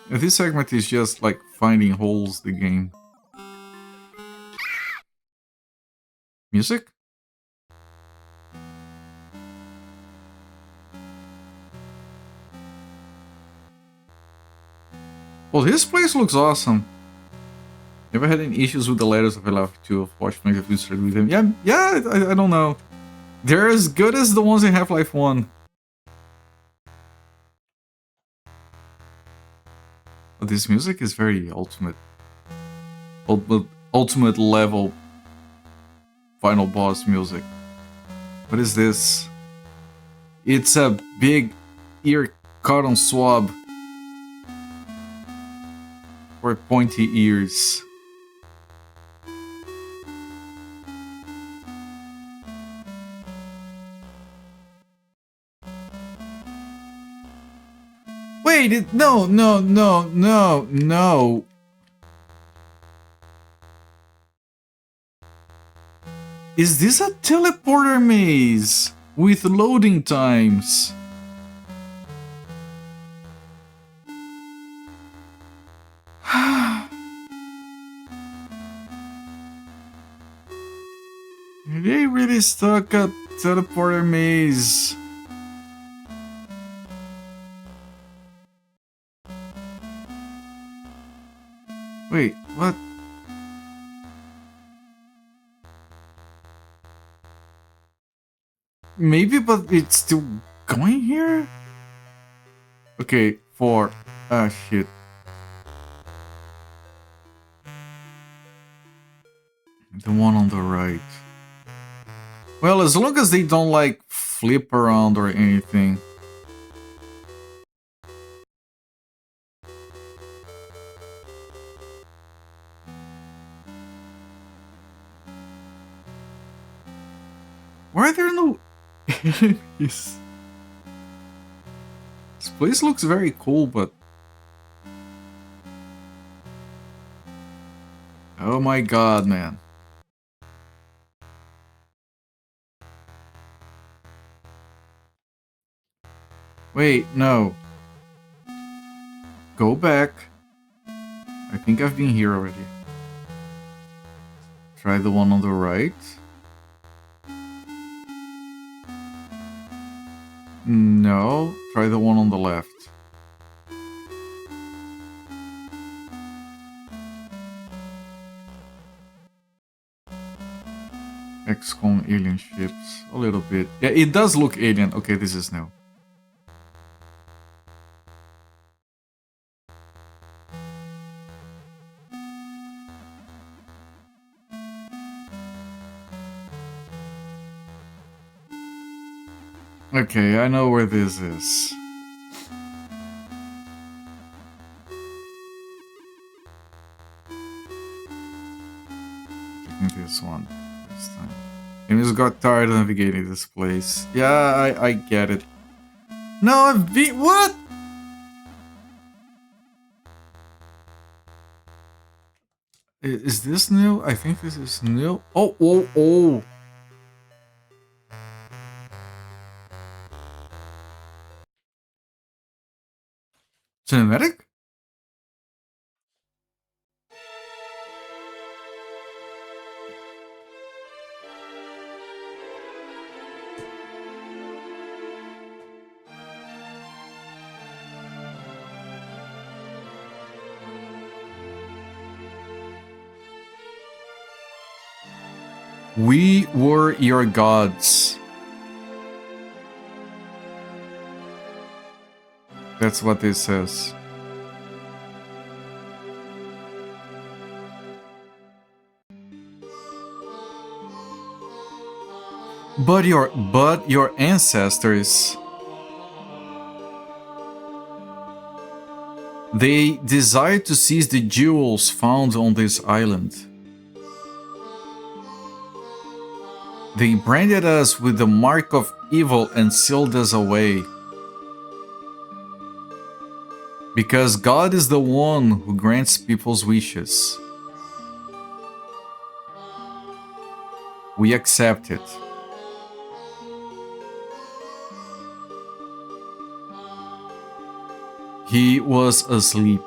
And this segment is just like finding holes the game. Music? Well, this place looks awesome. Never had any issues with the letters of Half-Life 2. I've watched my reviews with them. Yeah, I don't know. They're as good as the ones in Half-Life 1. But this music is very ultimate level final boss music. What is this? It's a big ear cotton swab for pointy ears. Wait, no. Is this a teleporter maze with loading times? They really stuck a teleporter maze. Wait, what? Maybe, but it's still going here? Okay, 4. Ah, shit. The one on the right. Well, as long as they don't, like, flip around or anything. Why are there no enemies? This place looks very cool, but... Oh my god, man. Wait, no. Go back. I think I've been here already. Try the one on the right. No. Try the one on the left. XCOM alien ships. A little bit. Yeah, it does look alien. Okay, this is new. Okay, I know where this is. Taking this one this time. I just got tired of navigating this place. Yeah, I get it. No, I've been... What? Is this new? I think this is new. Oh, oh, oh. Cinematic? We were your gods. That's what this says. But your ancestors, they desired to seize the jewels found on this island. They branded us with the mark of evil and sealed us away. Because God is the one who grants people's wishes. We accept it. He was asleep.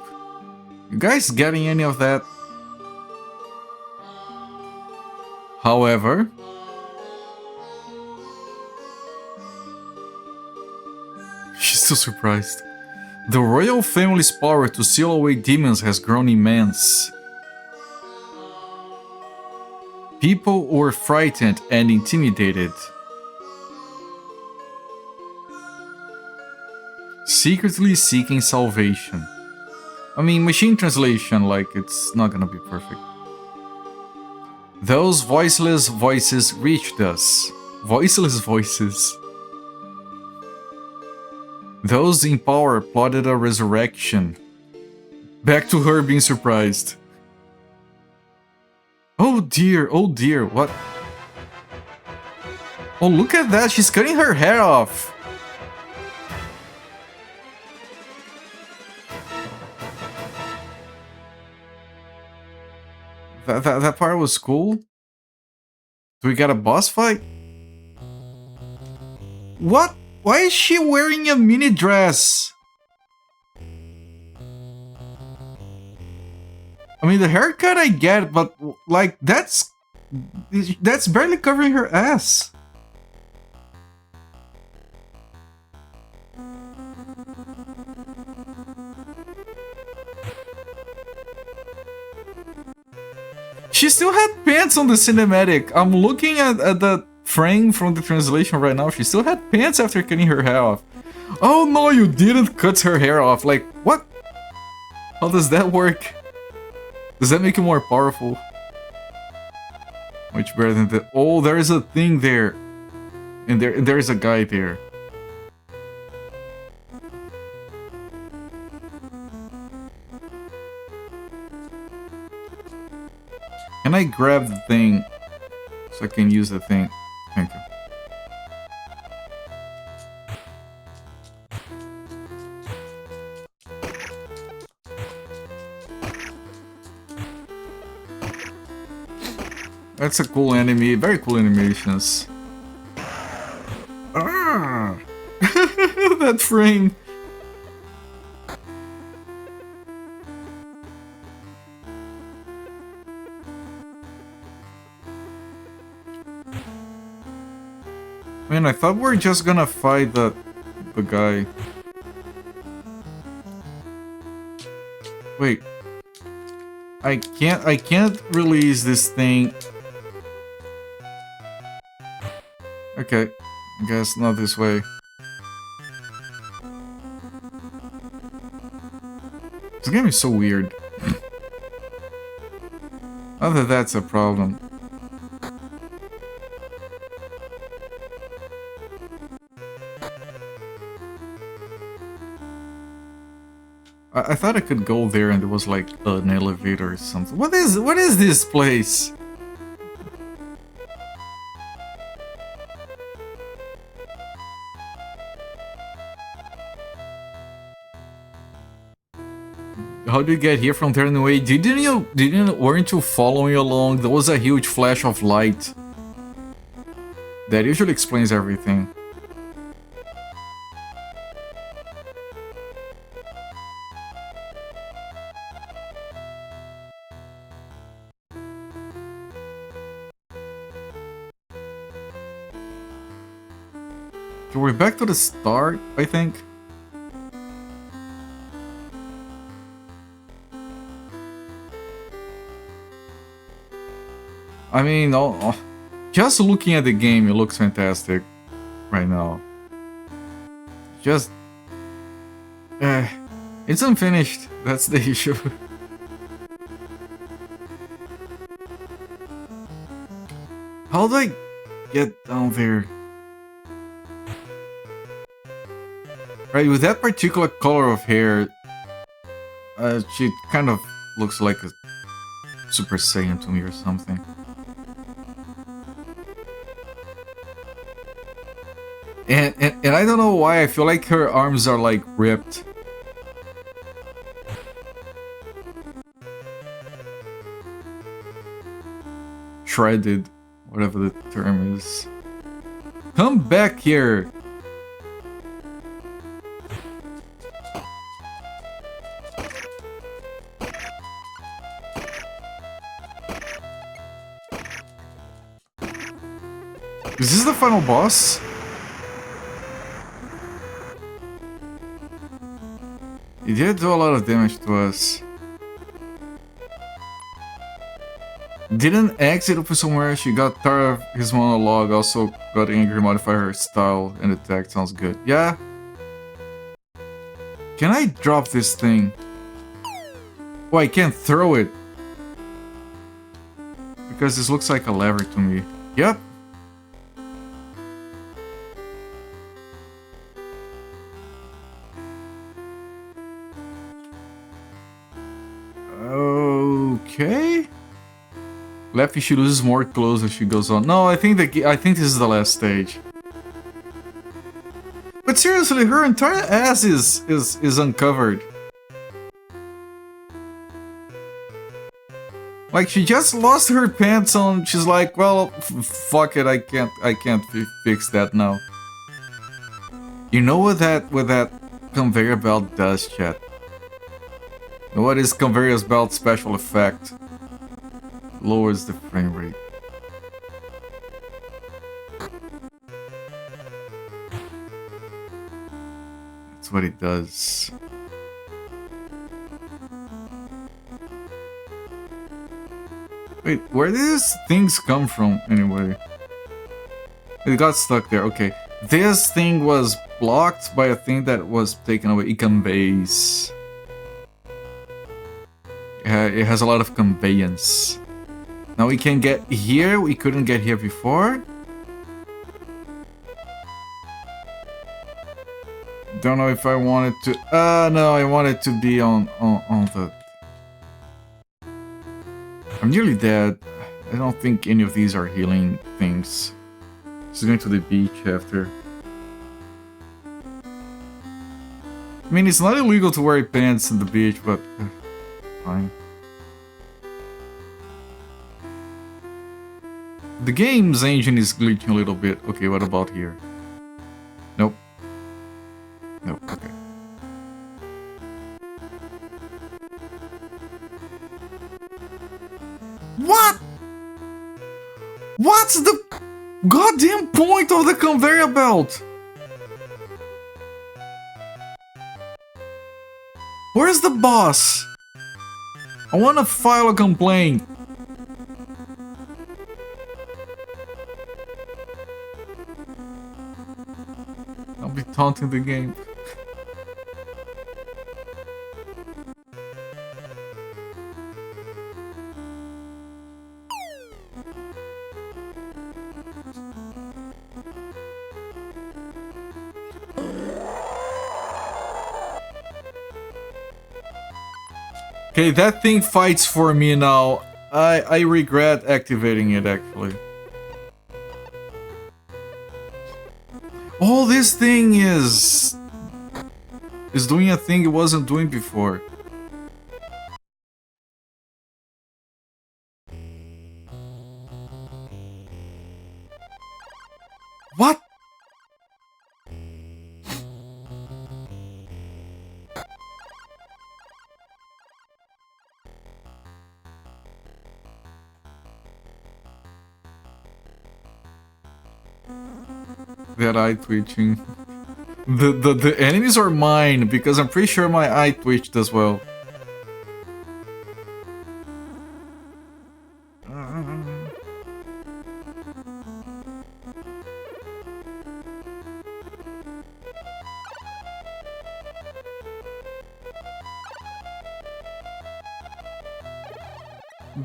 You guys getting any of that? However, she's still surprised. The royal family's power to seal away demons has grown immense. People were frightened and intimidated. Secretly seeking salvation. I mean, machine translation, like, it's not gonna be perfect. Those voiceless voices reached us. Voiceless voices. Those in power plotted a resurrection. Back to her being surprised. Oh dear, what? Oh, look at that, she's cutting her hair off. That part was cool. Do we got a boss fight? What? Why is she wearing a mini dress? I mean, the haircut I get, but like that's barely covering her ass. She still had pants on the cinematic. I'm looking at the frame from the translation right now. She still had pants after cutting her hair off. Oh no, you didn't cut her hair off. Like, what? How does that work? Does that make you more powerful? Much better than that. Oh, there is a thing there. And there is a guy there. Can I grab the thing so I can use the thing? Thank you. That's a cool enemy, very cool animations. Ah! That frame! Man, I thought we were just gonna fight the guy. Wait. I can't release this thing. Okay, I guess not this way. This game is so weird. Not that that's a problem. I thought I could go there and there was like an elevator or something. What is this place? How do you get here from there anyway? Weren't you following along? There was a huge flash of light. That usually explains everything. So we're back to the start, I think. I mean, just looking at the game, it looks fantastic right now. Just... it's unfinished, that's the issue. How do I get down there? Right, with that particular color of hair, she kind of looks like a Super Saiyan to me or something. And I don't know why, I feel like her arms are like ripped. Shredded, whatever the term is. Come back here! Is this the final boss? He did do a lot of damage to us. Didn't exit up somewhere, she got tired of his monologue, also got angry, modify her style and attack, sounds good. Yeah? Can I drop this thing? Oh, I can't throw it. Because this looks like a lever to me. Yep. Okay. Lefty, she loses more clothes as she goes on. No, I think this is the last stage. But seriously, her entire ass is uncovered. Like, she just lost her pants on. She's like, well, fuck it, I can't fix that now. You know what that conveyor belt does, chat? What is conveyor belt special effect? Lowers the frame rate. That's what it does. Wait, where do these things come from anyway? It got stuck there, okay. This thing was blocked by a thing that was taken away. It conveys. It has a lot of conveyance. Now we can get here. We couldn't get here before. Don't know if I wanted to. No, I wanted to be on the. I'm nearly dead. I don't think any of these are healing things. Just going to the beach after. I mean, it's not illegal to wear pants on the beach, but fine. The game's engine is glitching a little bit. Okay, what about here? Nope. Nope, okay. What? What's the goddamn point of the conveyor belt? Where's the boss? I wanna file a complaint. I'll be taunting the game. Okay, that thing fights for me now. I regret activating it, actually. Oh, this thing is doing a thing it wasn't doing before. What? That eye twitching. The enemies are mine because I'm pretty sure my eye twitched as well.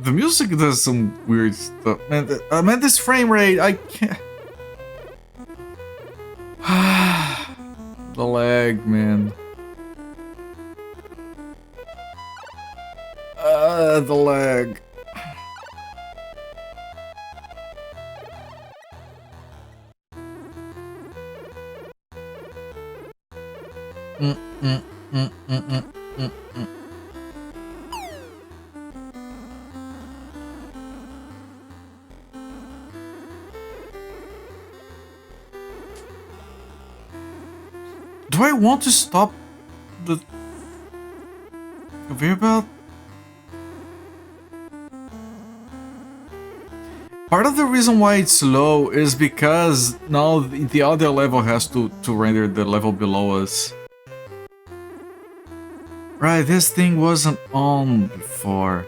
The music does some weird stuff. Man, this frame rate, I can't. The lag, man. The lag. Do I want to stop the conveyor belt? Part of the reason why it's slow is because now the other level has to render the level below us. Right, this thing wasn't on before.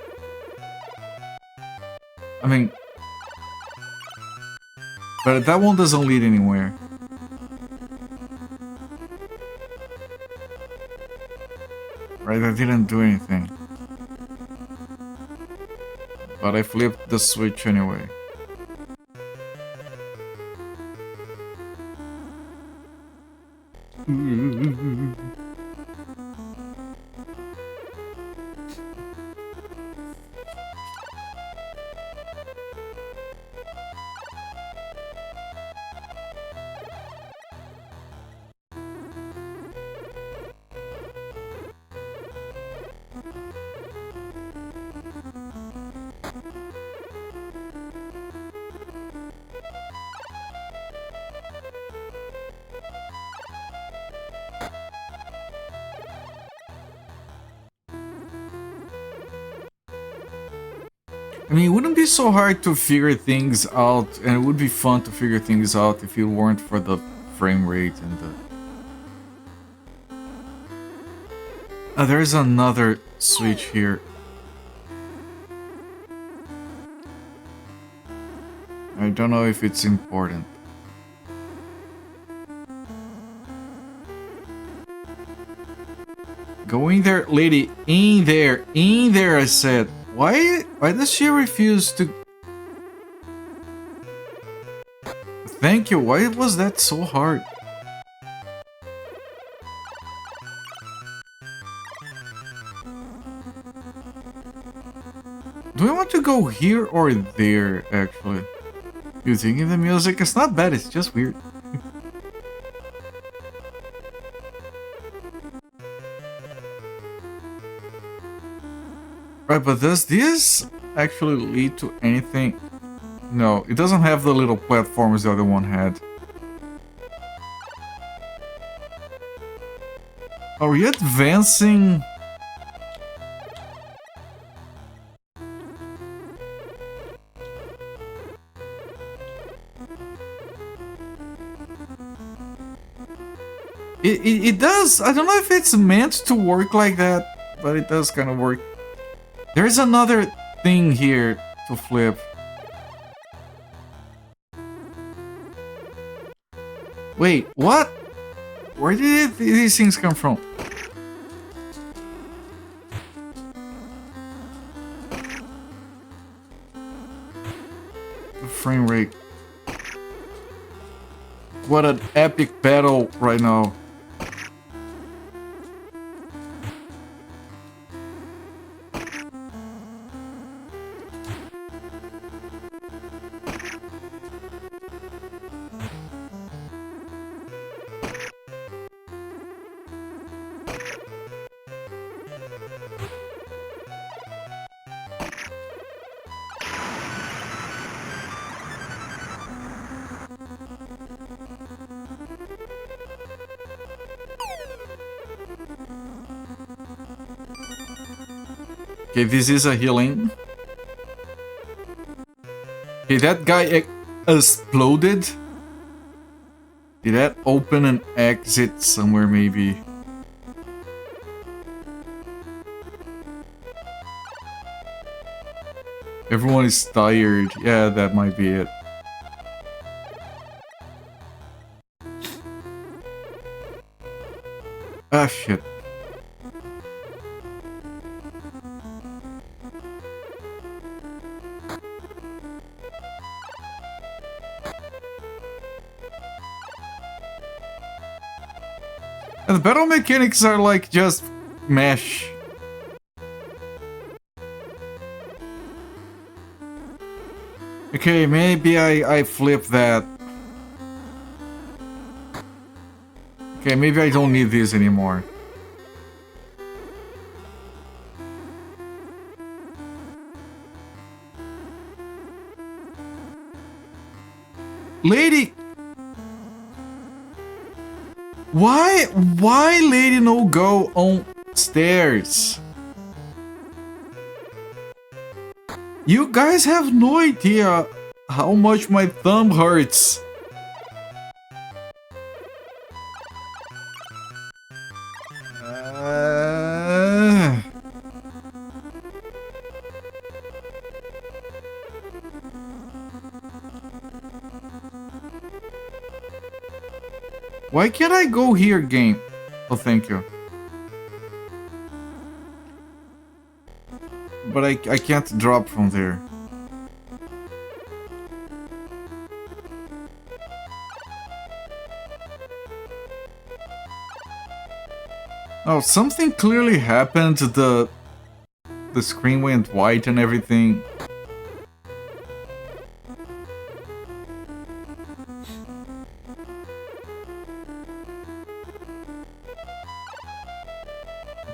I mean... But that one doesn't lead anywhere. Right, I didn't do anything. But I flipped the switch anyway. I mean, it wouldn't be so hard to figure things out, and it would be fun to figure things out if it weren't for the frame rate and the... there's another switch here. I don't know if it's important. Go in there, lady. In there. In there, I said. Why does she refuse to... Thank you. Why was that so hard? Do I want to go here or there, actually? You thinking the music? It's not bad, it's just weird. Right, but does this actually lead to anything? No, it doesn't have the little platforms the other one had. Are we advancing? It does. I don't know if it's meant to work like that, but it does kind of work. There's another thing here to flip. Wait, what? Where did these things come from? The frame rate. What an epic battle right now. Okay, this is a healing. Okay, that guy exploded. Did that open an exit somewhere, maybe? Everyone is tired. Yeah, that might be it. Ah, shit. And the battle mechanics are like just mesh. Okay, maybe I flip that. Okay, maybe I don't need this anymore. Lady! Why lady no go on stairs? You guys have no idea how much my thumb hurts. Why can't I go here, game? Oh, thank you. But I can't drop from there. Oh, something clearly happened. The screen went white and everything.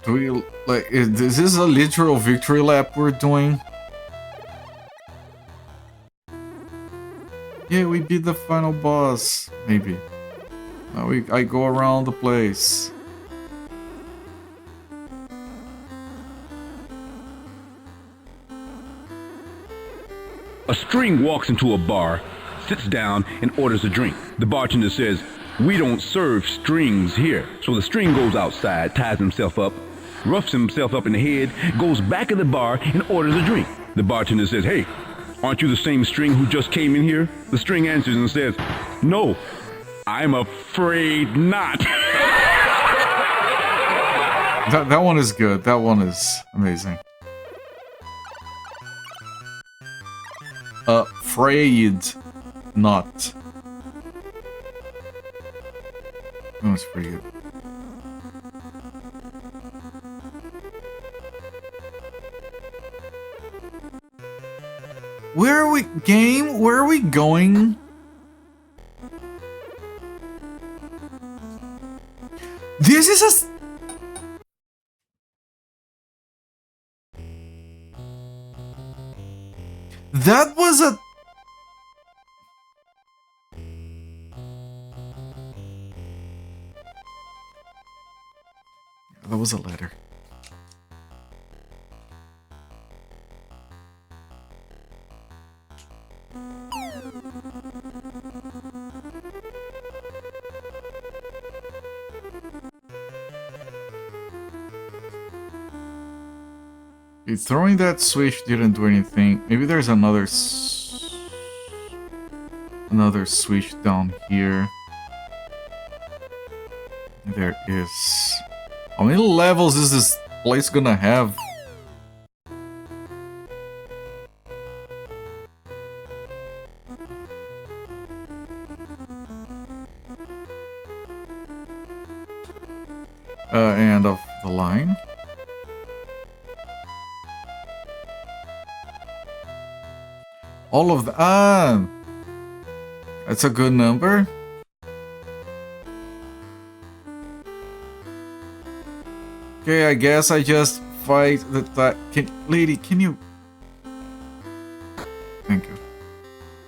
Do we, like, is this a literal victory lap we're doing? Yeah, we beat the final boss, maybe. Now I go around the place. A string walks into a bar, sits down, and orders a drink. The bartender says, "We don't serve strings here." So the string goes outside, ties himself up, roughs himself up in the head, goes back in the bar, and orders a drink. The bartender says, "Hey, aren't you the same string who just came in here?" The string answers and says, "No, I'm afraid not." That one is good. That one is amazing. Frayed Not. That was pretty good. Where are we, game? Where are we going? This is a... That was a... That was a letter. Throwing that switch didn't do anything. Maybe there's another switch down here. There is. How many levels is this place gonna have? End of the line. All of the... Ah! That's a good number. Okay, I guess I just fight the... Lady, can you... Thank you.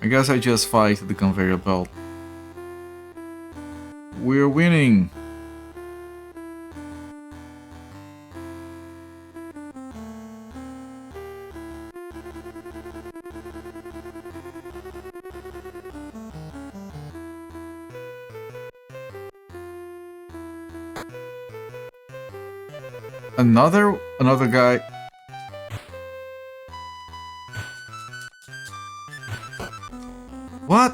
I guess I just fight the conveyor belt. We're winning. Another guy. What?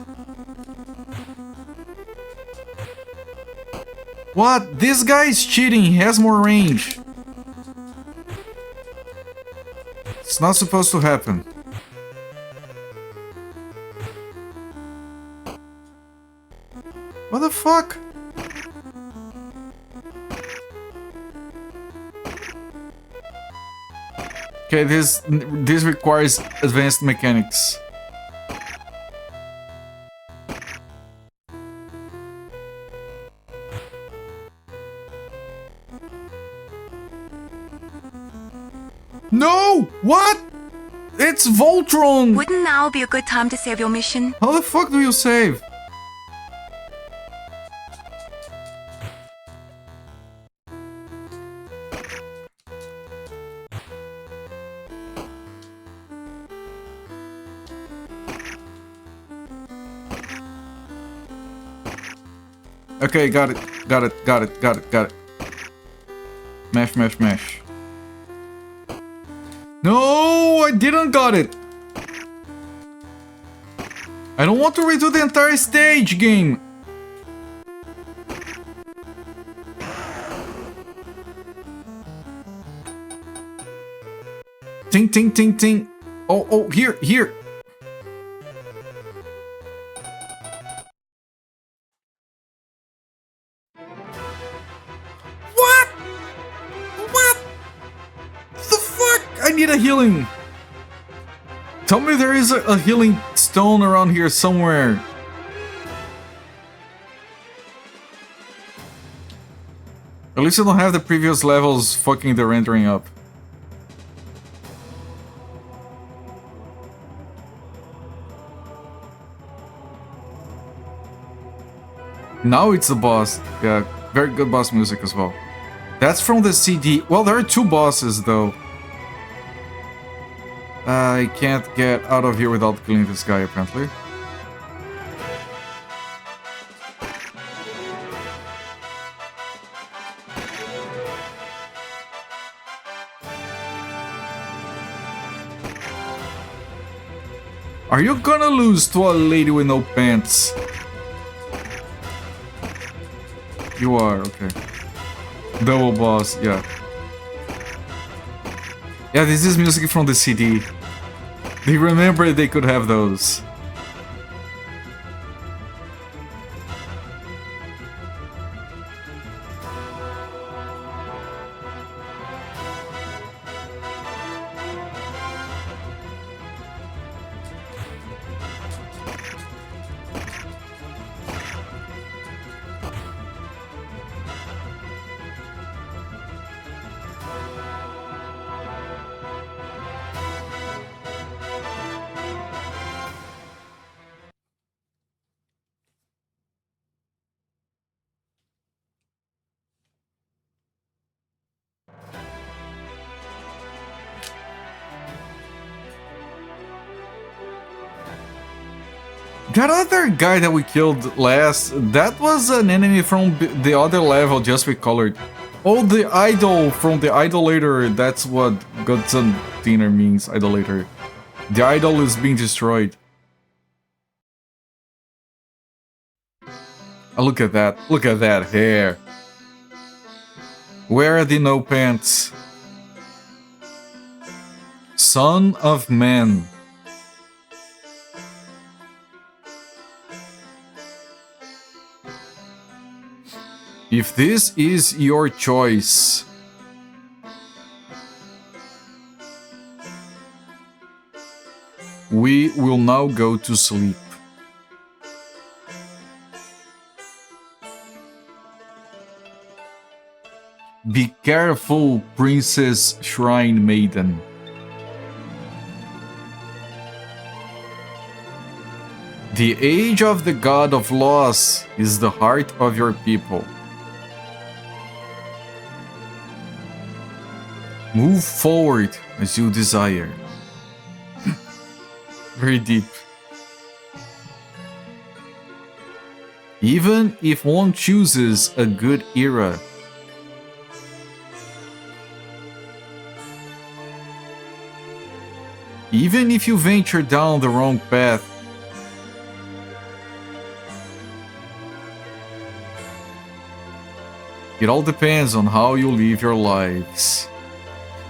What? This guy is cheating. He has more range. It's not supposed to happen. What the fuck? Okay, this requires advanced mechanics. No! What? It's Voltron! Wouldn't now be a good time to save your mission? How the fuck do you save? Okay, got it. Mash. No, I didn't got it. I don't want to redo the entire stage, game. Ting. Oh, here. I need a healing. Tell me there is a healing stone around here somewhere. At least I don't have the previous levels fucking the rendering up. Now it's the boss. Yeah, very good boss music as well. That's from the CD. Well, there are two bosses though. I can't get out of here without killing this guy, apparently. Are you gonna lose to a lady with no pants? You are, okay. Double boss, yeah. Yeah, this is music from the CD. They remember they could have those. That other guy that we killed last, that was an enemy from the other level, just recolored. Oh, the idol from the idolator, that's what Götzendiener means, idolator. The idol is being destroyed. Oh, look at that hair. Where are the no pants? Son of Man. If this is your choice, we will now go to sleep. Be careful, Princess Shrine Maiden. The age of the god of loss is the heart of your people. Move forward as you desire. Very deep. Even if one chooses a good era, even if you venture down the wrong path, it all depends on how you live your lives.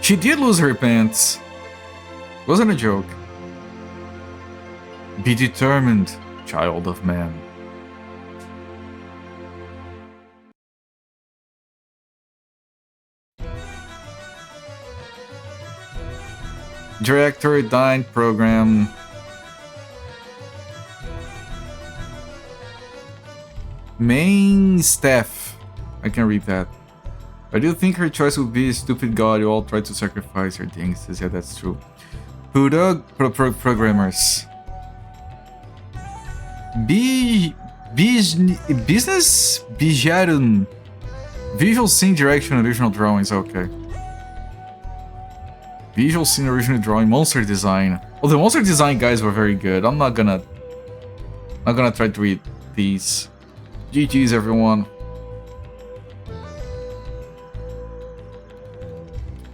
She did lose her pants. Wasn't a joke. Be determined, child of man. Director Dine Program. Main staff. I can read that. I do think her choice would be stupid god, you all try to sacrifice her things. Yeah, that's true. Programmers. Business Bijarun. Visual scene direction, original drawings, okay. Visual scene, original drawing, monster design. Oh, the monster design guys were very good. I'm not gonna try to read these. GG's everyone.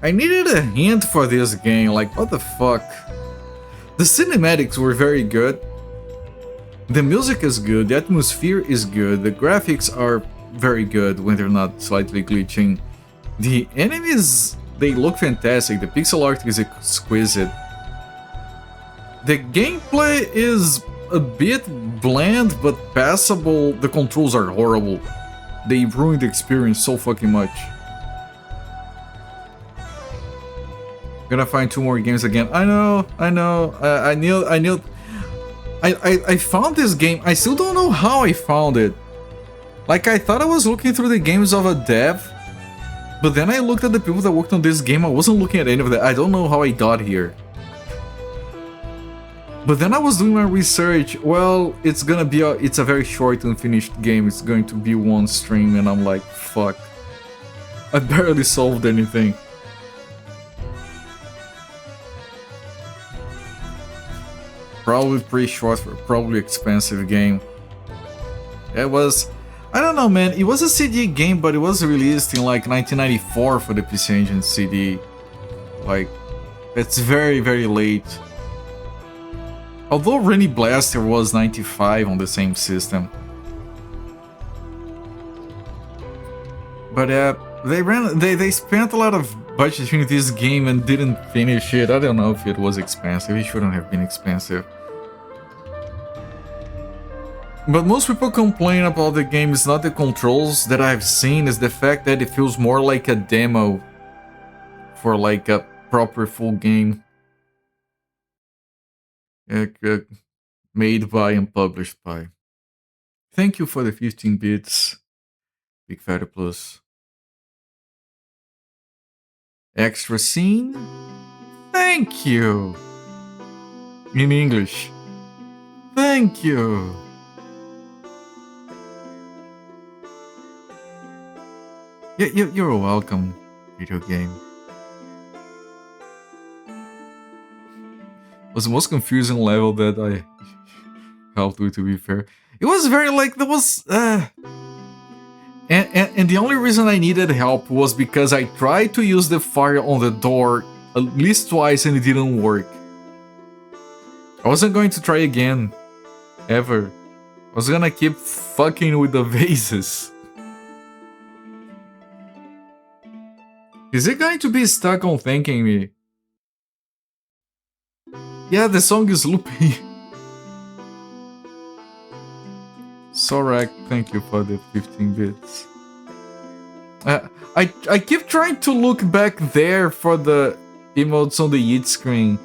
I needed a hint for this game, like what the fuck. The cinematics were very good. The music is good, the atmosphere is good, the graphics are very good when they're not slightly glitching. The enemies, they look fantastic, the pixel art is exquisite. The gameplay is a bit bland but passable, the controls are horrible. They ruined the experience so fucking much. Gonna find 2 more games again. I know. I found this game. I still don't know how I found it. Like, I thought I was looking through the games of a dev, but then I looked at the people that worked on this game. I wasn't looking at any of that. I don't know how I got here. But then I was doing my research. Well, it's gonna be it's a very short unfinished game. It's going to be one stream, and I'm like, fuck. I barely solved anything. Probably pretty short for a probably expensive game. It was... I don't know, man. It was a CD game, but it was released in like 1994 for the PC Engine CD. Like, it's very, very late. Although Rainy Blaster was 95 on the same system. But they spent a lot of purchasing this game and didn't finish it. I don't know if it was expensive. It shouldn't have been expensive. But most people complain about the game. It's not the controls that I've seen, it's the fact that it feels more like a demo for like a proper full game. Made by and published by. Thank you for the 15 bits, Big Fatty Plus. Extra scene? Thank you! In English. Thank you! You're welcome, video game. It was the most confusing level that I helped with, to be fair. It was very like, there was... And the only reason I needed help was because I tried to use the fire on the door at least twice and it didn't work. I wasn't going to try again. Ever. I was gonna keep fucking with the vases. Is it going to be stuck on thanking me? Yeah, the song is looping. Sorek, thank you for the 15 bits. I keep trying to look back there for the emotes on the Yeet screen.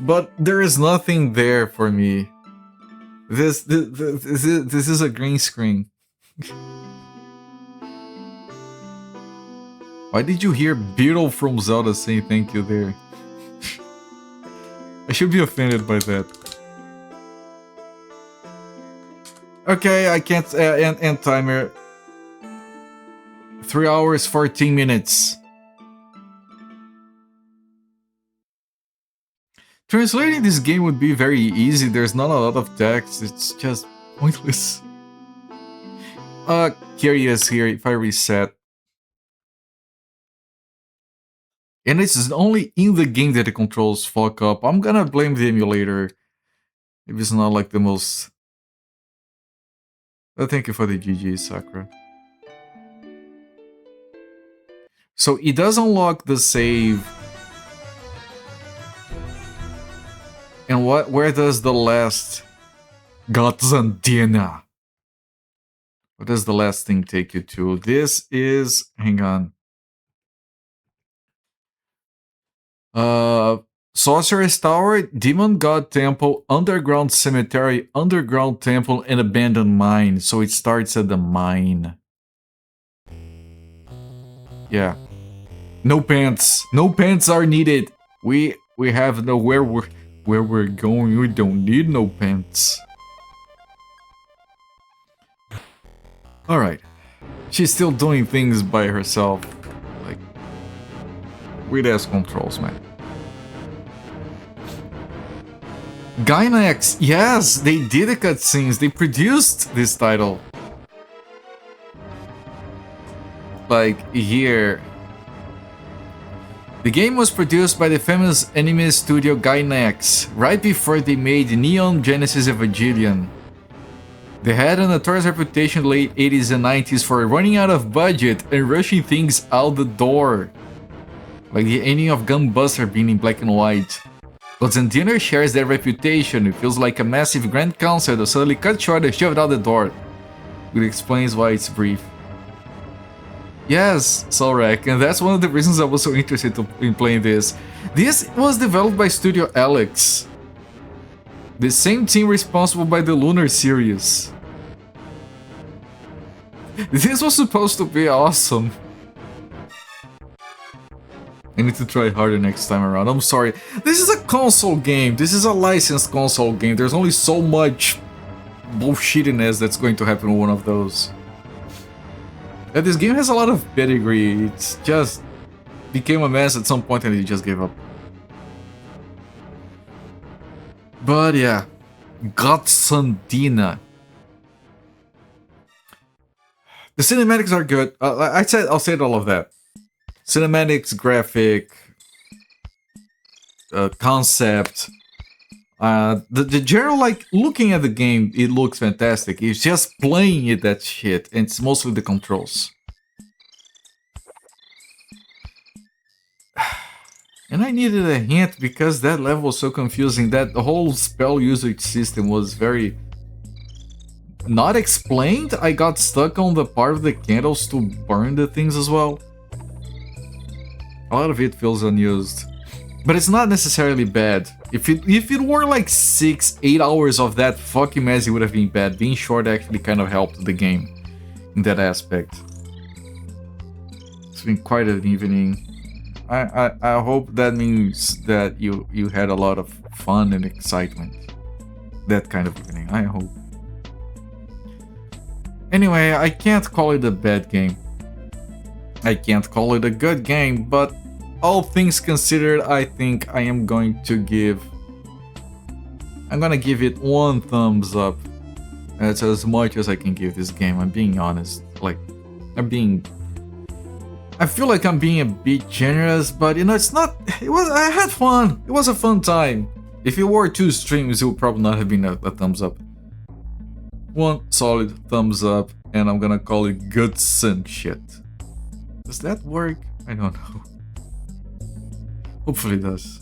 But there is nothing there for me. This is a green screen. Why did you hear Beetle from Zelda saying thank you there? I should be offended by that. Okay, I can't end timer. 3 hours, 14 minutes. Translating this game would be very easy. There's not a lot of text. It's just pointless. Curious here if I reset. And it's only in the game that the controls fuck up. I'm gonna blame the emulator. If it's not like the most... But thank you for the GG, Sakura. So it does unlock the save. And where does the last Götzendiener? What does the last thing take you to? This is, hang on. Sorcerer's Tower, Demon God Temple, Underground Cemetery, Underground Temple, and Abandoned Mine. So it starts at the mine. Yeah. No pants. No pants are needed. We have no where we're going. We don't need no pants. Alright. She's still doing things by herself. Like, weird ass controls, man. Gainax, yes, they did the cutscenes. They produced this title. Like, here. The game was produced by the famous anime studio Gainax, right before they made Neon Genesis Evangelion. They had a notorious reputation in the late 80s and 90s for running out of budget and rushing things out the door. Like the ending of Gunbuster being in black and white. Götzendiener shares that reputation. It feels like a massive grand concert that suddenly cut short and shoved out the door. Which explains why it's brief. Yes, Solrak, and that's one of the reasons I was so interested in playing this. This was developed by Studio Alex, the same team responsible by the Lunar series. This was supposed to be awesome. I need to try harder next time around. I'm sorry. This is a console game. This is a licensed console game. There's only so much bullshittiness that's going to happen in one of those. And this game has a lot of pedigree. It's just became a mess at some point and it just gave up. But yeah, Götzendiener. The cinematics are good. I'll say all of that. Cinematics, graphic, concept. The general, like, looking at the game, it looks fantastic. It's just playing it, that shit. And it's mostly the controls. And I needed a hint because that level was so confusing. That the whole spell usage system was very not explained. I got stuck on the part of the candles to burn the things as well. A lot of it feels unused. But it's not necessarily bad. If it were like 6-8 hours of that fucking mess, it would have been bad. Being short actually kind of helped the game in that aspect. It's been quite an evening. I hope that means that you had a lot of fun and excitement. That kind of evening, I hope. Anyway, I can't call it a bad game. I can't call it a good game, but all things considered, I think I am going to give... I'm gonna give it 1 thumbs up. That's as much as I can give this game, I'm being honest. Like, I feel like I'm being a bit generous, but you know, it's not... I had fun. It was a fun time. If it were 2 streams, it would probably not have been a thumbs up. 1 solid thumbs up, and I'm gonna call it Götzendiener shit. Does that work? I don't know. Hopefully it does.